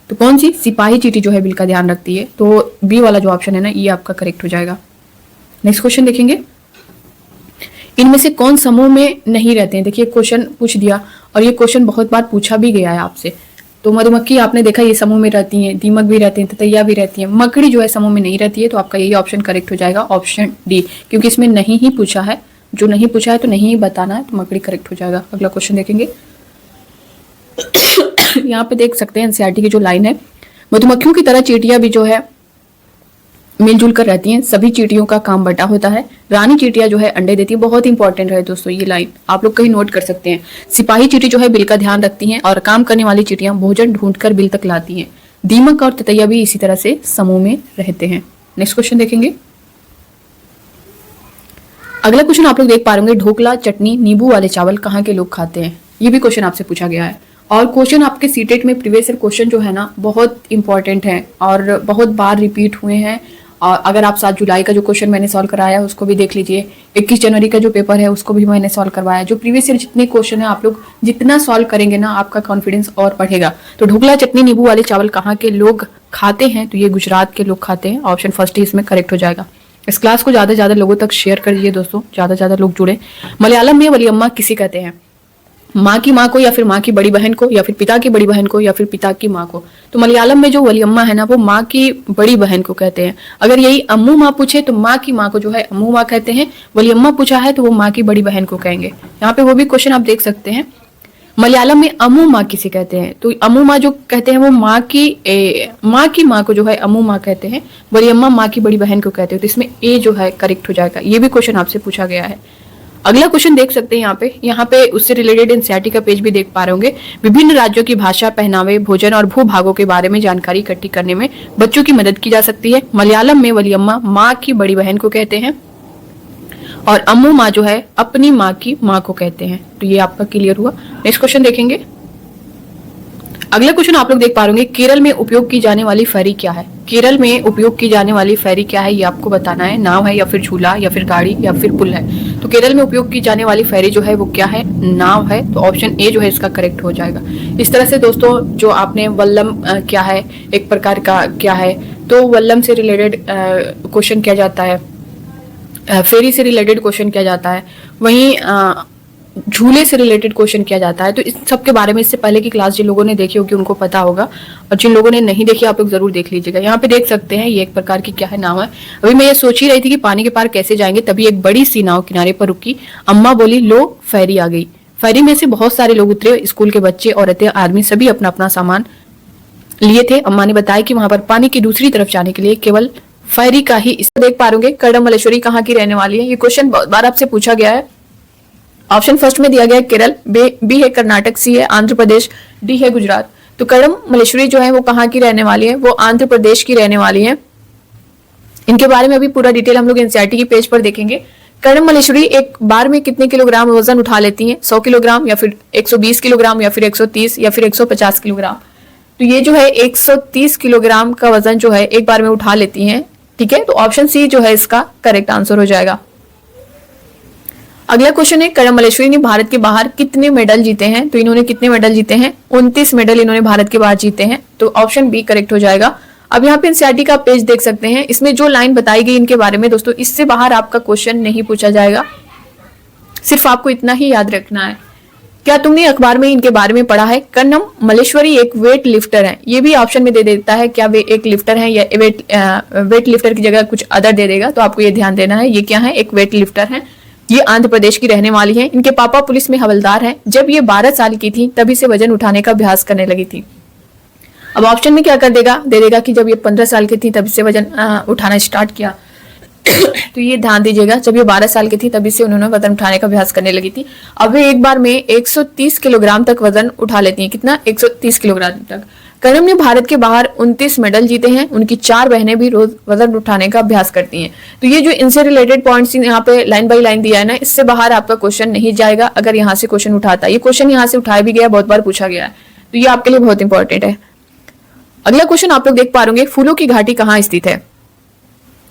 तो कौन सी? सिपाही चींटी जो है बिल का ध्यान रखती है। तो बी वाला जो ऑप्शन है ना, ये आपका करेक्ट हो जाएगा। नेक्स्ट क्वेश्चन देखेंगे, इनमें से कौन समूह में नहीं रहते हैं? देखिए क्वेश्चन पूछ दिया और ये क्वेश्चन बहुत बार पूछा भी गया है आपसे। तो मधुमक्खी आपने देखा ये समूह में रहती हैं, दीमक भी रहते हैं, ततैया भी रहती है, मकड़ी जो है समूह में नहीं रहती है। तो आपका यही ऑप्शन करेक्ट हो जाएगा, ऑप्शन डी, क्योंकि इसमें नहीं ही पूछा है। जो नहीं पूछा है तो नहीं ही बताना है, तो मकड़ी करेक्ट हो जाएगा। अगला क्वेश्चन देखेंगे। यहाँ पे देख सकते हैं एनसीईआरटी की जो लाइन है, मधुमक्खियों की तरह चींटियां भी जो है मिलजुल कर रहती हैं, सभी चींटियों का काम बटा होता है, रानी चींटियां जो है अंडे देती है। बहुत इंपॉर्टेंट है दोस्तों ये लाइन, आप लोग कहीं नोट कर सकते हैं। सिपाही चींटी जो है बिल का ध्यान रखती हैं और काम करने वाली चींटियां भोजन ढूंढकर बिल तक लाती हैं। दीमक और ततैया भी इसी तरह से समूह में रहते हैं। नेक्स्ट क्वेश्चन देखेंगे। अगला क्वेश्चन आप लोग देख पा रहे होंगे, ढोकला चटनी नींबू वाले चावल कहाँ के लोग खाते हैं। ये भी क्वेश्चन आपसे पूछा गया है और क्वेश्चन आपके सीटेट में प्रीवियस ईयर क्वेश्चन जो है ना बहुत इंपॉर्टेंट है और बहुत बार रिपीट हुए हैं। और अगर आप 7 जुलाई का जो क्वेश्चन मैंने सॉल्व कराया है उसको भी देख लीजिए, 21 जनवरी का जो पेपर है उसको भी मैंने सॉल्व करवाया। जो प्रीवियस ईयर जितने क्वेश्चन है आप लोग जितना सॉल्व करेंगे ना आपका कॉन्फिडेंस और बढ़ेगा। तो ढोकला चटनी नींबू वाले चावल कहाँ के लोग खाते हैं, तो ये गुजरात के लोग खाते हैं। ऑप्शन फर्स्ट ही इसमें करेक्ट हो जाएगा। इस क्लास को ज्यादा से ज्यादा लोगों तक शेयर करिए दोस्तों, ज्यादा से ज्यादा लोग जुड़े। मलयालम में वलियम्मा किसे कहते हैं, माँ की माँ को या फिर माँ की बड़ी बहन को या फिर पिता की बड़ी बहन को या फिर पिता की माँ को। तो मलयालम में जो वलियम्मा है ना वो माँ की बड़ी बहन को कहते हैं। अगर यही अम्मू माँ पूछे तो माँ की माँ को जो है अम्मू माँ कहते हैं, वलियम्मा पूछा है तो वो माँ की बड़ी बहन को कहेंगे। यहाँ पे वो भी क्वेश्चन आप देख सकते हैं। मलयालम में अम्मू माँ किसे कहते हैं, तो अम्मू माँ जो कहते हैं वो माँ की माँ को जो है अम्मू माँ कहते हैं, वलियम्मा माँ की बड़ी बहन को कहते हैं। तो इसमें ए जो है करेक्ट हो जाएगा। ये भी क्वेश्चन आपसे पूछा गया है। अगला क्वेश्चन देख सकते हैं यहाँ पे उससे रिलेटेड एनसीईआरटी का पेज भी देख पा रहे होंगे। विभिन्न राज्यों की भाषा, पहनावे, भोजन और भूभागों के बारे में जानकारी इकट्ठी करने में बच्चों की मदद की जा सकती है। मलयालम में वलियम्मा माँ की बड़ी बहन को कहते हैं और अम्मू माँ जो है अपनी माँ की माँ को कहते हैं। तो ये आपका क्लियर हुआ। नेक्स्ट क्वेश्चन देखेंगे। अगला क्वेश्चन आप लोग देख पा रहे होंगे, केरल में उपयोग की जाने वाली फेरी क्या है। केरल में उपयोग की जाने वाली फेरी क्या है ये आपको बताना है। नाव है या फिर झूला या फिर गाड़ी या फिर पुल है। तो केरल में उपयोग की जाने वाली फेरी जो है वो क्या है, नाव है। तो ऑप्शन ए जो है इसका करेक्ट हो जाएगा। इस तरह से दोस्तों जो आपने वल्लम क्या है एक प्रकार का क्या है, तो वल्लम से रिलेटेड क्वेश्चन किया जाता है, फेरी से रिलेटेड क्वेश्चन किया जाता है, वहीं झूले से रिलेटेड क्वेश्चन किया जाता है। तो इस सब के बारे में इससे पहले की क्लास जिन लोगों ने देखी होगी उनको पता होगा और जिन लोगों ने नहीं देखी आप लोग जरूर देख लीजिएगा। यहाँ पे देख सकते हैं ये एक प्रकार की क्या है, नाव है। अभी मैं ये सोच ही रही थी कि पानी के पार कैसे जाएंगे, तभी एक बड़ी सी नाव किनारे पर रुकी। अम्मा बोली लो फेरी आ गई। फेरी में से बहुत सारे लोग उतरे, स्कूल के बच्चे, औरतें, आदमी सभी अपना अपना सामान लिए थे। अम्मा ने बताया कि वहां पर पानी की दूसरी तरफ जाने के लिए केवल फेरी का ही देख पा रहे कर्णम मलेश्वरी कहाँ की रहने वाली है। ये क्वेश्चन बहुत बार आपसे पूछा गया है। ऑप्शन फर्स्ट में दिया गया है केरल, बी है कर्नाटक, सी है आंध्र प्रदेश, डी है गुजरात। तो कर्णम मलेश्वरी जो है वो कहाँ की रहने वाली है, वो आंध्र प्रदेश की रहने वाली है। इनके बारे में अभी पूरा डिटेल हम लोग एनसीईआरटी की पेज पर देखेंगे। कर्णम मलेश्वरी एक बार में कितने किलोग्राम वजन उठा लेती हैं, 100 किलोग्राम या फिर 120 किलोग्राम या फिर 130 या फिर 150 किलोग्राम। तो ये जो है 130 किलोग्राम का वजन जो है एक बार में उठा लेती हैं। ठीक है, तो ऑप्शन सी जो है इसका करेक्ट आंसर हो जाएगा। अगला क्वेश्चन है, कर्णम मलेश्वरी ने भारत के बाहर कितने मेडल जीते हैं। तो इन्होंने कितने मेडल जीते हैं, 29 मेडल इन्होंने भारत के बाहर जीते हैं। तो ऑप्शन बी करेक्ट हो जाएगा। अब यहाँ पे एनसीईआरटी का पेज देख सकते हैं, इसमें जो लाइन बताई गई इनके बारे में दोस्तों, इससे बाहर आपका क्वेश्चन नहीं पूछा जाएगा। सिर्फ आपको इतना ही याद रखना है। क्या तुमने अखबार में इनके बारे में पढ़ा है, कर्णम मलेश्वरी एक वेट लिफ्टर है। ये भी ऑप्शन में दे देता है, क्या वे एक लिफ्टर है या वेट लिफ्टर की जगह कुछ अदर दे देगा। तो आपको ये ध्यान देना है, ये क्या है, एक वेट लिफ्टर है। ये आंध्र प्रदेश की रहने वाली है। इनके पापा पुलिस में हवलदार हैं। जब ये 12 साल की थी तभी से वजन उठाने का अभ्यास करने लगी थी। अब ऑप्शन में क्या कर देगा, दे देगा कि जब ये 15 साल की थी तभी से वजन उठाना स्टार्ट किया। तो ये ध्यान दीजिएगा, जब ये 12 साल की थी तभी से उन्होंने वजन उठाने का अभ्यास करने लगी थी। अब वे एक बार में 130 किलोग्राम तक वजन उठा लेती हैं। कितना, 130 किलोग्राम तक। कर्णम ने भारत के बाहर 29 मेडल जीते हैं। उनकी 4 बहनें भी रोज वजन उठाने का अभ्यास करती हैं। तो ये जो इनसे रिलेटेड पॉइंट्स यहाँ पे लाइन बाय लाइन दिया है ना, इससे बाहर आपका क्वेश्चन नहीं जाएगा। अगर यहाँ से क्वेश्चन उठाता है, ये क्वेश्चन यहाँ से उठाया भी गया, बहुत बार पूछा गया है, तो ये आपके लिए बहुत इंपॉर्टेंट है। अगला क्वेश्चन आप लोग देख पा रहे, फूलों की घाटी कहाँ स्थित है।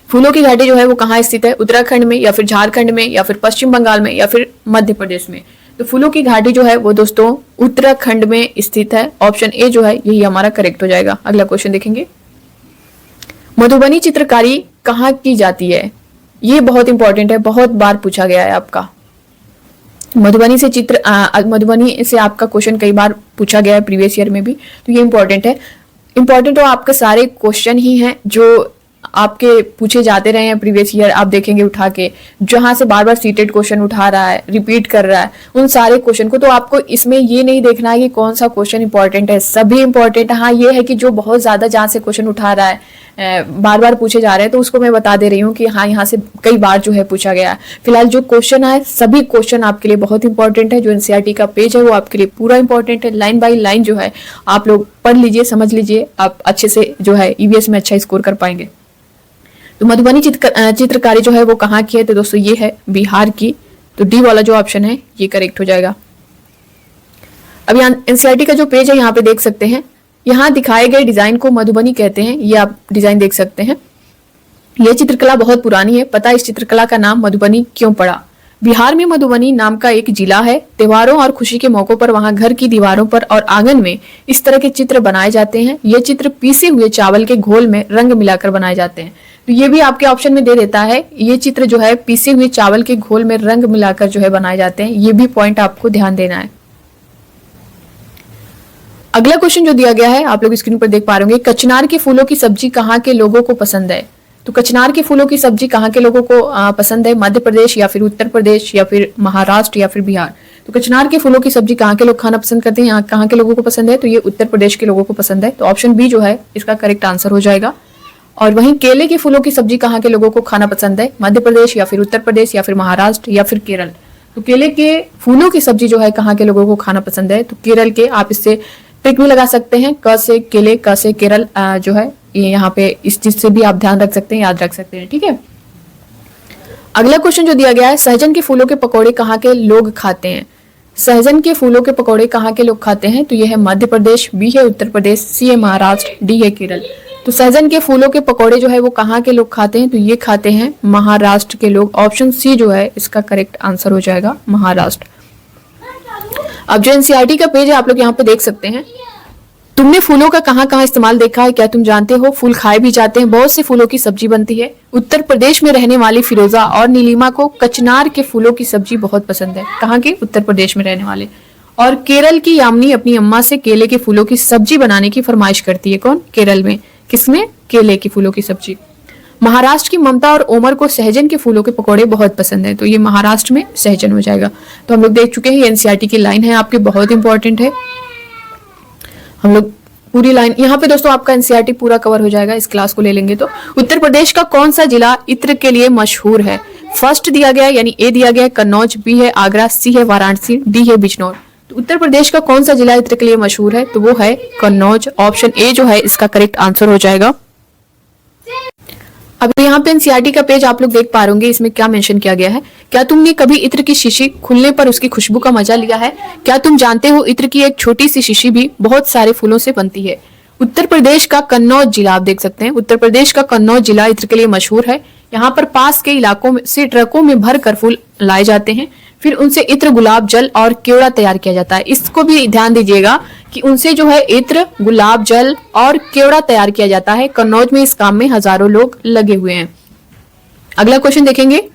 फूलों की घाटी जो है वो कहाँ स्थित है, उत्तराखंड में या फिर झारखंड में या फिर पश्चिम बंगाल में या फिर मध्य प्रदेश में। तो फूलों की घाटी जो है वो दोस्तों उत्तराखंड में स्थित है। ऑप्शन ए जो है यही हमारा करेक्ट हो जाएगा। अगला क्वेश्चन देखेंगे, मधुबनी चित्रकारी कहाँ की जाती है। ये बहुत इंपॉर्टेंट है, बहुत बार पूछा गया है आपका। मधुबनी से चित्र मधुबनी से आपका क्वेश्चन कई बार पूछा गया है प्रीवियस ईयर में भी, तो ये इंपॉर्टेंट है। इंपॉर्टेंट तो आपके सारे क्वेश्चन ही हैं जो आपके पूछे जाते रहे हैं प्रीवियस ईयर, आप देखेंगे उठा के, जहां से बार बार सीटेड क्वेश्चन उठा रहा है, रिपीट कर रहा है उन सारे क्वेश्चन को। तो आपको इसमें ये नहीं देखना है कि कौन सा क्वेश्चन इंपॉर्टेंट है, सभी इंपॉर्टेंट है। हाँ ये है कि जो बहुत ज्यादा जहां से क्वेश्चन उठा रहा है, बार बार पूछे जा रहे हैं, तो उसको मैं बता दे रही हूँ कि हाँ यहाँ से कई बार जो है पूछा गया है। फिलहाल जो क्वेश्चन आए सभी क्वेश्चन आपके लिए बहुत इंपॉर्टेंट है। जो एनसीईआरटी का पेज है वो आपके लिए पूरा इंपॉर्टेंट है, लाइन बाय लाइन जो है आप लोग पढ़ लीजिए, समझ लीजिए, आप अच्छे से जो है ईवीएस में अच्छा स्कोर कर पाएंगे। तो मधुबनी चित्रकारी जो है वो कहाँ की है, तो दोस्तों ये है बिहार की। तो डी वाला जो ऑप्शन है ये करेक्ट हो जाएगा। अब यहाँ एनसीईआरटी का जो पेज है यहाँ पे देख सकते हैं, यहाँ दिखाए गए डिजाइन को मधुबनी कहते हैं। ये आप डिजाइन देख सकते हैं। यह चित्रकला बहुत पुरानी है, पता इस चित्रकला का नाम मधुबनी क्यों पड़ा? बिहार में मधुबनी नाम का एक जिला है। त्योहारों और खुशी के मौकों पर वहां घर की दीवारों पर और आंगन में इस तरह के चित्र बनाए जाते हैं। ये चित्र पीसे हुए चावल के घोल में रंग मिलाकर बनाए जाते हैं। तो ये भी आपके ऑप्शन में दे देता है, ये चित्र जो है पीसे हुए चावल के घोल में रंग मिलाकर जो है बनाए जाते हैं। ये भी पॉइंट आपको ध्यान देना है। अगला क्वेश्चन जो दिया गया है आप लोग स्क्रीन पर देख पा रहे होंगे, कचनार के फूलों की सब्जी कहाँ के लोगों को पसंद है? तो कचनार के फूलों की सब्जी कहाँ के लोगों को पसंद है? मध्य प्रदेश या फिर उत्तर प्रदेश या फिर महाराष्ट्र या फिर बिहार? तो कचनार के फूलों की सब्जी कहाँ के लोग खाना पसंद करते हैं, यहाँ कहाँ के लोगों को पसंद है? तो ये उत्तर प्रदेश के लोगों को पसंद है। तो ऑप्शन बी जो है इसका करेक्ट आंसर हो जाएगा। और वहीं केले के फूलों की सब्जी कहाँ के लोगों को खाना पसंद है? मध्य प्रदेश या फिर उत्तर प्रदेश या फिर महाराष्ट्र या फिर केरल? तो केले के फूलों की सब्जी जो है कहाँ के लोगों को खाना पसंद है? तो केरल के। आप इससे ट्रिक भी लगा सकते हैं, क से केले, क से केरल जो है ये यहाँ पे इस चीज से भी आप ध्यान रख सकते हैं, याद रख सकते हैं। ठीक है। अगला क्वेश्चन जो दिया गया है, सहजन के फूलों के पकौड़े कहाँ के लोग खाते हैं? सहजन के फूलों के पकौड़े कहाँ के लोग खाते हैं? तो ये है मध्य प्रदेश, बी है उत्तर प्रदेश, सी है महाराष्ट्र, डी है केरल। तो सहजन के फूलों के पकौड़े जो है वो कहाँ के लोग खाते हैं? तो ये खाते हैं महाराष्ट्र के लोग। ऑप्शन सी जो है इसका करेक्ट आंसर हो जाएगा, महाराष्ट्र। अब जो एनसीईआरटी का पेज है आप लोग यहाँ पे देख सकते हैं। तुमने फूलों का कहाँ कहाँ इस्तेमाल देखा है? क्या तुम जानते हो फूल खाए भी जाते हैं, बहुत से फूलों की सब्जी बनती है। उत्तर प्रदेश में रहने वाली फिरोजा और नीलिमा को कचनार के फूलों की सब्जी बहुत पसंद है। कहाँ के? उत्तर प्रदेश में रहने वाले। और केरल की यामिनी अपनी अम्मा से केले के फूलों की सब्जी बनाने की फरमाइश करती है। कौन? केरल में। किसमें? केले की फूलों की सब्जी। महाराष्ट्र की ममता और ओमर को सहजन के फूलों के पकौड़े बहुत पसंद है। तो ये महाराष्ट्र में सहजन हो जाएगा। तो हम लोग देख चुके हैं, एनसीईआरटी की लाइन है आपके, बहुत इंपॉर्टेंट है। हम लोग पूरी लाइन यहाँ पे दोस्तों आपका एनसीईआरटी पूरा कवर हो जाएगा इस क्लास को ले लेंगे तो। उत्तर प्रदेश का कौन सा जिला इत्र के लिए मशहूर है? फर्स्ट दिया गया है यानी ए दिया गया है कन्नौज, बी है आगरा, सी है वाराणसी, डी है बिजनौर। तो उत्तर प्रदेश का कौन सा जिला इत्र के लिए मशहूर है? तो वो है कन्नौज। ऑप्शन ए जो है इसका करेक्ट आंसर हो जाएगा। अब यहाँ पे एनसीईआरटी का पेज आप लोग देख पा रहे होंगे, इसमें क्या मेंशन किया गया है। क्या तुमने कभी इत्र की शीशी खुलने पर उसकी खुशबू का मजा लिया है? क्या तुम जानते हो इत्र की एक छोटी सी शीशी भी बहुत सारे फूलों से बनती है? उत्तर प्रदेश का कन्नौज जिला आप देख सकते हैं, उत्तर प्रदेश का कन्नौज जिला इत्र के लिए मशहूर है। यहाँ पर पास के इलाकों से ट्रकों में भर कर फूल लाए जाते हैं, फिर उनसे इत्र, गुलाब जल और केवड़ा तैयार किया जाता है। इसको भी ध्यान दीजिएगा कि उनसे जो है इत्र, गुलाब जल और केवड़ा तैयार किया जाता है। कन्नौज में इस काम में हजारों लोग लगे हुए हैं। अगला क्वेश्चन देखेंगे।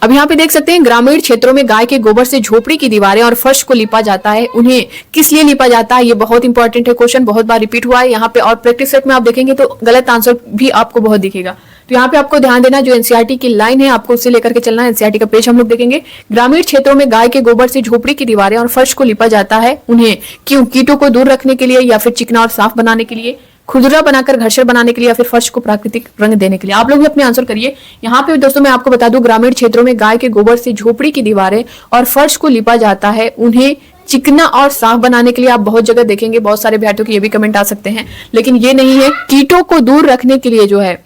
अब यहाँ पे देख सकते हैं, ग्रामीण क्षेत्रों में गाय के गोबर से झोपड़ी की दीवारें और फर्श को लिपा जाता है। उन्हें किस लिए लिपा जाता है? ये बहुत इंपॉर्टेंट है, क्वेश्चन बहुत बार रिपीट हुआ है यहाँ पे। और प्रैक्टिस सेट में आप देखेंगे तो गलत आंसर भी आपको बहुत दिखेगा। तो यहाँ पे आपको ध्यान देना, जो एनसीईआरटी की लाइन है आपको उससे लेकर के चलना है। एनसीईआरटी का पेज हम लोग देखेंगे। ग्रामीण क्षेत्रों में गाय के गोबर से झोपड़ी की दीवारें और फर्श को लिपा जाता है। उन्हें क्यों? कीटों को दूर रखने के लिए, या फिर चिकना और साफ बनाने के लिए, खुरदुरा बनाकर घर्षण बनाने के लिए, या फिर फर्श को प्राकृतिक रंग देने के लिए। आप लोग भी अपने आंसर करिए। यहाँ पे दोस्तों मैं आपको बता दूं, ग्रामीण क्षेत्रों में गाय के गोबर से झोपड़ी की दीवारें और फर्श को लिपा जाता है। उन्हें चिकना और साफ बनाने के लिए। आप बहुत जगह देखेंगे, बहुत सारे अभ्यर्थियों के ये भी कमेंट आ सकते हैं, लेकिन ये नहीं है। कीटों को दूर रखने के लिए जो है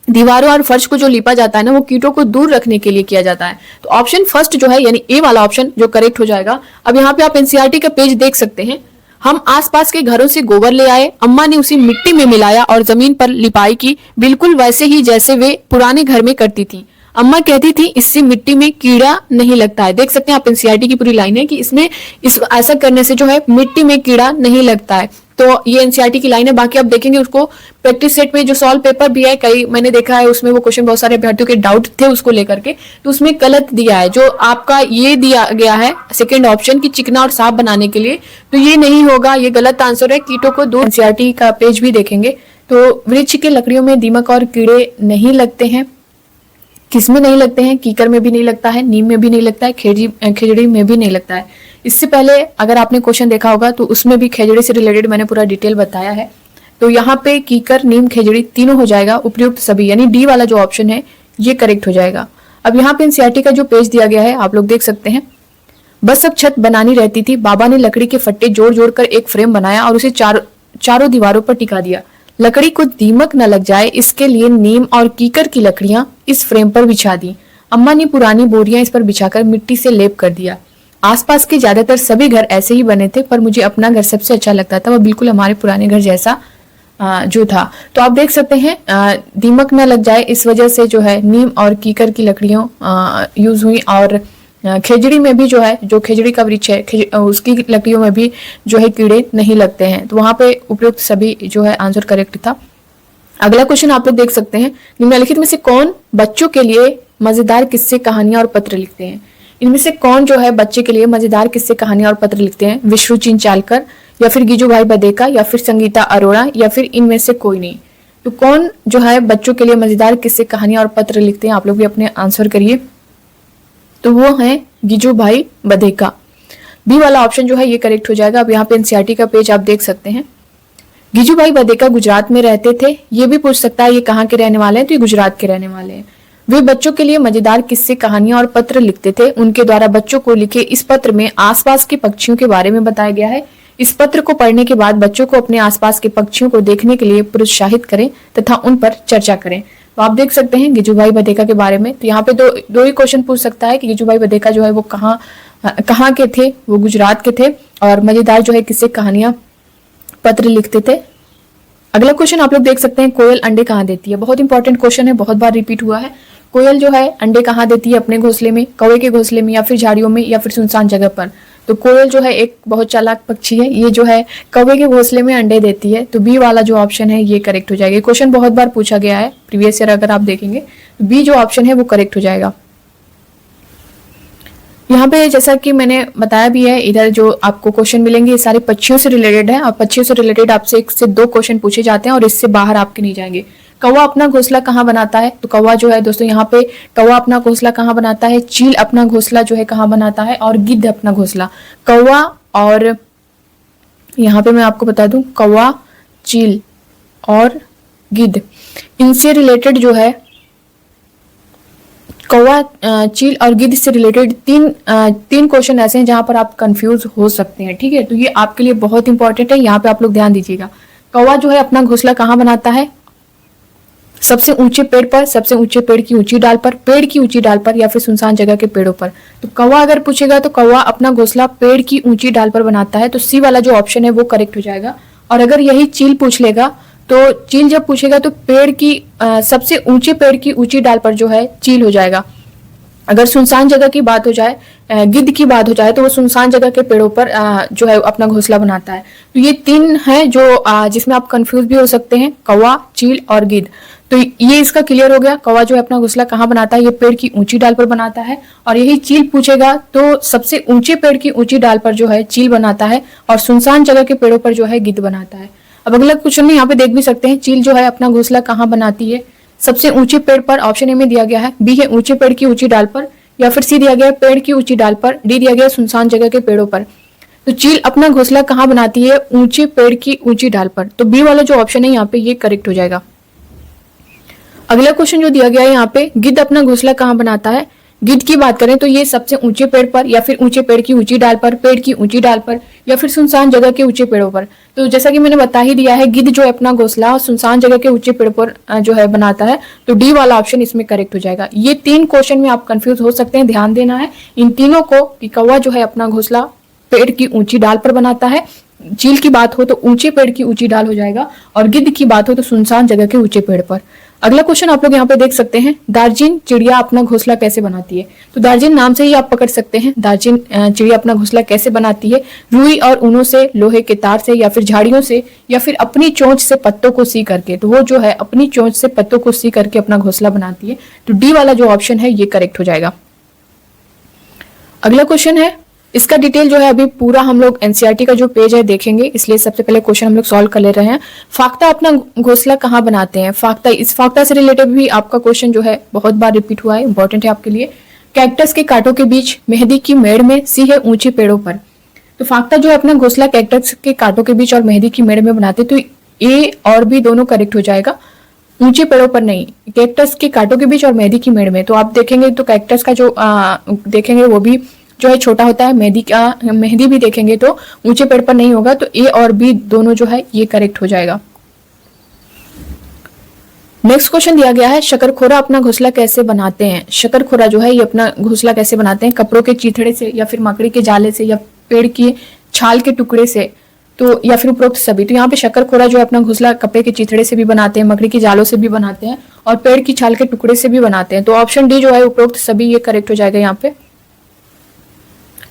दीवारों और फर्श को जो लिपा जाता है ना, वो कीटों को दूर रखने के लिए किया जाता है। तो ऑप्शन फर्स्ट जो है यानी ए वाला ऑप्शन जो करेक्ट हो जाएगा। अब यहाँ पे आप एनसीईआरटी का पेज देख सकते हैं। हम आसपास के घरों से गोबर ले आए, अम्मा ने उसे मिट्टी में मिलाया और जमीन पर लिपाई की, बिल्कुल वैसे ही जैसे वे पुराने घर में करती थी। अम्मा कहती थी इससे मिट्टी में कीड़ा नहीं लगता है। देख सकते हैं आप एनसीईआरटी की पूरी लाइन है कि इसमें ऐसा करने से जो है मिट्टी में कीड़ा नहीं लगता है। तो ये एनसीईआरटी की लाइन है। बाकी आप देखेंगे उसको प्रैक्टिस सेट में जो सॉल्व पेपर भी है, कई मैंने देखा है उसमें वो क्वेश्चन बहुत सारे अभ्यर्थियों के डाउट थे उसको लेकर के, तो उसमें गलत दिया है। जो आपका ये दिया गया है सेकंड ऑप्शन की चिकना और साफ बनाने के लिए, तो ये नहीं होगा, ये गलत आंसर है। कीटों को दो एनसीईआरटी का पेज भी देखेंगे तो वृक्ष के लकड़ियों में दीमक और कीड़े नहीं लगते हैं। किसमें नहीं लगते हैं? कीकर में भी नहीं लगता है, नीम में भी नहीं लगता है, खेजड़ी में भी नहीं लगता है। इससे पहले अगर आपने क्वेश्चन देखा होगा तो उसमें भी खेजड़ी से रिलेटेड मैंने पूरा डिटेल बताया है। तो यहाँ पे कीकर, नीम, खेजड़ी तीनों हो जाएगा, उपयुक्त सभी, यानी डी वाला जो ऑप्शन है ये करेक्ट हो जाएगा। अब यहाँ पे एनसीईआरटी का जो पेज दिया गया है आप लोग देख सकते हैं। बस अब छत बनानी रहती थी, बाबा ने लकड़ी के फट्टे जोड़ जोड़ कर एक फ्रेम बनाया और उसे चारों दीवारों पर टिका दिया। लकड़ी को दीमक न लग जाए इसके लिए नीम और कीकर की लकड़ियां इस फ्रेम पर बिछा दी। अम्मा ने पुरानी बोरियां इस पर बिछाकर मिट्टी से लेप कर दिया। आसपास के ज्यादातर सभी घर ऐसे ही बने थे, पर मुझे अपना घर सबसे अच्छा लगता था, वह बिल्कुल हमारे पुराने घर जैसा जो था। तो आप देख सकते हैं दीमक न लग जाए इस वजह से जो है नीम और कीकर की लकड़ियां यूज हुई, और खेजड़ी में भी जो है, जो खेजड़ी का वृक्ष है उसकी लकड़ियों में भी जो है कीड़े नहीं लगते हैं। तो वहां पे उपयुक्त सभी जो है आंसर करेक्ट था। अगला क्वेश्चन आप लोग देख सकते हैं, निम्नलिखित में से कौन बच्चों के लिए मजेदार किस्से, कहानियां और पत्र लिखते हैं? इनमें से कौन जो है बच्चे के लिए मजेदार किस्से, कहानियां और पत्र लिखते हैं? विष्णु चालकर, या फिर गिजूभाई बधेका, या फिर संगीता अरोड़ा, या फिर इनमें से कोई नहीं? तो कौन जो है बच्चों के लिए मजेदार किस्से, कहानियां और पत्र लिखते हैं? आप लोग भी अपने आंसर करिए। तो वो है गिजूभाई बधेका। बी वाला ऑप्शन जो है ये करेक्ट हो जाएगा। अब यहाँ पे एनसीईआरटी का पेज आप देख सकते हैं। गिजूभाई बधेका गुजरात में रहते थे। ये भी पूछ सकता है ये कहाँ के रहने वाले हैं, तो ये गुजरात के रहने वाले हैं। वे बच्चों के लिए मजेदार किस्से, कहानियां और पत्र लिखते थे। उनके द्वारा बच्चों को लिखे इस पत्र में आसपास के पक्षियों के बारे में बताया गया है। इस पत्र को पढ़ने के बाद बच्चों को अपने आसपास के पक्षियों को देखने के लिए प्रोत्साहित करें तथा उन पर चर्चा करें। तो आप देख सकते हैं गिजूभाई बधेका के बारे में। तो यहाँ पे दो ही क्वेश्चन पूछ सकता है कि गिजूभाई बधेका जो है वो कहाँ के थे? वो गुजरात के थे, और मजेदार जो है किस्से, कहानियां, पत्र लिखते थे। अगला क्वेश्चन आप लोग देख सकते हैं, कोयल अंडे कहाँ देती है? बहुत इंपॉर्टेंट क्वेश्चन है, बहुत बार रिपीट हुआ है। कोयल जो है अंडे कहाँ देती है? अपने घोंसले में, कौवे के घोंसले में, या फिर झाड़ियों में, या फिर सुनसान जगह पर? तो कोयल जो है एक बहुत चालाक पक्षी है, ये जो है कौवे के घोंसले में अंडे देती है। तो बी वाला जो ऑप्शन है ये करेक्ट हो जाएगा। क्वेश्चन बहुत बार पूछा गया है प्रीवियस ईयर, अगर आप देखेंगे तो बी जो ऑप्शन है वो करेक्ट हो जाएगा। यहाँ पे जैसा कि मैंने बताया भी है, इधर जो आपको क्वेश्चन मिलेंगे ये सारे पक्षियों से रिलेटेड है, और पक्षियों से रिलेटेड आपसे 1 से 2 क्वेश्चन पूछे जाते हैं और इससे बाहर आपके नहीं जाएंगे। कौवा अपना घोंसला कहाँ बनाता है? तो कौवा जो है दोस्तों यहाँ पे कौवा अपना घोंसला कहाँ बनाता है? चील अपना घोंसला जो है कहाँ बनाता है? और गिद्ध अपना घोंसला। कौवा और यहाँ पे मैं आपको बता दूं, कौवा, चील और गिद्ध, इनसे रिलेटेड जो है कौवा, चील और गिद्ध से रिलेटेड तीन क्वेश्चन ऐसे हैं जहां पर आप कंफ्यूज हो सकते हैं। ठीक है, तो ये आपके लिए बहुत इंपॉर्टेंट है, यहाँ पे आप लोग ध्यान दीजिएगा। कौवा जो है अपना घोंसला कहाँ बनाता है? सबसे ऊंचे पेड़ पर, सबसे ऊंचे पेड़ की ऊंची डाल पर, पेड़ की ऊंची डाल पर, या फिर सुनसान जगह के पेड़ों पर। तो कौवा अगर पूछेगा तो कौवा अपना घोंसला पेड़ की ऊंची डाल पर बनाता है, तो सी वाला जो ऑप्शन है वो करेक्ट हो जाएगा। और अगर यही चील पूछ लेगा तो चील जब पूछेगा तो पेड़ की सबसे ऊंचे पेड़ की ऊंची डाल पर जो है चील हो जाएगा। अगर सुनसान जगह की बात हो जाए, गिद्ध की बात हो जाए, तो वो सुनसान जगह के पेड़ों पर जो है अपना घोंसला बनाता है। तो ये 3 हैं जो जिसमें आप कंफ्यूज भी हो सकते हैं, कौवा, चील और गिद्ध। तो ये इसका क्लियर हो गया। कौवा जो है अपना घोंसला कहाँ बनाता है? ये पेड़ की ऊंची डाल पर बनाता है। और यही चील पूछेगा तो सबसे ऊंचे पेड़ की ऊंची डाल पर जो है चील बनाता है, और सुनसान जगह के पेड़ों पर जो है गिद्ध बनाता है। अब अगला क्वेश्चन में यहाँ पे देख भी सकते हैं, चील जो है अपना घोंसला कहाँ बनाती है? सबसे ऊंचे पेड़ पर, ऑप्शन ए में दिया गया है। बी है ऊंचे पेड़ की ऊंची डाल पर, या फिर सी दिया गया है पेड़ की ऊंची डाल पर, डी दिया गया है सुनसान जगह के पेड़ों पर। तो चील अपना घोंसला कहाँ बनाती है? ऊंचे पेड़ की ऊंची डाल पर। तो बी वाला जो ऑप्शन है यहाँ पे ये करेक्ट हो जाएगा। अगला क्वेश्चन जो दिया गया है यहाँ पे, गिद्ध अपना घोंसला कहाँ बनाता है? गिद्ध की बात करें तो ये सबसे ऊंचे पेड़ पर, या फिर ऊंचे पेड़ की ऊंची डाल पर, पेड़ की ऊंची डाल पर, या फिर सुनसान जगह के ऊंचे पेड़ों पर। तो जैसा कि मैंने बता ही दिया है, गिद्ध जो है अपना घोंसला सुनसान जगह के ऊंचे पेड़ पर जो है बनाता है। तो डी वाला ऑप्शन इसमें करेक्ट हो जाएगा। ये 3 क्वेश्चन में आप कंफ्यूज हो सकते हैं, ध्यान देना है इन तीनों को, कि कौवा जो है अपना घोंसला पेड़ की ऊंची डाल पर बनाता है, चील की बात हो तो ऊंचे पेड़ की ऊंची डाल हो जाएगा, और गिद्ध की बात हो तो सुनसान जगह के ऊंचे पेड़ पर। अगला क्वेश्चन आप लोग यहाँ पे देख सकते हैं, दार्जिन चिड़िया अपना घोंसला कैसे बनाती है। तो दार्जिन नाम से ही आप पकड़ सकते हैं, दार्जिन चिड़िया अपना घोंसला कैसे बनाती है। रुई और ऊनों से, लोहे के तार से, या फिर झाड़ियों से, या फिर अपनी चोंच से पत्तों को सी करके। तो वो जो है अपनी चोंच से पत्तों को सी करके अपना घोंसला बनाती है। तो डी वाला जो ऑप्शन है ये करेक्ट हो जाएगा। अगला क्वेश्चन है, इसका डिटेल जो है अभी पूरा हम लोग एनसीईआरटी का जो पेज है देखेंगे, इसलिए सबसे पहले क्वेश्चन हम लोग सॉल्व कर ले रहे हैं। फाख्ता अपना घोंसला कहाँ बनाते हैं। फाख्ता, इस फाख्ता से रिलेटेड भी आपका क्वेश्चन जो है बहुत बार रिपीट हुआ है, इंपॉर्टेंट है आपके लिए। कैक्टस के कांटों के बीच, मेहंदी की मेड़ में, सी है ऊंचे पेड़ों पर। तो फाख्ता जो है अपना घोंसला कैक्टस के कांटों के बीच और मेहंदी की मेड़ में बनाते, तो ए और बी दोनों करेक्ट हो जाएगा। ऊंचे पेड़ों पर नहीं, कैक्टस के कांटों के बीच और मेहंदी की मेड़ में। तो आप देखेंगे तो कैक्टस का जो देखेंगे वो भी जो है छोटा होता है, मेहंदी भी देखेंगे तो ऊंचे पेड़ पर नहीं होगा। तो ए और बी दोनों जो है ये करेक्ट हो जाएगा। नेक्स्ट क्वेश्चन दिया गया है, शकरखोरा अपना घोंसला कैसे बनाते हैं। शकरखोरा जो है ये अपना घोंसला कैसे बनाते हैं, कपड़ों के चीथड़े से, या फिर मकड़ी के जाले से, या पेड़ की छाल के टुकड़े से, तो या फिर उपरोक्त सभी। तो यहाँ पे शकरखोरा जो है अपना घोंसला कपड़े के चीथड़े से भी बनाते हैं, मकड़ी के जालों से भी बनाते हैं, और पेड़ की छाल के टुकड़े से भी बनाते हैं। तो ऑप्शन डी जो है उपरोक्त सभी ये करेक्ट हो जाएगा यहाँ पे।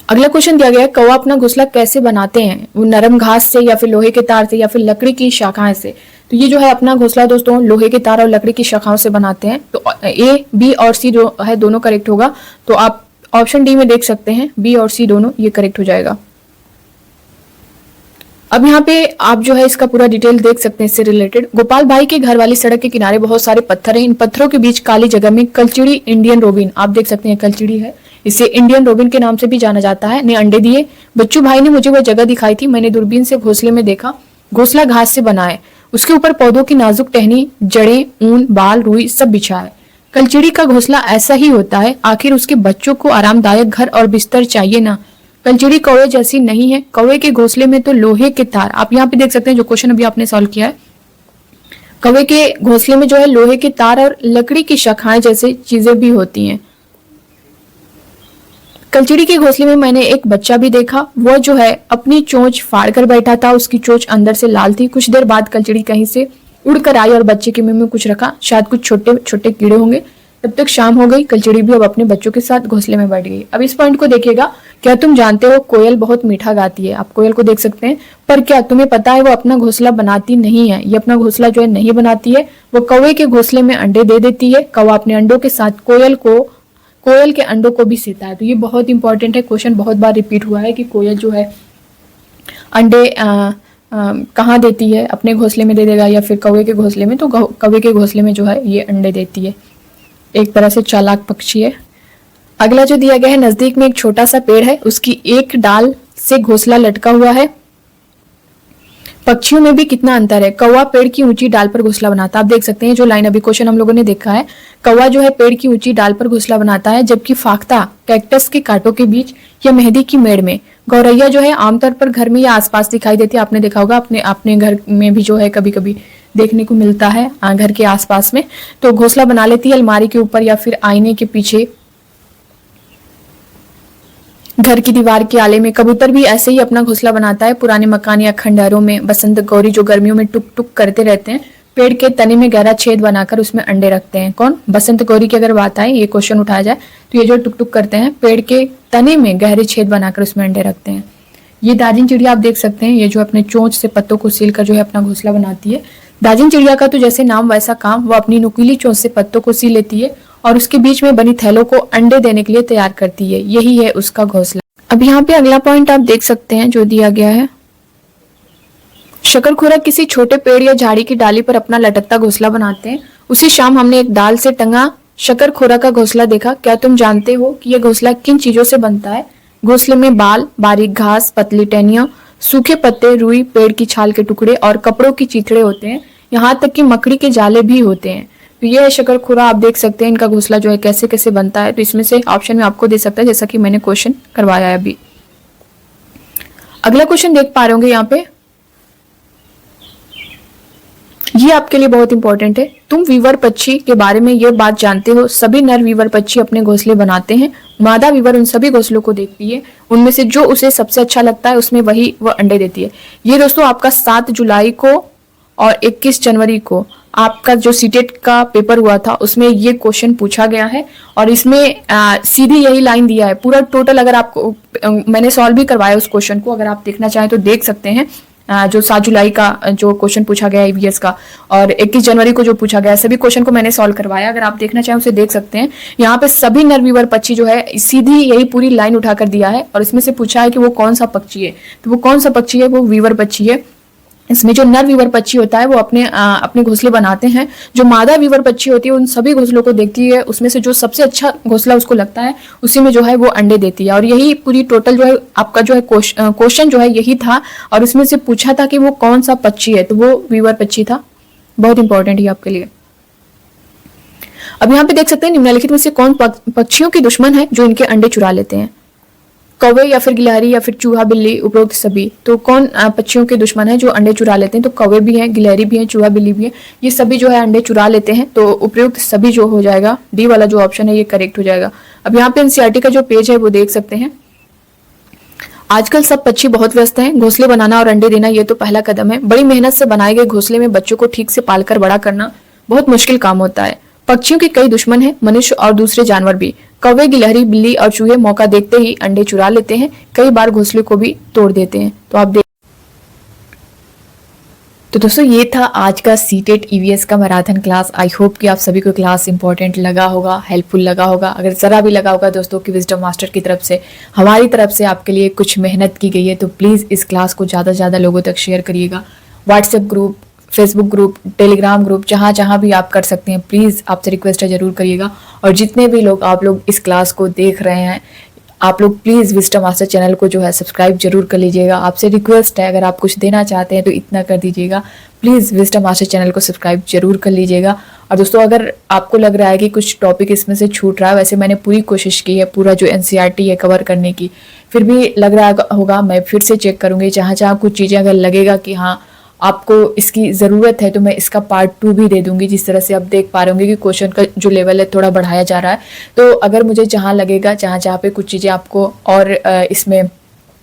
अगला क्वेश्चन दिया गया है, कौवा अपना घोंसला कैसे बनाते हैं। वो नरम घास से, या फिर लोहे के तार से, या फिर लकड़ी की शाखाएं से। तो ये जो है अपना घोंसला दोस्तों लोहे के तार और लकड़ी की शाखाओं से बनाते हैं। तो ए, बी और सी जो है दोनों करेक्ट होगा। तो आप ऑप्शन डी में देख सकते हैं, बी और सी दोनों ये करेक्ट हो जाएगा। अब यहाँ पे आप जो है इसका पूरा डिटेल देख सकते हैं इससे रिलेटेड। गोपाल भाई के घर वाली सड़क के किनारे बहुत सारे पत्थर हैं, इन पत्थरों के बीच काली जगह में कलचिड़ी इंडियन रोबिन, आप देख सकते हैं कलचिड़ी है, इसे इंडियन रोबिन के नाम से भी जाना जाता है, ने अंडे दिए। बच्चू भाई ने मुझे वह जगह दिखाई थी, मैंने दूरबीन से घोंसले में देखा। घोंसला घास से बना है, उसके ऊपर पौधों की नाजुक टहनी, जड़ें, ऊन, बाल, रुई सब बिछा है। कलचिड़ी का घोंसला ऐसा ही होता है, आखिर उसके बच्चों को आरामदायक घर और बिस्तर चाहिए ना। कलचिड़ी कौवे जैसी नहीं है, कौवे के घोंसले में तो लोहे के तार, आप यहाँ पे देख सकते हैं जो क्वेश्चन अभी आपने सॉल्व किया है, कौवे के घोंसले में जो है लोहे के तार और लकड़ी की शाखाएं जैसी चीजें भी होती हैं। कलचिड़ी के घोंसले में मैंने एक बच्चा भी देखा, वह जो है अपनी चोंच फाड़ कर बैठा था, उसकी चोंच अंदर से लाल थी। कुछ देर बाद कलचिड़ी कहीं से उड़कर आई और बच्चे के मुंह में कुछ रखा, शायद कुछ छोटे छोटे कीड़े होंगे। तब तक शाम हो गई, कलचिड़ी भी अब अपने बच्चों के साथ घोंसले में बैठ गई। अब इस पॉइंट को देखिएगा, क्या तुम जानते हो कोयल बहुत मीठा गाती है, आप कोयल को देख सकते हैं, पर क्या तुम्हें पता है वो अपना घोंसला बनाती नहीं है, ये अपना घोंसला जो है नहीं बनाती है, वो कौवे के घोंसले में अंडे दे देती है। कौवा अपने अंडों के साथ कोयल के अंडों को भी सीता है। तो ये बहुत इंपॉर्टेंट है, क्वेश्चन बहुत बार रिपीट हुआ है कि कोयल जो है अंडे कहाँ देती है, अपने घोंसले में दे देगा या फिर कौवे के घोंसले में। तो कौवे के घोंसले में जो है ये अंडे देती है, एक तरह से चालाक पक्षी है। अगला जो दिया गया है, नजदीक में एक छोटा सा पेड़ है, उसकी एक डाल से घोंसला लटका हुआ है, पक्षियों में भी कितना अंतर है। कौवा पेड़ की ऊंची डाल पर घोंसला बनाता है, आप देख सकते हैं जो लाइन अभी क्वेश्चन हम लोगों ने देखा है, कौवा जो है पेड़ की ऊंची डाल पर घोंसला बनाता है, जबकि फाख्ता कैक्टस के कांटों के बीच या मेहंदी की मेड़ में। गौरैया जो है आमतौर पर घर में या आसपास दिखाई देती है, आपने देखा होगा अपने घर में भी जो है कभी कभी देखने को मिलता है घर के आसपास में। तो घोंसला बना लेती है अलमारी के ऊपर या फिर आईने के पीछे, घर की दीवार के आले में। कबूतर भी ऐसे ही अपना घोंसला बनाता है पुराने मकान या खंडहरों में। बसंत गौरी जो गर्मियों में टुक टुक करते रहते हैं, पेड़ के तने में गहरा छेद बनाकर उसमें अंडे रखते हैं। कौन? बसंत गौरी की अगर बात आए, ये क्वेश्चन उठाया जाए तो ये जो टुक टुक करते हैं पेड़ के तने में गहरे छेद बनाकर उसमें अंडे रखते हैं। ये दार्जिन चिड़िया आप देख सकते हैं, ये जो अपने चोंच से पत्तों को सीलकर जो है अपना घोंसला बनाती है। दार्जिन चिड़िया का तो जैसे नाम वैसा काम, वो अपनी नुकीली चोंच से पत्तों को सी लेती है और उसके बीच में बनी थैलों को अंडे देने के लिए तैयार करती है, यही है उसका घोंसला। अब यहाँ पे अगला पॉइंट आप देख सकते हैं जो दिया गया है, शकरखोरा किसी छोटे पेड़ या झाड़ी की डाली पर अपना लटकता घोंसला बनाते हैं। उसी शाम हमने एक डाल से टंगा शकरखोरा का घोंसला देखा। क्या तुम जानते हो कि यह घोंसला किन चीजों से बनता है? घोंसले में बाल, बारीक घास, पतली टहनियां, सूखे पत्ते, रुई, पेड़ की छाल के टुकड़े और कपड़ों की चीथड़े होते हैं। यहाँ तक कि मकड़ी के जाले भी होते हैं। तो ये है शकरखोरा, आप देख सकते हैं इनका घोंसला जो है कैसे कैसे बनता है। तो इसमें से ऑप्शन में आपको दे सकता है, जैसा कि मैंने क्वेश्चन करवाया है अभी। अगला क्वेश्चन देख पा रहे होंगे यहाँ पे, ये आपके लिए बहुत इंपॉर्टेंट है। तुम वीवर पक्षी के बारे में ये बात जानते हो, सभी नर वीवर पक्षी अपने घोंसले बनाते हैं। मादा वीवर उन सभी घोंसलों को देखती है, उनमें से जो उसे सबसे अच्छा लगता है उसमें वही वह अंडे देती है। ये दोस्तों आपका 7 जुलाई को और 21 जनवरी को आपका जो सीटेट का पेपर हुआ था उसमें ये क्वेश्चन पूछा गया है। और इसमें सीधी यही लाइन दिया है पूरा टोटल। अगर आपको मैंने सॉल्व भी करवाया उस क्वेश्चन को, अगर आप देखना चाहें तो देख सकते हैं। जो 7 जुलाई का जो क्वेश्चन पूछा गया ईवीएस का और 21 जनवरी को जो पूछा गया, सभी क्वेश्चन को मैंने सॉल्व करवाया। अगर आप देखना चाहें उसे देख सकते हैं। यहाँ पे सभी नर वीवर पक्षी जो है सीधी यही पूरी लाइन उठाकर दिया है और इसमें से पूछा है कि वो कौन सा पक्षी है। तो वो कौन सा पक्षी है? वो वीवर पक्षी है। इसमें जो नर वीवर पक्षी होता है वो अपने घोंसले बनाते हैं। जो मादा वीवर पक्षी होती है उन सभी घोंसलों को देखती है, उसमें से जो सबसे अच्छा घोंसला उसको लगता है उसी में जो है वो अंडे देती है। और यही पूरी टोटल जो है आपका जो है क्वेश्चन जो है यही था। और उसमें से पूछा था कि वो कौन सा पक्षी है, तो वो वीवर पक्षी था। बहुत इंपॉर्टेंट है आपके लिए। अब यहाँ पे देख सकते हैं निम्नलिखित में से कौन पक्षियों के दुश्मन है जो इनके अंडे चुरा लेते हैं? कौवे या फिर गिलहरी या फिर चूहा बिल्ली, उपरोक्त सभी। तो कौन पक्षियों के दुश्मन है जो अंडे चुरा लेते हैं? तो कौवे भी हैं, गिलहरी भी हैं, चूहा बिल्ली भी है, ये सभी जो है अंडे चुरा लेते हैं। तो उपयुक्त सभी जो हो जाएगा, डी वाला जो ऑप्शन है ये करेक्ट हो जाएगा। अब यहाँ पे एनसीईआरटी का जो पेज है वो देख सकते हैं। आजकल सब पक्षी बहुत व्यस्त हैं। घोंसले बनाना और अंडे देना ये तो पहला कदम है। बड़ी मेहनत से बनाए गए घोंसले में बच्चों को ठीक से पालकर बड़ा करना बहुत मुश्किल काम होता है। पक्षियों के कई दुश्मन हैं, मनुष्य और दूसरे जानवर भी। कौवे, गिलहरी, बिल्ली और चूहे मौका देखते ही अंडे चुरा लेते हैं, कई बार घोंसले को भी तोड़ देते हैं। तो आप देख। तो दोस्तों ये था आज का सीटेट ईवीएस का मैराथन क्लास। आई होप कि आप सभी को क्लास इंपॉर्टेंट लगा होगा, हेल्पफुल लगा होगा। अगर ज़रा भी लगा होगा दोस्तों कि विजडम मास्टर की तरफ से, हमारी तरफ से आपके लिए कुछ मेहनत की गई है, तो प्लीज़ इस क्लास को ज़्यादा से ज़्यादा लोगों तक शेयर करिएगा। WhatsApp group, Facebook group, Telegram group, जहाँ जहाँ भी आप कर सकते हैं प्लीज़ आपसे रिक्वेस्ट है ज़रूर करिएगा। और जितने भी लोग आप लोग इस क्लास को देख रहे हैं, आप लोग प्लीज़ विजडम मास्टर चैनल को जो है सब्सक्राइब जरूर कर लीजिएगा। आपसे रिक्वेस्ट है, अगर आप कुछ देना चाहते हैं तो इतना कर दीजिएगा। प्लीज़ विजडम मास्टर चैनल को सब्सक्राइब जरूर कर लीजिएगा। और दोस्तों अगर आपको लग रहा है कि कुछ टॉपिक इसमें से छूट रहा है, वैसे मैंने पूरी कोशिश की है पूरा जो एनसीईआरटी है कवर करने की, फिर भी लग रहा होगा मैं फिर से चेक करूँगी। जहाँ जहाँ कुछ चीज़ें अगर लगेगा कि हाँ आपको इसकी ज़रूरत है तो मैं इसका पार्ट 2 भी दे दूंगी। जिस तरह से आप देख पा रहे होंगे कि क्वेश्चन का जो लेवल है थोड़ा बढ़ाया जा रहा है। तो अगर मुझे जहाँ लगेगा, जहाँ जहाँ पे कुछ चीज़ें आपको और इसमें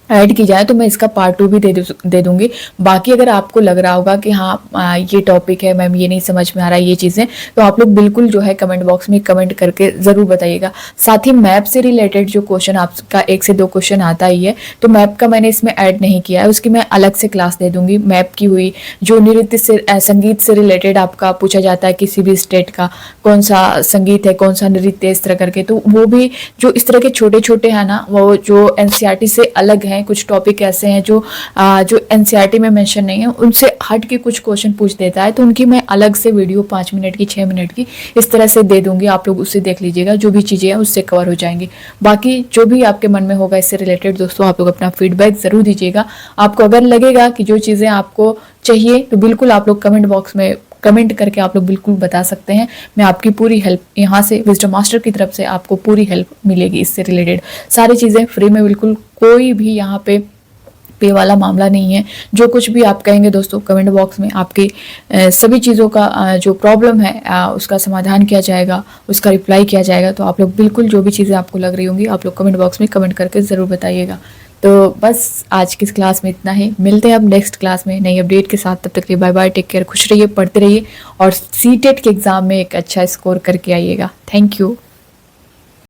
ऐड की जाए तो मैं इसका पार्ट 2 भी दे दूंगी। बाकी अगर आपको लग रहा होगा कि हाँ ये टॉपिक है मैम, ये नहीं समझ में आ रहा है ये चीज़ें, तो आप लोग बिल्कुल जो है कमेंट बॉक्स में कमेंट करके ज़रूर बताइएगा। साथ ही मैप से रिलेटेड जो क्वेश्चन आपका 1 से 2 क्वेश्चन आता ही है, तो मैप का मैंने इसमें ऐड नहीं किया है, उसकी मैं अलग से क्लास दे दूंगी। मैप की हुई जो नृत्य से, संगीत से रिलेटेड आपका पूछा जाता है किसी भी स्टेट का कौन सा संगीत है, कौन सा नृत्य, इस तरह करके, तो वो भी जो इस तरह के छोटे छोटे हैं ना, वो जो एनसीईआरटी से अलग है। कुछ टॉपिक ऐसे हैं जो एनसीईआरटी में मेंशन नहीं है, उनसे हट के कुछ क्वेश्चन पूछ देता है, तो उनकी मैं अलग से वीडियो 5 मिनट की, 6 मिनट की इस तरह से दे दूंगी। आप लोग उससे देख लीजिएगा, जो भी चीज़ें हैं उससे कवर हो जाएंगी। बाकी जो भी आपके मन में होगा इससे रिलेटेड दोस्तों, आप लोग अपना फीडबैक ज़रूर दीजिएगा। आपको अगर लगेगा कि जो चीज़ें आपको चाहिए तो बिल्कुल आप लोग कमेंट बॉक्स में कमेंट करके आप लोग बिल्कुल बता सकते हैं। मैं आपकी पूरी हेल्प यहाँ से विजडम मास्टर की तरफ से आपको पूरी हेल्प मिलेगी इससे रिलेटेड। सारी चीज़ें फ्री में, बिल्कुल कोई भी यहाँ पे वाला मामला नहीं है। जो कुछ भी आप कहेंगे दोस्तों कमेंट बॉक्स में, आपकी सभी चीज़ों का जो प्रॉब्लम है उसका समाधान किया जाएगा, उसका रिप्लाई किया जाएगा। तो आप लोग बिल्कुल जो भी चीज़ें आपको लग रही होंगी आप लोग कमेंट बॉक्स में कमेंट करके ज़रूर बताइएगा। तो बस आज की इस क्लास में इतना ही। मिलते हैं अब नेक्स्ट क्लास में नई अपडेट के साथ। तब तक के लिए बाय बाय, टेक केयर, खुश रहिए, पढ़ते रहिए और सीटेट के एग्ज़ाम में एक अच्छा स्कोर करके आइएगा। Thank you.